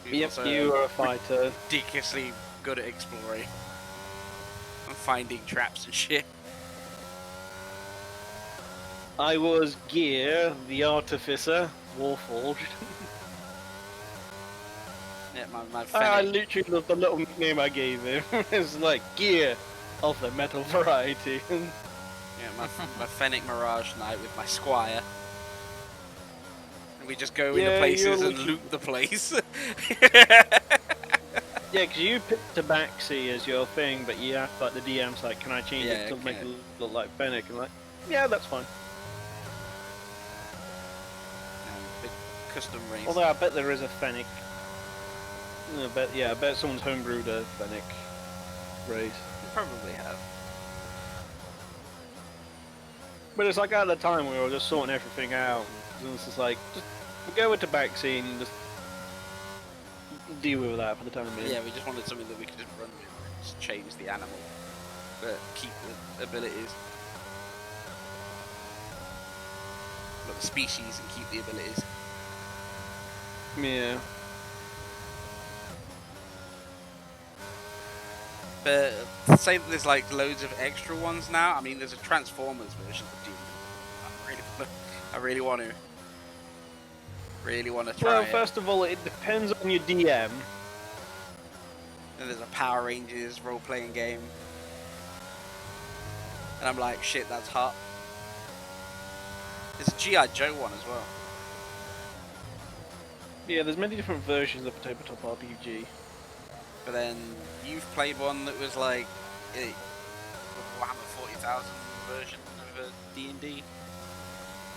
Who's Yep, also you are a fighter. ridiculously good at exploring. finding traps and shit. I was Gear, the Artificer, Warforged. Yeah, my I Fennec. literally love the little nickname I gave him. It's like Gear of the metal variety. Yeah, my Fennec Mirage Knight with my Squire. And we just go into Yeah, places you're and looking- loot the place. Yeah, because you picked Tabaxi as your thing, but you asked like the DM's like, can I change Yeah, it to make okay. it look like Fennec? And like, yeah, that's fine. Big custom race. Although I bet there is a Fennec. I bet someone's homebrewed a Fennec race. You probably have. But it's like at the time we were just sorting everything out. And it's just like, just go with Tabaxi and just deal with that for the time being. Yeah, we just wanted something that we could just run with and just change the animal, but keep the abilities. But the species and keep the abilities. Yeah. But say that there's like loads of extra ones now. I mean, there's a Transformers version of Doom. I really want to try Well, it. first of all, it depends on your DM. And there's a Power Rangers role-playing game. And I'm like, shit, that's hot. There's a G.I. Joe one as well. Yeah, there's many different versions of a tabletop RPG. But then you've played one that was like a Warhammer 40,000 version of a D&D.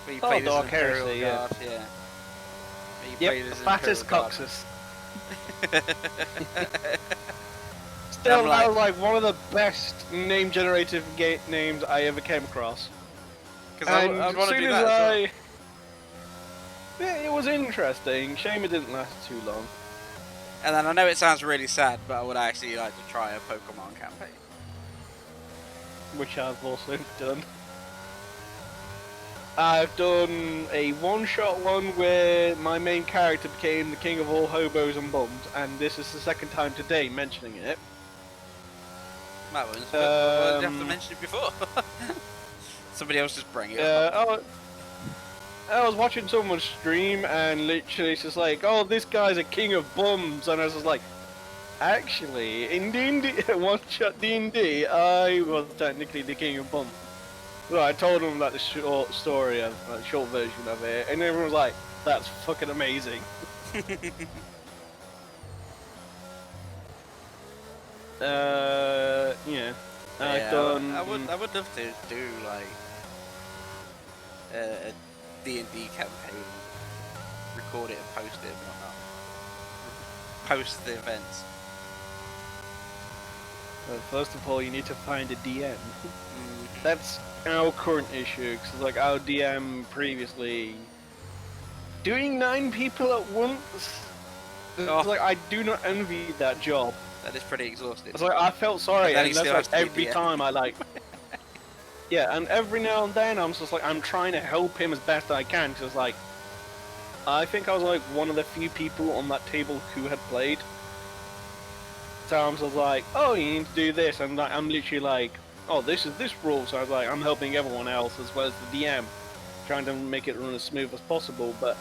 Where you Oh, played as an Dark Imperial Heresy, yeah. Guard, yeah. Where you Yep, played the as an fattest Imperial Guard. coxes. I'm Still, like- that was like one of the best name generative names I ever came across. Because I And want as to soon do as that as well. Yeah, it was interesting. Shame it didn't last too long. And then I know it sounds really sad, but I would actually like to try a Pokemon campaign. Which I've also done. I've done a one-shot one where my main character became the king of all hobos and bums, and this is the second time today mentioning it. That was, but why did you have to Um, mention it before? Somebody else just bring it up. I was watching someone stream, and literally it's just like, oh, this guy's a king of bums, and I was just like, actually, in D&D, one-shot D&D, I was technically the king of bums. So I told them like the short story of, like, short version of it, and everyone was like, that's fucking amazing. Yeah. I've Yeah, done. I would love to do like a D&D campaign, record it and post it and whatnot. Post the events. Well, first of all, you need to find a DM. That's our current issue, because like our DM previously doing 9 people at once. It's Oh. like I do not envy that job. That is pretty exhausting. It's like I felt sorry, But then and he that's still like has to be every DM. time I like. Yeah, and every now and then I'm just like I'm trying to help him as best I can, because like I think I was like one of the few people on that table who had played. So I was like, oh, you need to do this, and like, I'm literally like, oh, this is this rule. So I was like, I'm helping everyone else as well as the DM, trying to make it run as smooth as possible. But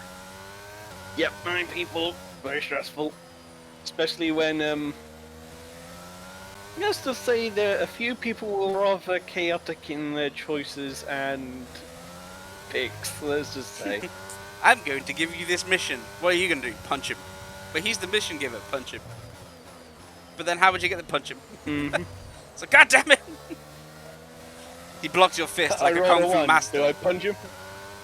yep, 9 people, very stressful, especially when just to say that a few people were rather chaotic in their choices and picks. Let's just say. I'm going to give you this mission. What are you going to do? Punch him. But he's the mission giver. Punch him. But then how would you get the punch him? Mhm. So God damn it! He blocked your fist like I a roll kung fu one. master. Do I punch him?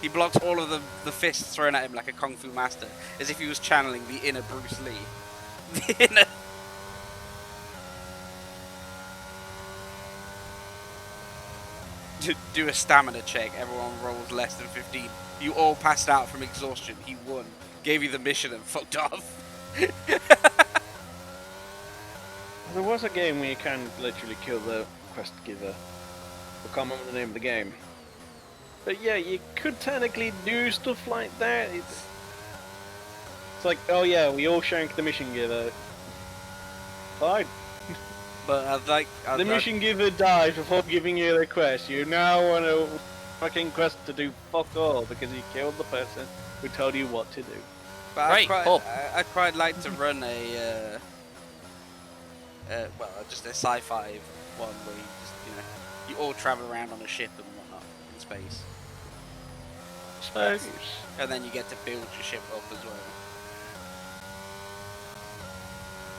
He blocked all of the fists thrown at him like a kung fu master, as if he was channeling the inner Bruce Lee. The inner. Do a stamina check. Everyone rolls less than 15. You all passed out from exhaustion. He won. Gave you the mission and fucked off. There was a game where you can literally kill the quest giver. I can't remember the name of the game. But yeah, you could technically do stuff like that. It's like, oh yeah, we all shanked the mission giver. Fine. But I'd like. The mission giver dies before giving you the quest. You now want a fucking quest to do fuck all because he killed the person who told you what to do. But Right, Bob. I'd quite like to run a, well, just a sci-fi one where you just, you all travel around on a ship and whatnot in space, Suppose. and then you get to build your ship up as well.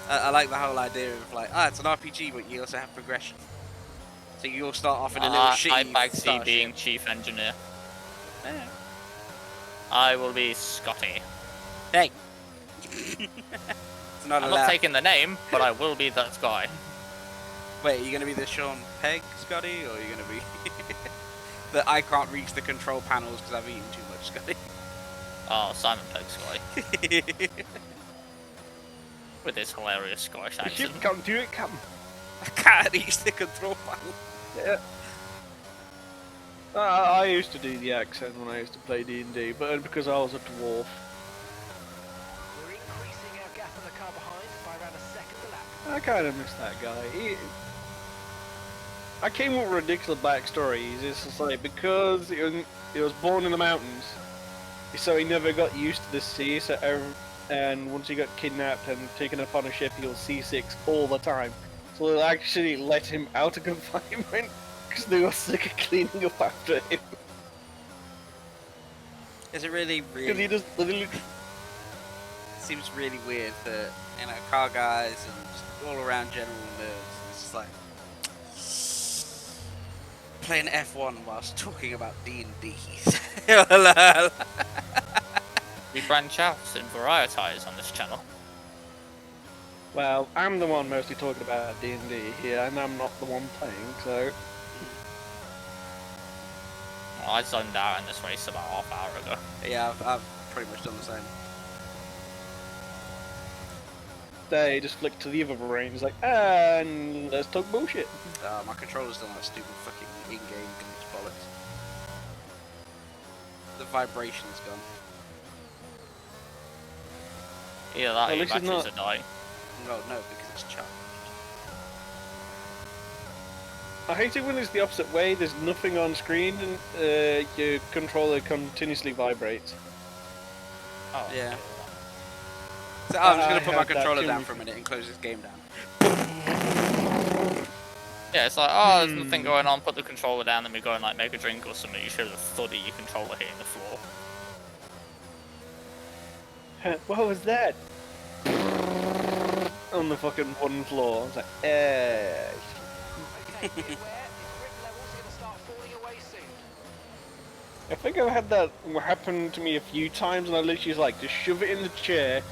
I like the whole idea of like, it's an RPG, but you also have progression. So you all start off in a little I shitty fancy starship. being chief engineer. Yeah. I will be Scotty. Hey. It's not I'm allowed. not taking the name, but I will be that guy. Wait, are you gonna be the Sean Pegg Scotty, or are you gonna be the I can't reach the control panels because I've eaten too much Scotty? Oh, Simon Pegg Scotty. With his hilarious Scottish The accent. ship can't do it, Captain. I can't reach the control panel. Yeah. I used to do the accent when I used to play D&D, but only because I was a dwarf. We're increasing our gap on the car behind by around a second a lap. I kind of miss that guy. I came up with a ridiculous backstory. It's just like, because he was born in the mountains, so he never got used to the sea, and once he got kidnapped and taken up on a ship, he was seasick all the time. So they actually let him out of confinement because they were sick of cleaning up after him. Is it really Because he just literally... seems really weird that car guys and just all around general nerds. It's just like playing F1 whilst talking about D&D. We branch out and varietize on this channel. Well, I'm the one mostly talking about D&D here, and I'm not the one playing, so... Well, I zoned out in this race about half hour ago. Yeah, I've pretty much done the same. They just flick to the other brain, it's like, and let's talk bullshit. My controller's done that stupid fucking in-game glitch bollocks. The vibration's gone. Either that Well, or your this is batteries not- are dying. No, because it's charged. I hate it when it's the opposite way, there's nothing on screen and your controller continuously vibrates. Oh, Yeah. okay. So I'm just I gonna put my had that controller too. down for a minute and close this game down. Yeah, it's like, oh, there's nothing going on, put the controller down, then we go and like make a drink or something. You should have thudded your controller hitting the floor. What was that? On the fucking wooden floor. I was like, Okay, be aware, the grip levels are going to start falling away soon. I think I've had that happen to me a few times, and I literally just like, just shove it in the chair,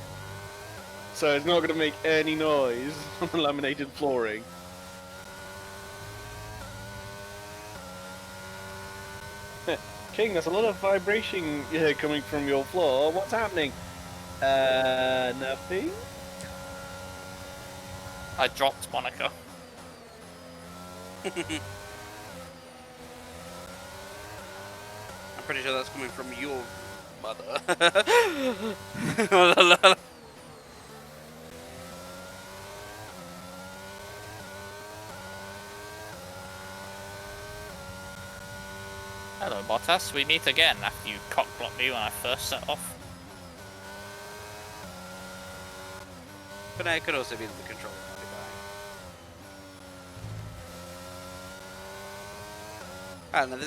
so it's not going to make any noise on the laminated flooring. King, there's a lot of vibration coming from your floor. What's happening? Nothing? I dropped Monica. I'm pretty sure that's coming from your mother. Hello, Bottas. We meet again after you cockblocked me when I first set off. But no, it could also be that the controller might be dying. I don't know,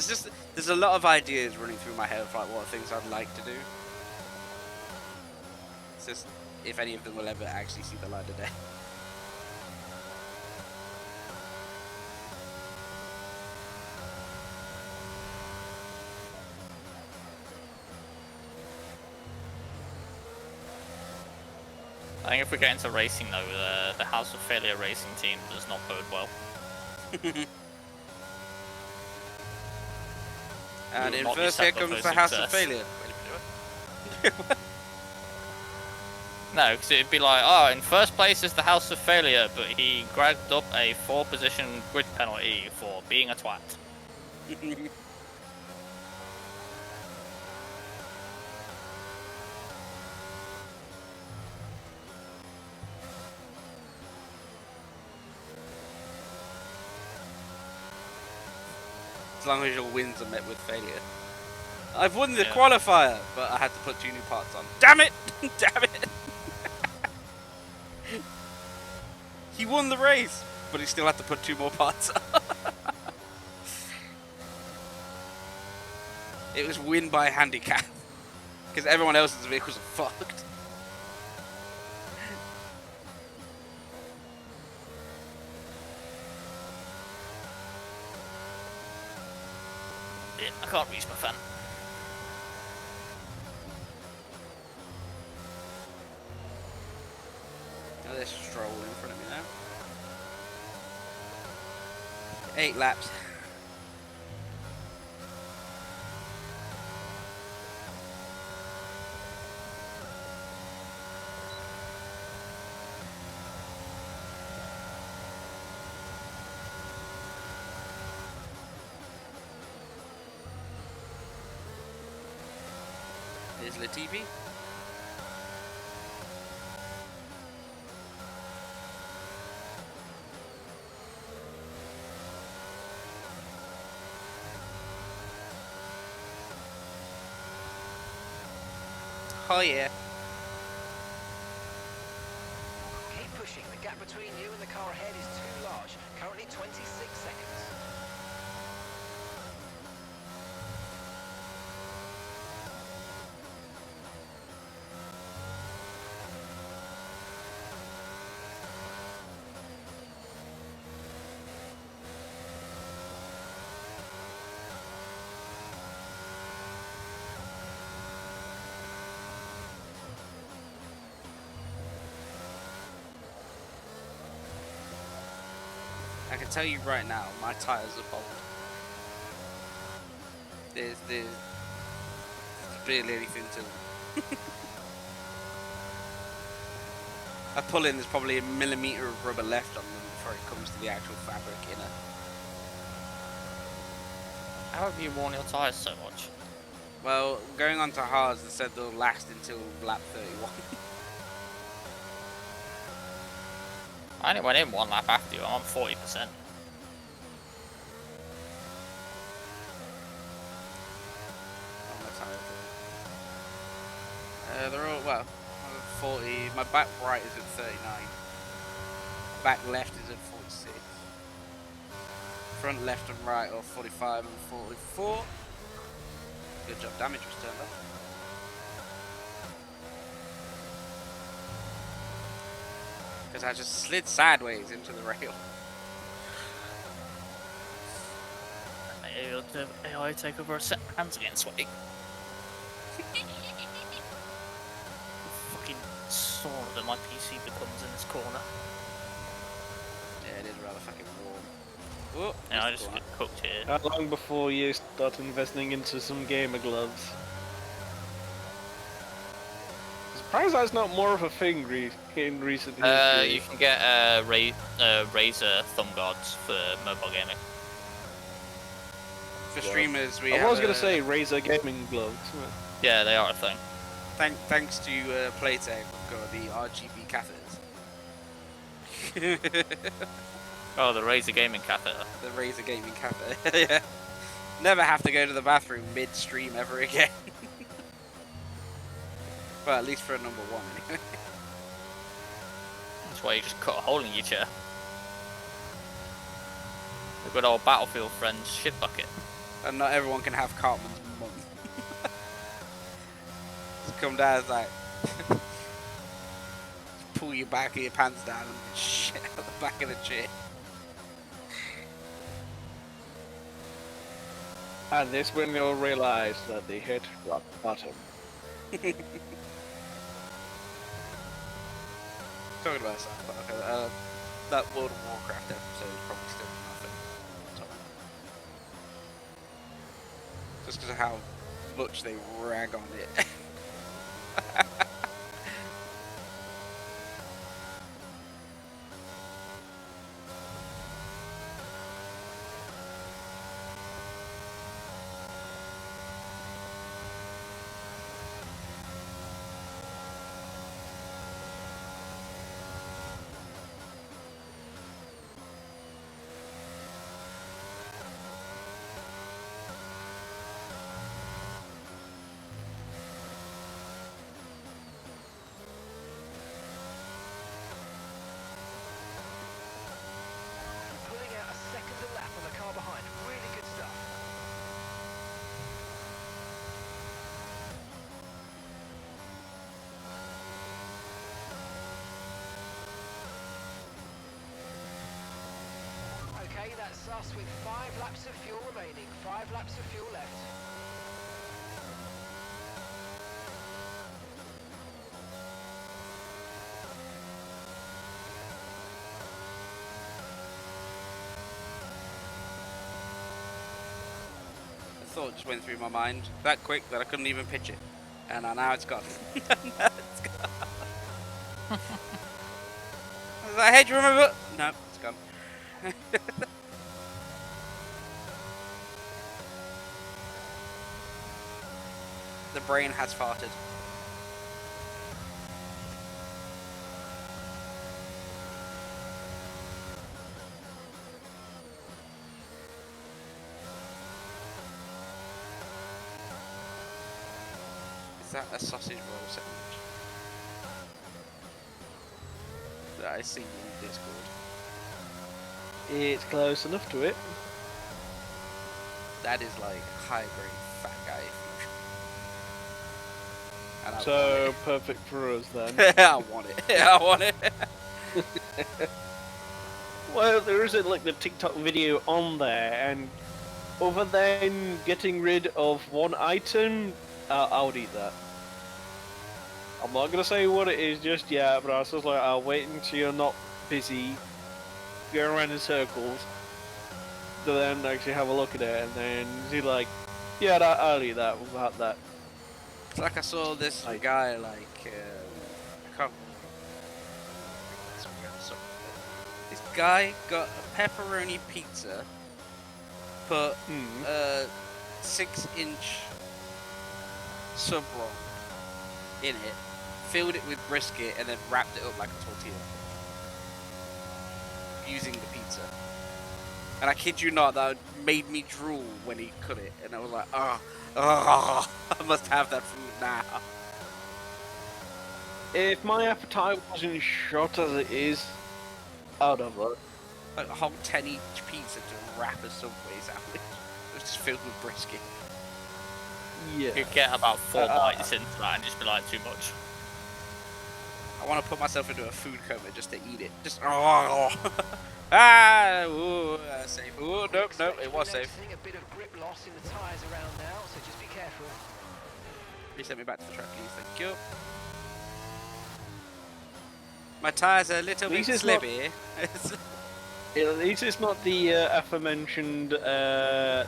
there's a lot of ideas running through my head of like what things I'd like to do. It's just if any of them will ever actually see the light of day. I think if we get into racing though, the House of Failure racing team does not bode well. And will in not be first set here up comes for the House of success. Failure. No, because it'd be like, oh, in first place is the House of Failure, but he grabbed up a 4-position grid penalty for being a twat. long as your wins are met with failure. I've won the Yeah. qualifier, but I had to put 2 new parts on. Damn it! Damn it! He won the race, but he still had to put 2 more parts on. It was win by handicap. Because everyone else's vehicles are fucked. I can't reach my fan. Now there's Stroll in front of me now. 8 laps. There's Latifi. Oh yeah. Keep pushing. The gap between you and the car ahead is too large. Currently 26 seconds. I can tell you right now, my tires are bald. There's barely anything to them. I pull in, there's probably a millimetre of rubber left on them before it comes to the actual fabric inner. How have you worn your tyres so much? Well, going on to hards, they said they'll last until lap 31. I only went in 1 lap after you. I'm on 40%. They're all, well, 40. My back right is at 39. Back left is at 46. Front left and right are 45 and 44. Good job, damage was turned off. Because I just slid sideways into the rail. Maybe you'll do AI take over a set hands again, sweaty. Fucking sore that my PC becomes in this corner. Yeah, it is rather fucking warm. Whoa, Yeah, I missed just the get cooked here. How long before you start investing into some gamer gloves? I'm surprised that's not more of a thing in recent history. You can get Razer thumb guards for mobile gaming. For streamers, we I have was going to say Razer gaming gloves. Yeah, they are a thing. Thanks to Playtech, we've got the RGB catheters. Oh, the Razer gaming catheter. The Razer gaming catheter. Yeah. Never have to go to the bathroom mid-stream ever again. Well, at least for a number 1 anyway. That's why you just cut a hole in your chair. The good old Battlefield friends shit bucket. And not everyone can have Cartman's mum. Just come down, it's like pull your back of your pants down and shit out the back of the chair. And this when you'll realise that they hit rock bottom. Talking about South Park, that World of Warcraft episode is probably still nothing. Just because of how much they rag on it. That's us with 5 laps of fuel remaining. 5 laps of fuel left. A thought just went through my mind that quick that I couldn't even pitch it, and now it's gone. Now it's gone. I was like, hey, do you remember? No, it's gone. The brain has farted. Is that a sausage roll sandwich? That I see in Discord. It's close enough to it. That is like high grade fat guy food. And I So want perfect for us then. it. I want it. I want it. Well, there isn't like the TikTok video on there, and other than getting rid of one item, I would eat that. I'm not gonna say what it is just yet, but I was just like, I'll wait until you're not busy going around in circles to then actually have a look at it, and then see like, yeah, I'll eat that without that. It's like I saw this Like- guy like I can't- this guy got a pepperoni pizza, put Hmm. a 6-inch sub roll in it, filled it with brisket, and then wrapped it up like a tortilla using the pizza. And I kid you not, that made me drool when he cut it, and I was like, oh, I must have that food now. If my appetite wasn't shot as it is, I'd have that. Like a whole 10-inch pizza to wrap a Subway sandwich. It was just filled with brisket. Yeah. You get about 4 Uh, bites into that and just be like, too much. I want to put myself into a food coma just to eat it. Just ooh, safe. Ooh, nope, it was safe. Noticing a bit of grip loss in the tyres around now, so just be careful. Reset me back to the track, please. Thank you. My tires are a little bit This is not- slippery. At least it's not the aforementioned the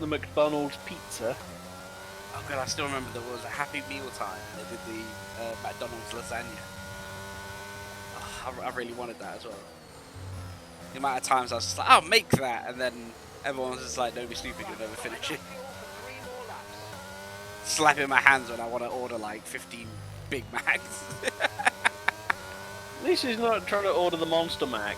McDonald's pizza. Oh god, I still remember there was a Happy Meal time. They did the McDonald's lasagna. Oh, I really wanted that as well. The amount of times I was just like, I'll make that, and then everyone was just like, don't be stupid, you'll never finish it. Fuel for 3 more laps. Slapping my hands when I want to order like 15 Big Macs. At least he's not trying to order the Monster Mac.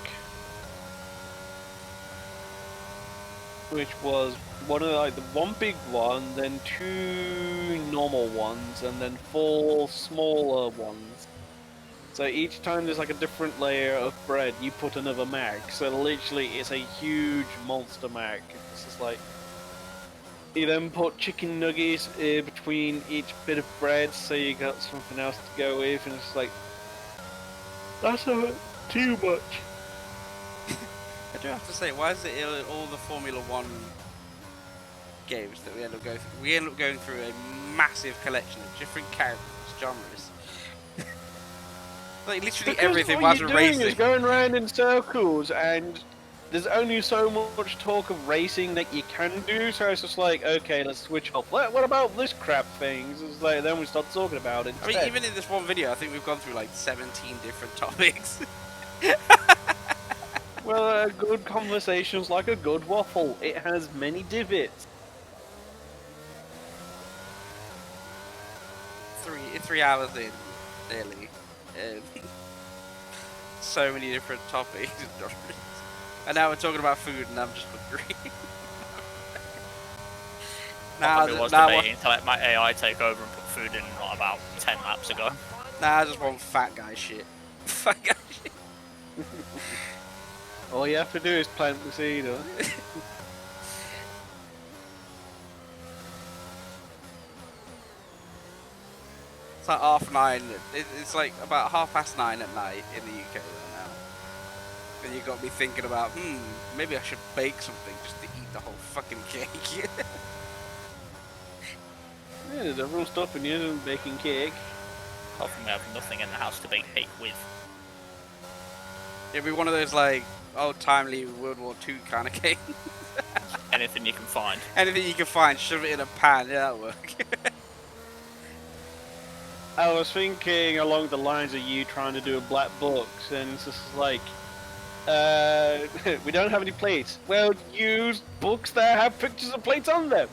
Which was one of the one big one, then 2 normal ones, and then 4 smaller ones. So each time there's like a different layer of bread, you put another Mac. So literally, it's a huge monster Mac. It's just like you then put chicken nuggets between each bit of bread, so you got something else to go with, and it's like that's too much. I do have to say, why is it in all the Formula One games that we end up going through? We end up going through a massive collection of different characters, genres. Like literally Because everything all whilst you're we're doing racing. is going around in circles, and there's only so much talk of racing that you can do. So it's just like, okay, let's switch off. What about this crap thing? It's like then we start talking about it. I mean, instead. even in this one video, I think we've gone through like 17 different topics. Well, a good conversation's like a good waffle. It has many divots. 3 hours in, nearly. So many different topics. And now we're talking about food, and I'm just hungry. Now, it was now, debating to let my AI take over and put food in not about 10 laps ago. I just want fat guy shit. Fat guy shit. All you have to do is plant the seed. Huh? It's like 9:30. It's like about 9:30 at night in the UK right now. Then you got me thinking about, maybe I should bake something just to eat the whole fucking cake. Yeah, there's everyone stopping you and baking cake. Apart from we have nothing in the house to bake cake with. It'd be one of those like old-timely World War II kind of cake. Anything you can find. Anything you can find, shove it in a pan. Yeah, that'll work. I was thinking along the lines of you trying to do a black box, and it's just like, we don't have any plates. Well, use books that have pictures of plates on them.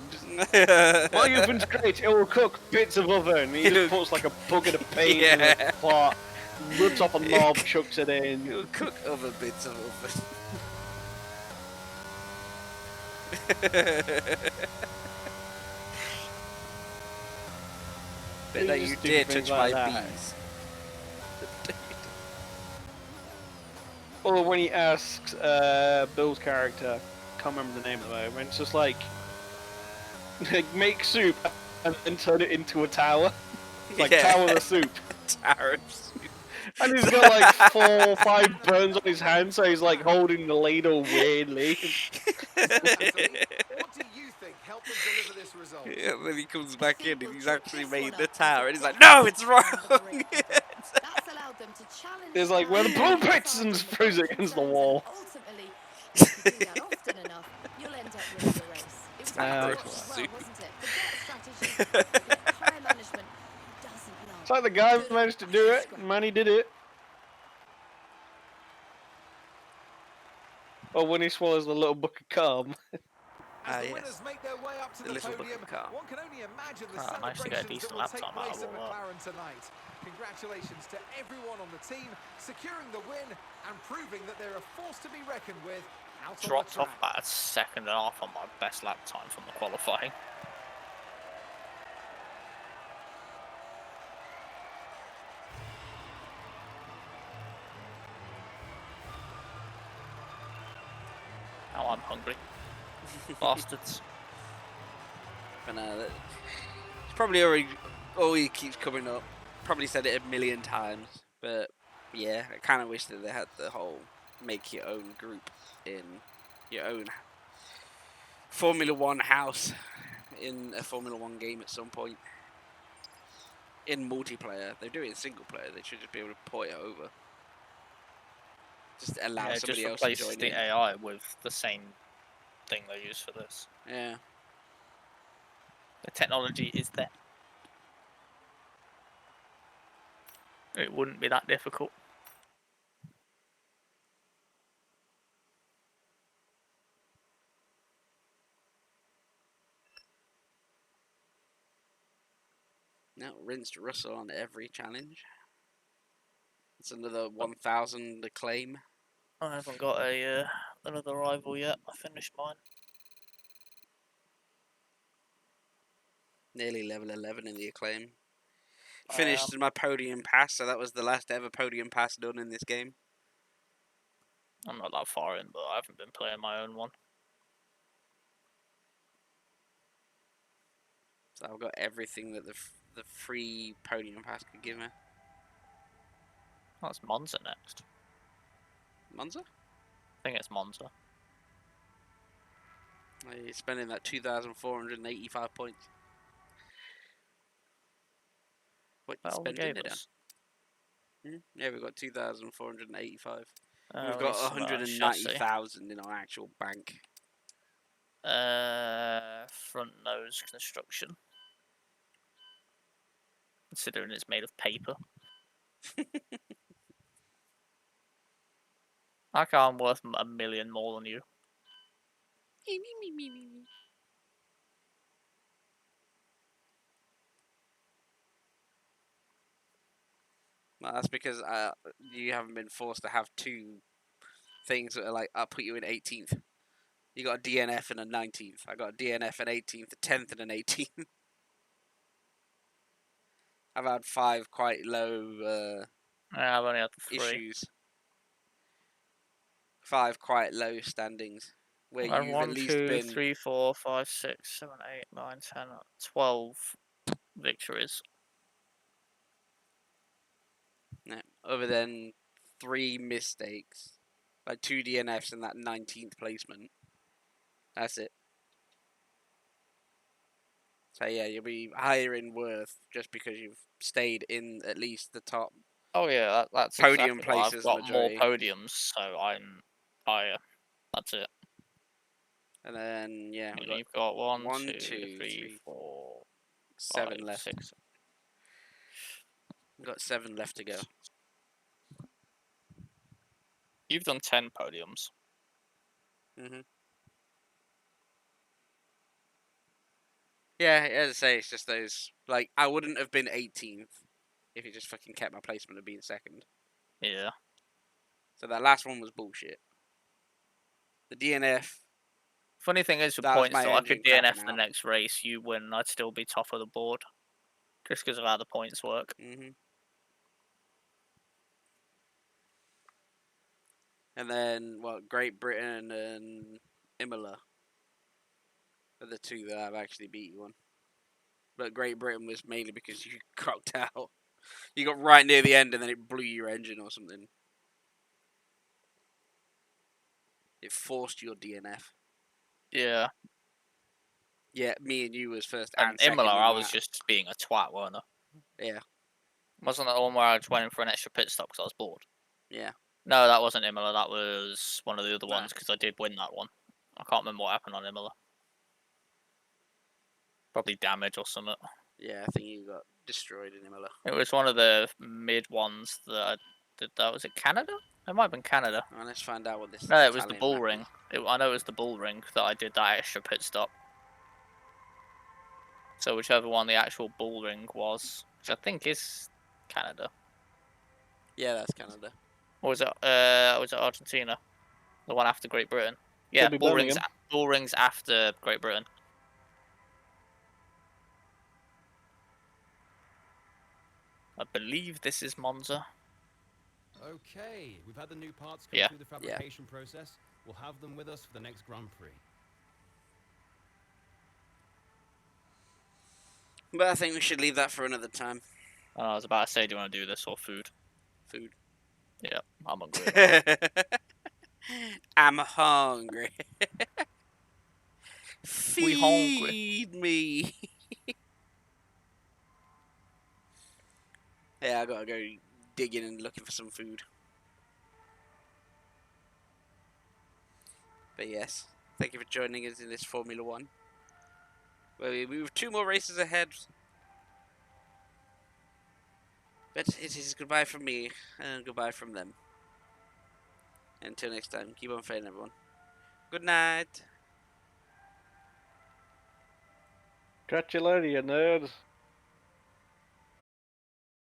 While you open's great, it will cook bits of oven. He just puts like a bucket of paint in a pot, rips off a knob, chucks it in. You'll cook other bits of oven. Bet that you Just do dare things touch like my that. bees. Or when he asks Bill's character, can't remember the name of the moment, it's just like, make soup and then turn it into a tower. Like tower of soup. Tower of soup. And he's got like 4 or 5 burns on his hand, so he's like holding the ladle weirdly. Anthony, what do you think helped them deliver this result? Yeah, then he comes back in and he's actually made the tower, and he's like, "No, it's wrong." That's allowed them to challenge There's like, where the challenge blueprints, and throws it against the wall. Ultimately, if you do that often enough, you'll end up winning the race. It was Tower quite of as well, soup. wasn't it? The strategy, higher management doesn't know. It's like the guy managed to do it, and Manny did it. Or when he swallows the little book of calm. As the yes. winners make their way up to The the little book podium, of car. one can only imagine the I managed to get a celebrations decent that will take lap time out place of at all that. McLaren tonight. Congratulations to everyone on the team, securing the win and proving that they're a force to be reckoned with out Dropped on the off track. about a second and a half on my best lap time from the qualifying. Now I'm hungry. Bastards. But no, it's probably already keeps coming up. Probably said it a million times, but yeah, I kind of wish that they had the whole make your own group in your own Formula One house in a Formula One game at some point. In multiplayer, they do it in single player. They should just be able to port it over. Just allow Yeah, just somebody else to replace join the in. AI with the same thing they use for this. Yeah. The technology is there. It wouldn't be that difficult. Now rinsed Russell on every challenge. It's another 1,000 acclaim. I haven't got a another rival yet. I finished mine. Nearly level 11 in the acclaim. I Finished my podium pass, so that was the last ever podium pass done in this game. I'm not that far in, but I haven't been playing my own one. So I've got everything that the free podium pass could give me. Oh, it's Monza next. Monza? I think it's Monza. You're spending that 2,485 points. What you That all they spending gave it us. on? Yeah, we've got 2,485. Oh, We've we got need some, chassis. 190,000 in our actual bank. Front nose construction. Considering it's made of paper. I reckon I'm worth a million more than you. Well, that's because you haven't been forced to have two things that are like, I'll put you in 18th. You got a DNF and a 19th. I got a DNF and 18th, a 10th and an 18th. I've had 5 quite low I've only had 3. issues. 5 quite low standings. Where I've had you've 1, at least 2, been 3, 4, 5, 6, 7, 8, 9, 10, 12 victories. other than 3 mistakes Like 2 DNFs and that 19th placement. That's it. So yeah, you'll be higher in worth just because you've stayed in at least the top. Oh yeah, that's Podium exactly what I've places, got more majority. podiums, so I'm higher. That's it. And then yeah, And we've got you've got one, one, two, two, three, three, 4, 7 5, left. 6. We've got 7 left to go. You've done 10 podiums. Mhm. Yeah, as I say, it's just those. Like, I wouldn't have been 18th if you just fucking kept my placement of being second. Yeah. So that last one was bullshit. The DNF. Funny thing is, with That was points, my though, I could engine DNF crapping the out. next race, you win, and I'd still be top of the board. Just because of how the points work. Mhm. And then what? Great Britain and Imola are the 2 that I've actually beat you on. But Great Britain was mainly because you crocked out. You got right near the end and then it blew your engine or something. It forced your DNF. Yeah. Yeah, me and you was first And and second. Imola, in I was that. just being a twat, weren't I? Yeah, Wasn't that the one where I just went in for an extra pit stop because I was bored? yeah. No, that wasn't Imola. That was one of the other No. ones because I did win that one. I can't remember what happened on Imola. Probably damage or something. Yeah, I think you got destroyed in Imola. It was one of the mid ones that I did. That was it. Canada? It might have been Canada. Well, let's find out what this. No, it was the Italian bull map ring. I know it was the bull ring that I did that extra pit stop. So whichever one the actual bull ring was, which I think is Canada, is. Yeah, that's Canada. or was it Argentina? The one after Great Britain. Yeah, be bull rings. Birmingham. Bull rings after Great Britain. I believe this is Monza. Okay, we've had the new parts come Yeah. through the fabrication process. We'll have them with us for the next Grand Prix. But I think we should leave that for another time. I was about to say, do you want to do this or food? Food. Yeah, I'm hungry. I'm hungry. We hungry. Feed me. Yeah, I gotta go digging and looking for some food. But yes, thank you for joining us in this Formula One. Well, we have 2 more races ahead. But it is goodbye from me and goodbye from them. Until next time, keep on flying, everyone. Good night. Catch you later, you nerds.